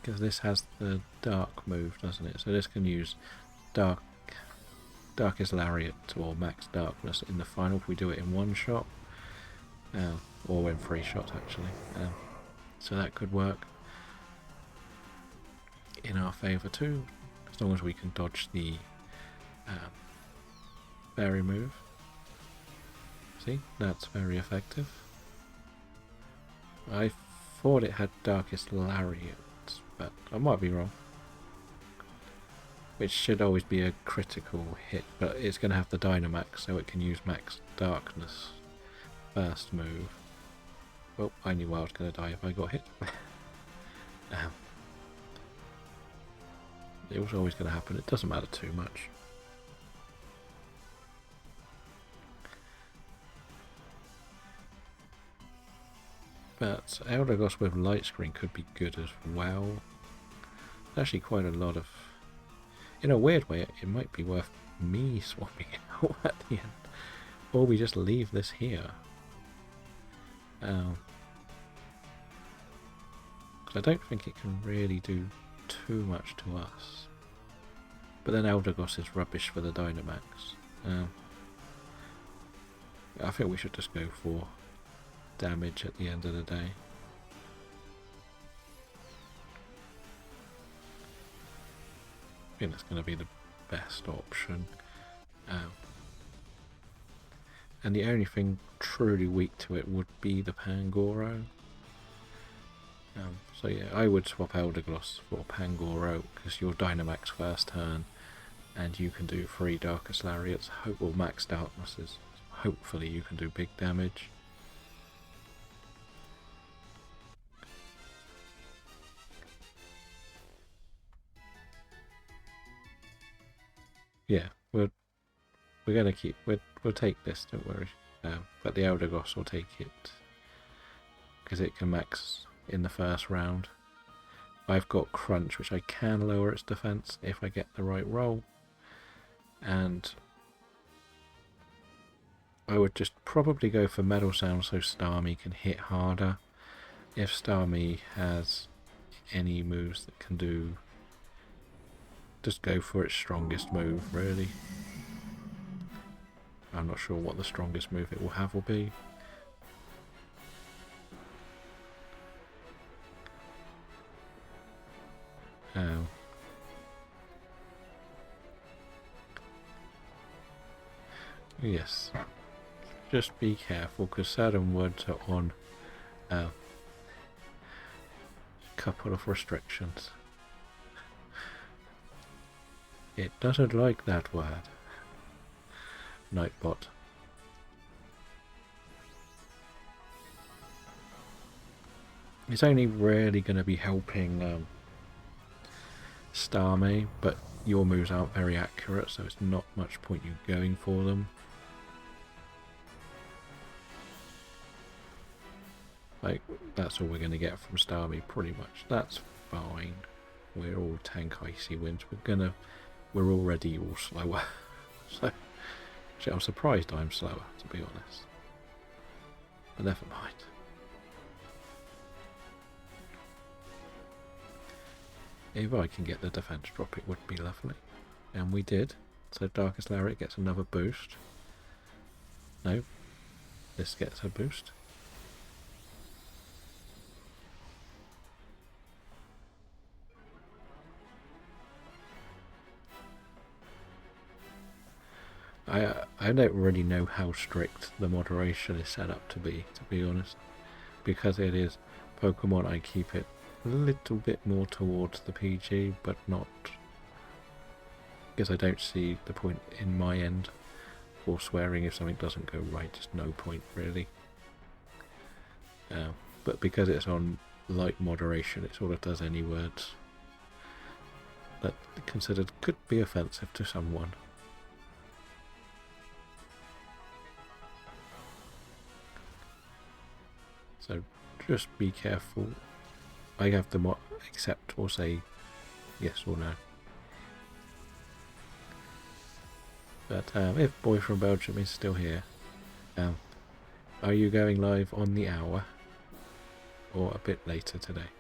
Because this has the dark move, doesn't it? So this can use Darkest Lariat or Max Darkness in the final if we do it in one shot. Or in 3 shots, actually. So that could work in our favour too, as long as we can dodge the fairy move. See, that's very effective. I thought it had Darkest Lariat, but I might be wrong. Which should always be a critical hit, but it's going to have the Dynamax, so it can use Max Darkness first move. Well, I knew I was going to die if I got hit. It was always going to happen, it doesn't matter too much. But Elder Goss with Light Screen could be good as well. There's actually quite a lot of... In a weird way, it might be worth me swapping it out at the end. Or we just leave this here. Because I don't think it can really do too much to us. But then Elder Goss is rubbish for the Dynamax. I think we should just go for damage at the end of the day. I think that's going to be the best option. And the only thing truly weak to it would be the Pangoro. So yeah, I would swap Elder Goss for Pangoro, because your Dynamax first turn, and you can do 3 Darkest Lariats, or Max Darknesses. Hopefully you can do big damage. Yeah, we're gonna keep. We'll take this. Don't worry. But the Elder Goss will take it because it can max in the first round. I've got Crunch, which I can lower its defense if I get the right roll, and I would just probably go for Metal Sound so Starmie can hit harder. If Starmie has any moves that can do, just go for its strongest move, really. I'm not sure what the strongest move it will have will be. Yes. Just be careful, because certain words are on a couple of restrictions. It doesn't like that word. Nightbot. It's only really going to be helping Starmie, but your moves aren't very accurate, so it's not much point you going for them. Like, that's all we're going to get from Starmie, pretty much. That's fine. We're all tank icy winds. We're already all slower. So, actually, I'm surprised I'm slower, to be honest. But never mind. If I can get the defense drop, it would be lovely. And we did. So Darkest Lariat gets another boost. No, this gets a boost. I don't really know how strict the moderation is set up to be honest, because it is Pokemon. I keep it a little bit more towards the PG, but not because I don't see the point in my end for swearing if something doesn't go right. Just no point really. But because it's on light moderation, it sort of does any words that considered could be offensive to someone. So just be careful. I have to accept or say yes or no. But if Boy from Belgium is still here, are you going live on the hour or a bit later today?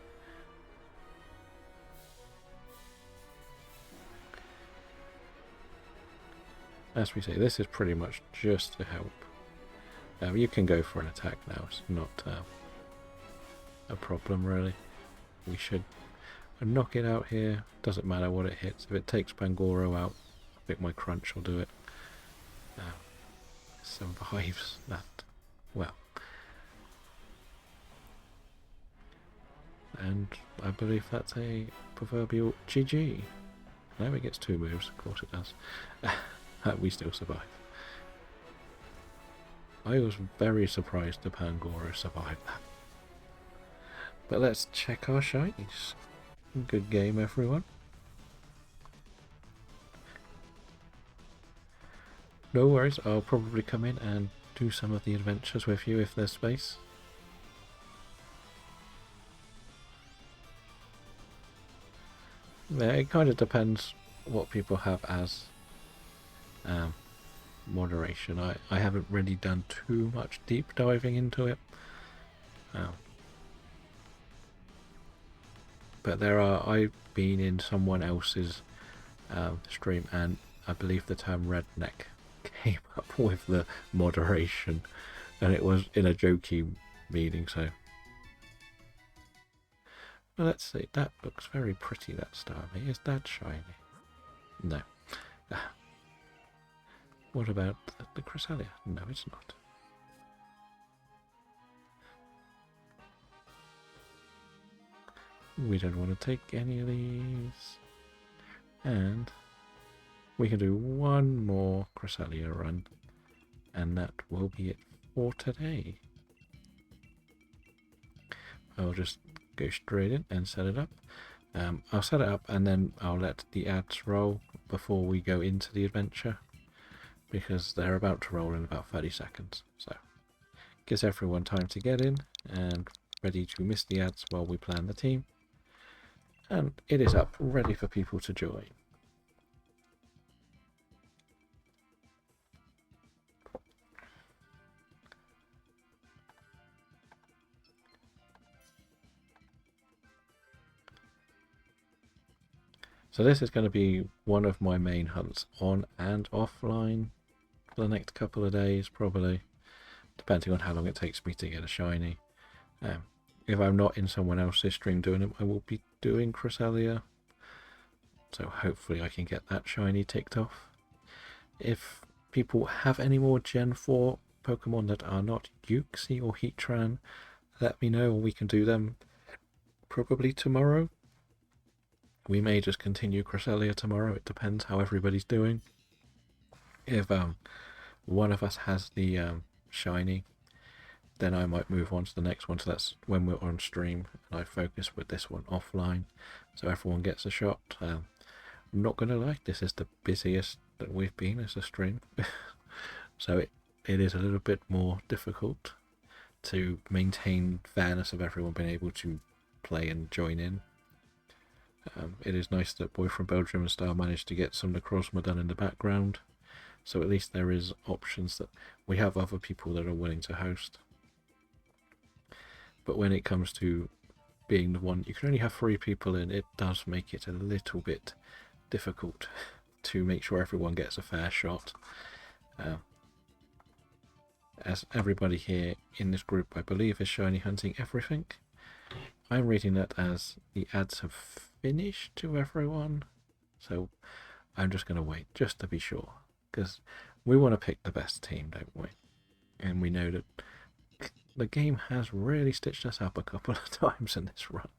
As we say, this is pretty much just to help. You can go for an attack now. It's not a problem really. We should knock it out here. Doesn't matter what it hits. If it takes Pangoro out, I think my crunch will do it. Survives that well. And I believe that's a proverbial GG. No, it gets 2 moves. Of course it does. We still survive. I was very surprised the Pangoro survived that. But let's check our shinies. Good game, everyone. No worries, I'll probably come in and do some of the adventures with you if there's space. Yeah, it kind of depends what people have as moderation. I haven't really done too much deep diving into it. But I've been in someone else's stream and I believe the term redneck came up with the moderation, and it was in a jokey meaning, so. Well, let's see, that looks very pretty, that Starmie. Is that shiny? No. What about the Cresselia? No, it's not. We don't want to take any of these. And we can do one more Cresselia run, and that will be it for today. I'll just go straight in and set it up. I'll set it up and then I'll let the ads roll before we go into the adventure, because they're about to roll in about 30 seconds. So gives everyone time to get in and ready to miss the ads while we plan the team. And it is up, ready for people to join. So this is going to be one of my main hunts on and offline for the next couple of days, probably, depending on how long it takes me to get a shiny. If I'm not in someone else's stream doing it, I will be doing Cresselia. So hopefully I can get that shiny ticked off. If people have any more Gen 4 Pokemon that are not Uxie or Heatran, let me know and we can do them probably tomorrow. We may just continue Cresselia tomorrow. It depends how everybody's doing. If one of us has the shiny, then I might move on to the next one. So that's when we're on stream and I focus with this one offline, so everyone gets a shot. I'm not gonna lie, this is the busiest that we've been as a stream. So it is a little bit more difficult to maintain fairness of everyone being able to play and join in. It is nice that Boy from Belgium and Star managed to get some Necrozma done in the background, so at least there is options that we have other people that are willing to host. but when it comes to being the one you can only have 3 people in, it does make it a little bit difficult to make sure everyone gets a fair shot. As everybody here in this group, I believe, is shiny hunting everything. I'm reading that as the ads have finished to everyone, so I'm just going to wait just to be sure, because we want to pick the best team, don't we? And we know that the game has really stitched us up a couple of times in this run.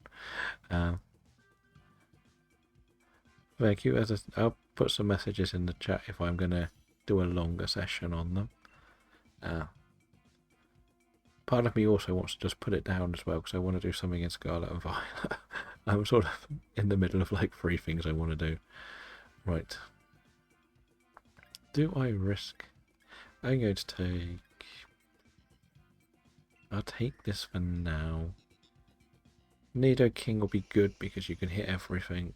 Thank you. I'll put some messages in the chat if I'm going to do a longer session on them. Part of me also wants to just put it down as well, because I want to do something in Scarlet and Violet. I'm sort of in the middle of like 3 things I want to do. Right. Do I risk? I'm going to take... I'll take this for now. Nidoking will be good because you can hit everything.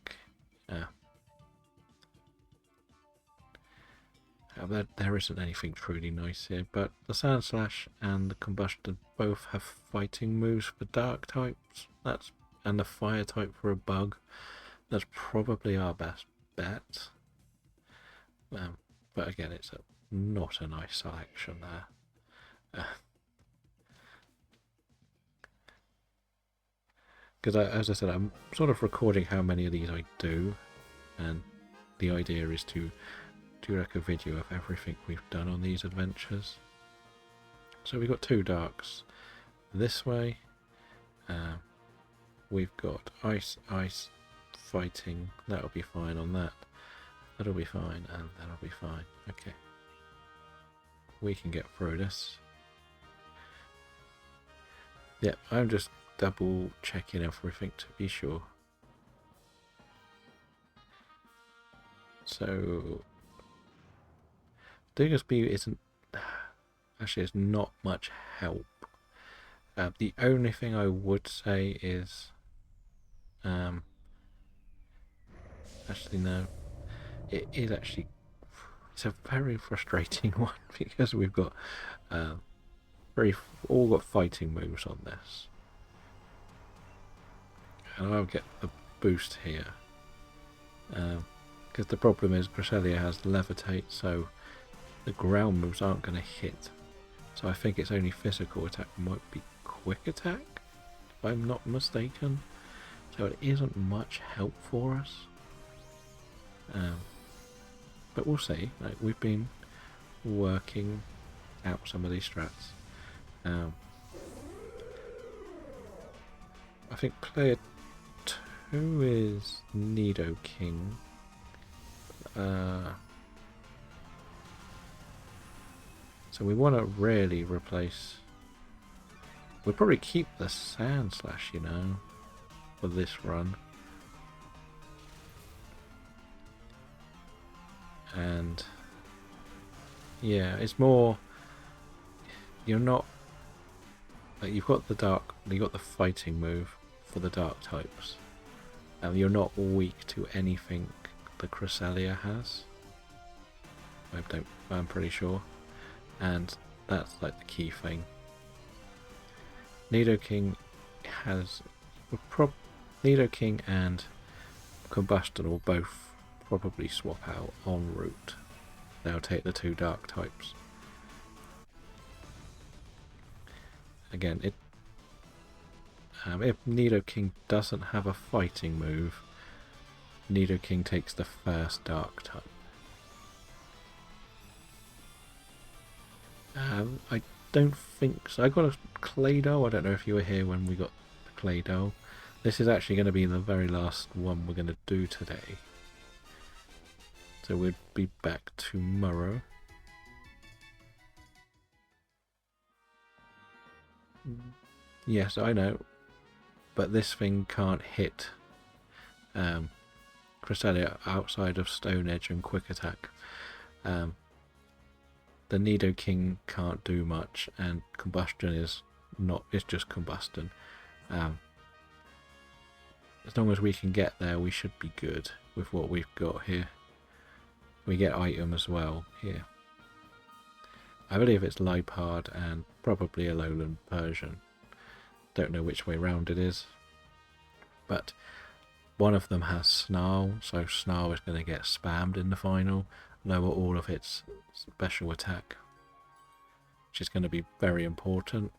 There isn't anything truly nice here, but the Sand Slash and the Combustion both have fighting moves for dark types. And the fire type for a bug. That's probably our best bet. But again, it's not a nice selection there. Because as I said, I'm sort of recording how many of these I do, and the idea is to do like a video of everything we've done on these adventures. So we've got 2 darks this way. We've got ice fighting. That'll be fine on that. That'll be fine, and that'll be fine. Okay. We can get through this. Yep, I'm just double checking everything to be sure. So Diggersby isn't actually, it's not much help. The only thing I would say is actually no, it is actually, it's a very frustrating one because we've got all got fighting moves on this, and I'll get the boost here because the problem is Cresselia has Levitate, so the ground moves aren't going to hit. So I think its only physical attack might be quick attack, if I'm not mistaken. So it isn't much help for us. But we'll see. Like, we've been working out some of these strats. I think player 2 is Nidoking. So we want to really replace... We'll probably keep the Sand Slash, you know, for this run. And yeah, it's more... You're not... Like, you've got the fighting move for the dark types. And you're not weak to anything the Cresselia has. I'm pretty sure. And that's like the key thing. Nidoking has... Nidoking and Combustion will both probably swap out en route. They'll take the 2 dark types. Again, if Nidoking doesn't have a fighting move, Nidoking takes the first dark type. I don't think so. I got a Claydol. I don't know if you were here when we got the Claydol. This is actually going to be the very last one we're going to do today. So we'll be back tomorrow. Yes, I know. But this thing can't hit Cresselia outside of Stone Edge and Quick Attack. The Nidoking can't do much, and Combustion is not. It's just Combustion. As long as we can get there, we should be good with what we've got here. We get item as well here. I believe it's Liepard and probably a Lowland Persian. don't know which way round it is. But one of them has Snarl, so Snarl is going to get spammed in the final, lower all of its special attack, which is going to be very important.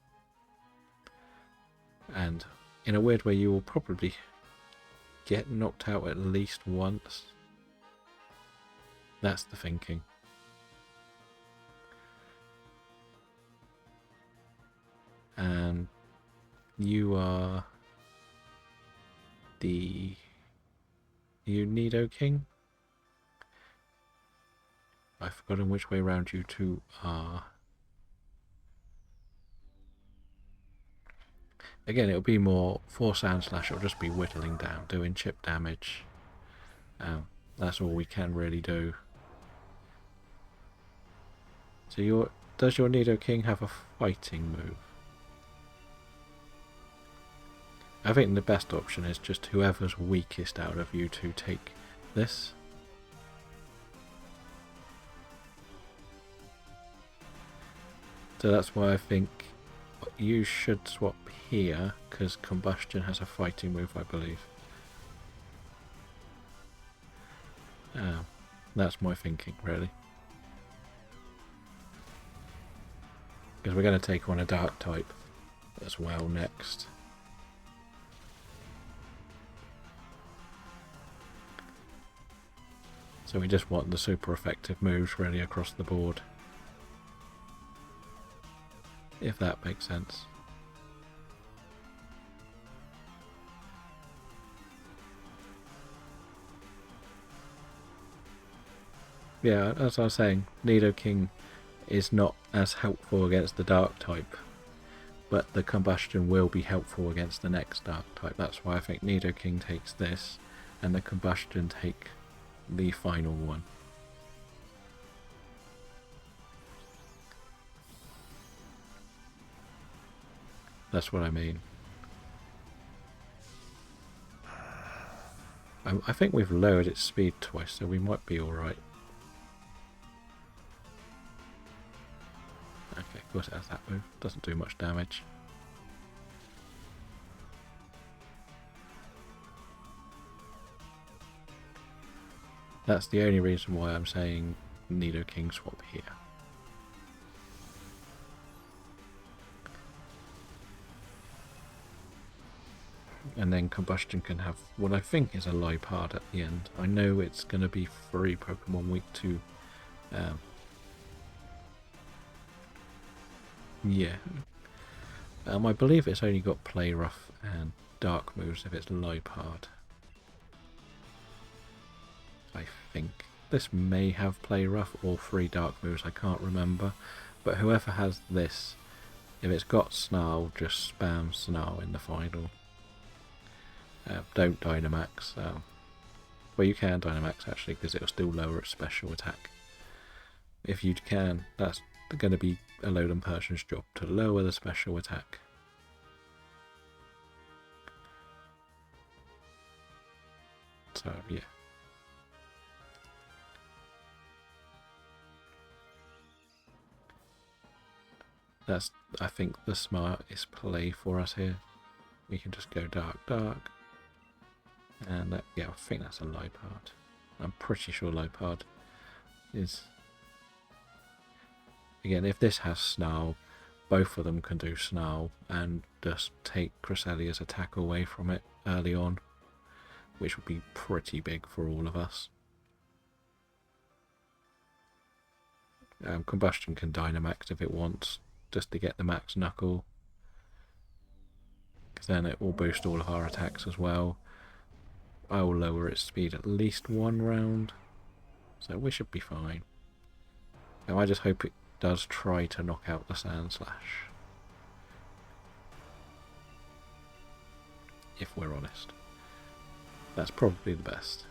And in a weird way, you will probably get knocked out at least once. That's the thinking. And you are the Nido King? I've forgotten which way around you two are. Again, it'll be more for Sand Slash, it'll just be whittling down, doing chip damage. That's all we can really do. So does your Nido King have a fighting move? I think the best option is just whoever's weakest out of you two take this. So that's why I think you should swap here, because Combustion has a fighting move, I believe. That's my thinking, really. Because we're going to take on a Dark type as well next. So we just want the super effective moves really across the board. If that makes sense. Yeah, as I was saying, Nido King is not as helpful against the Dark type, but the Combustion will be helpful against the next Dark type. That's why I think Nido King takes this, and the Combustion take the final one. That's what I mean. I think we've lowered its speed twice, so we might be alright. Okay, of course it has that move. Doesn't do much damage. That's the only reason why I'm saying Nido King swap here. And then Combustion can have what I think is a Lipard at the end. I know it's going to be free Pokemon Week 2. Yeah. I believe it's only got Play Rough and Dark moves if it's Lipard. I think. This may have Play Rough or 3 Dark moves, I can't remember. But whoever has this, if it's got Snarl, just spam Snarl in the final. Don't Dynamax. Well, you can Dynamax actually, because it'll still lower its special attack. If you can, that's going to be a Alolan Persian's job, to lower the special attack. So, yeah. That's, I think, the smartest play for us here. We can just go Dark, Dark. And yeah, I think that's a Lipard. I'm pretty sure Lipard is... Again, if this has Snarl, both of them can do Snarl and just take Cresselia's attack away from it early on, which would be pretty big for all of us. Combustion can Dynamax if it wants, just to get the max Knuckle, because then it will boost all of our attacks as well. I will lower its speed at least 1 round, so we should be fine. Now I just hope it does try to knock out the Sand Slash, if we're honest. That's probably the best.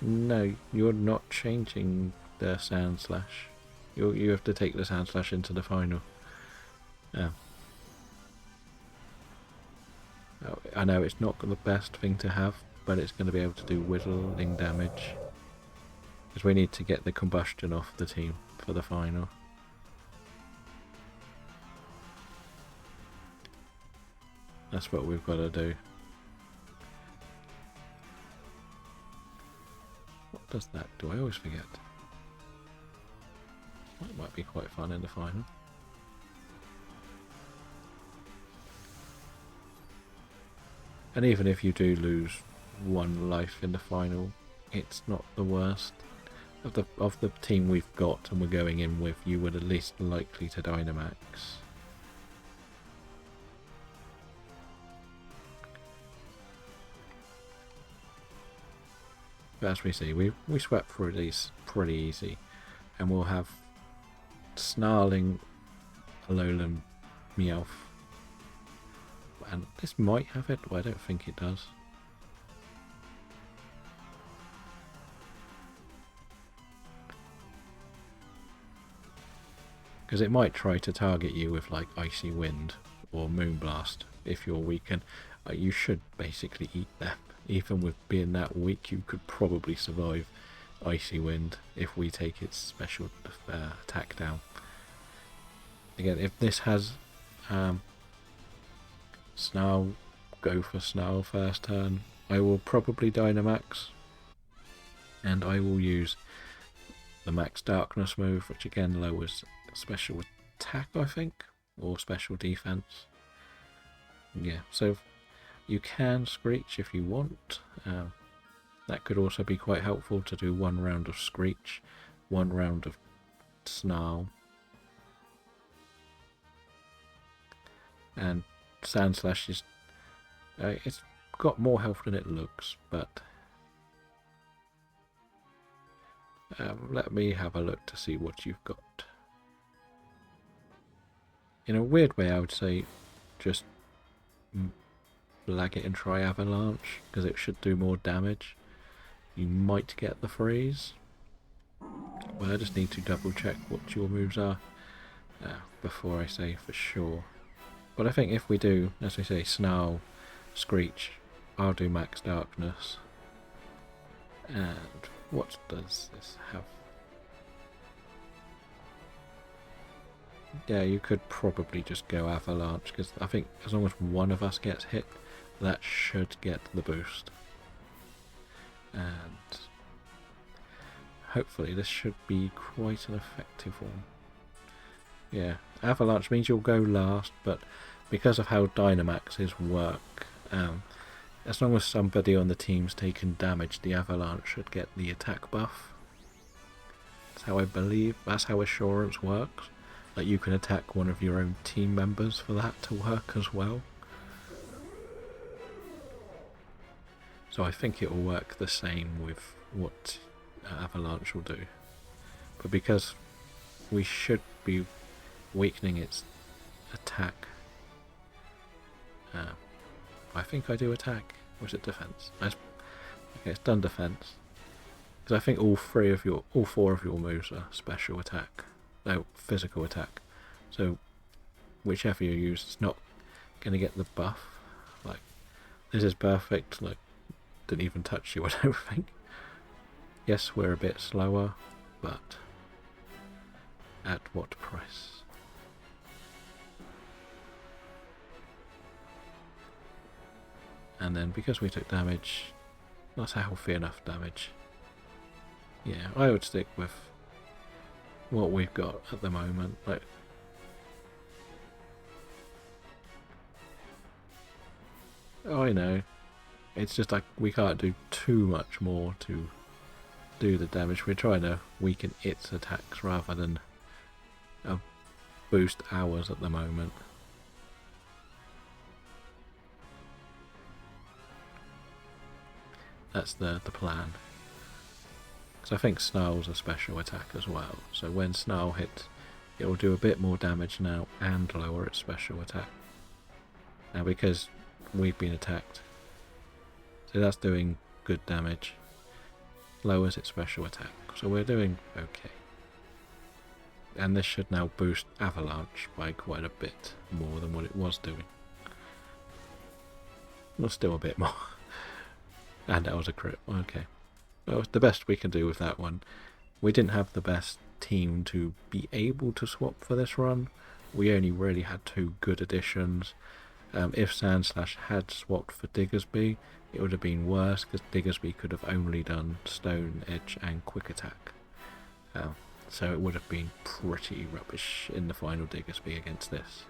No, you're not changing the Sand Slash. You have to take the Sand Slash into the final. Oh. I know it's not the best thing to have, but it's going to be able to do whittling damage. Because we need to get the combustion off the team for the final. That's what we've got to do. What does that do? I always forget. That might be quite fun in the final. And even if you do lose one life in the final, it's not the worst. Of the team we've got and we're going in with, you would at least likely to Dynamax. But as we see, we swept through these pretty easy, and we'll have Snarling, Alolan, Meowth, and this might have it, but I don't think it does. Because it might try to target you with like Icy Wind or Moonblast if you're weak, and you should basically eat them. Even with being that weak, you could probably survive Icy Wind if we take its special attack down. Again, if this has Snarl, go for Snarl first turn. I will probably Dynamax, and I will use the Max Darkness move, which again lowers special attack, I think, or special defense. Yeah, so you can Screech if you want. That could also be quite helpful to do one round of Screech, one round of Snarl, and Sandslash is it's got more health than it looks, but let me have a look to see what you've got. In a weird way, I would say just lag it and try Avalanche, because it should do more damage. You might get the freeze, but I just need to double check what your moves are before I say for sure. But I think if we do, as we say, Snarl, Screech, I'll do Max Darkness. And what does this have? Yeah, you could probably just go Avalanche, because I think as long as one of us gets hit, that should get the boost. And hopefully this should be quite an effective one. Yeah, Avalanche means you'll go last, but because of how Dynamaxes work, as long as somebody on the team's taken damage, the Avalanche should get the attack buff. That's how I believe, that's how Assurance works. Like, you can attack one of your own team members for that to work as well. So I think it will work the same with what Avalanche will do. But because we should be weakening its attack, I think I do attack. Or is it defense? Okay, it's done defense. Because I think all four of your moves are special attack. No, physical attack. So whichever you use, it's not going to get the buff. Like, this is perfect. Like, didn't even touch you, I don't think. Yes, we're a bit slower, but at what price? And then because we took damage, that's healthy enough damage. Yeah, I would stick with what we've got at the moment. Like, oh, I know. It's just like we can't do too much more to do the damage. We're trying to weaken its attacks rather than boost ours at the moment. That's the plan. Because I think Snarl's a special attack as well. So when Snarl hits, it will do a bit more damage now and lower its special attack. Now because we've been attacked, so that's doing good damage. Lowers its special attack. So we're doing okay. And this should now boost Avalanche by quite a bit more than what it was doing. Well, still a bit more. And that was a crit. Okay. well, the best we can do with that one. We didn't have the best team to be able to swap for this run. We only really had 2 good additions. If Sandslash had swapped for Diggersby, it would have been worse because Diggersby could have only done Stone Edge and Quick Attack. So it would have been pretty rubbish in the final Diggersby against this.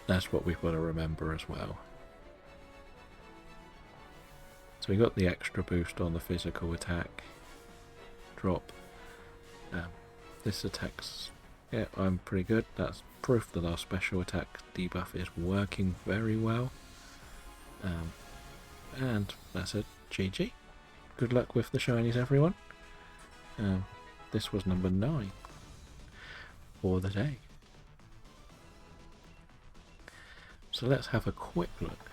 That's what we've got to remember as well. So we got the extra boost on the physical attack. Drop. This attack's... yeah, I'm pretty good. That's proof that our special attack debuff is working very well. And that's a GG. Good luck with the shinies, everyone. This was number 9 for the day. So let's have a quick look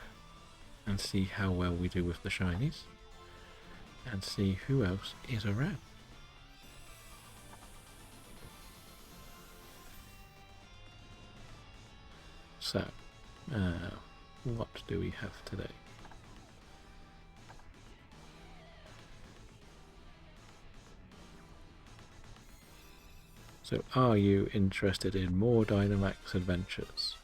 and see how well we do with the shinies and see who else is around. So, what do we have today? So, are you interested in more Dynamax adventures?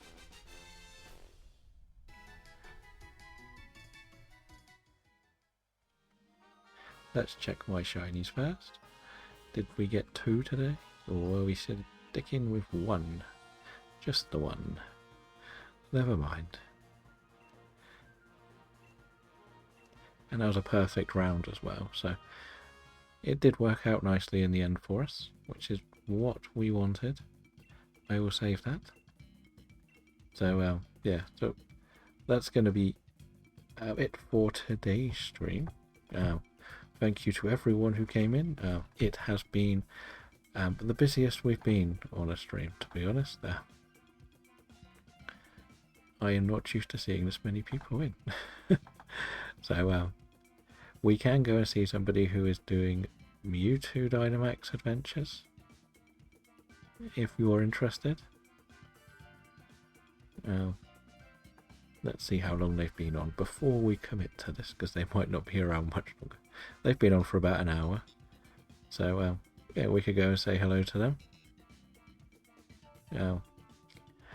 Let's check my shinies first. Did we get 2 today? Or were we sticking with 1? Just the 1. Never mind. And that was a perfect round as well, so it did work out nicely in the end for us, which is what we wanted. I will save that. So, yeah, so that's going to be it for today's stream. Thank you to everyone who came in. It has been the busiest we've been on a stream, to be honest. I am not used to seeing this many people in. So, we can go and see somebody who is doing Mewtwo Dynamax adventures, if you're interested. Let's see how long they've been on before we commit to this, because they might not be around much longer. They've been on for about an hour. So, yeah, we could go and say hello to them.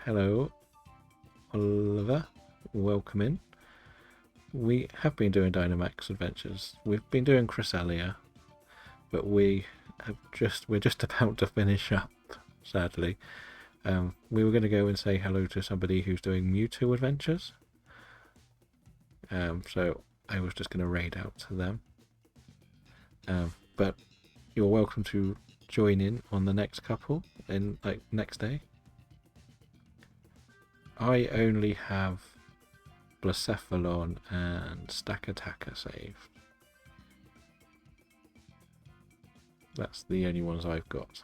Hello, Oliver. Welcome in. We have been doing Dynamax adventures. We've been doing Cresselia, but we're just about to finish up, sadly. We were going to go and say hello to somebody who's doing Mewtwo adventures. So I was just going to raid out to them. But you're welcome to join in on the next couple in next day. I only have Blacephalon and Stack Attacker saved. That's the only ones I've got.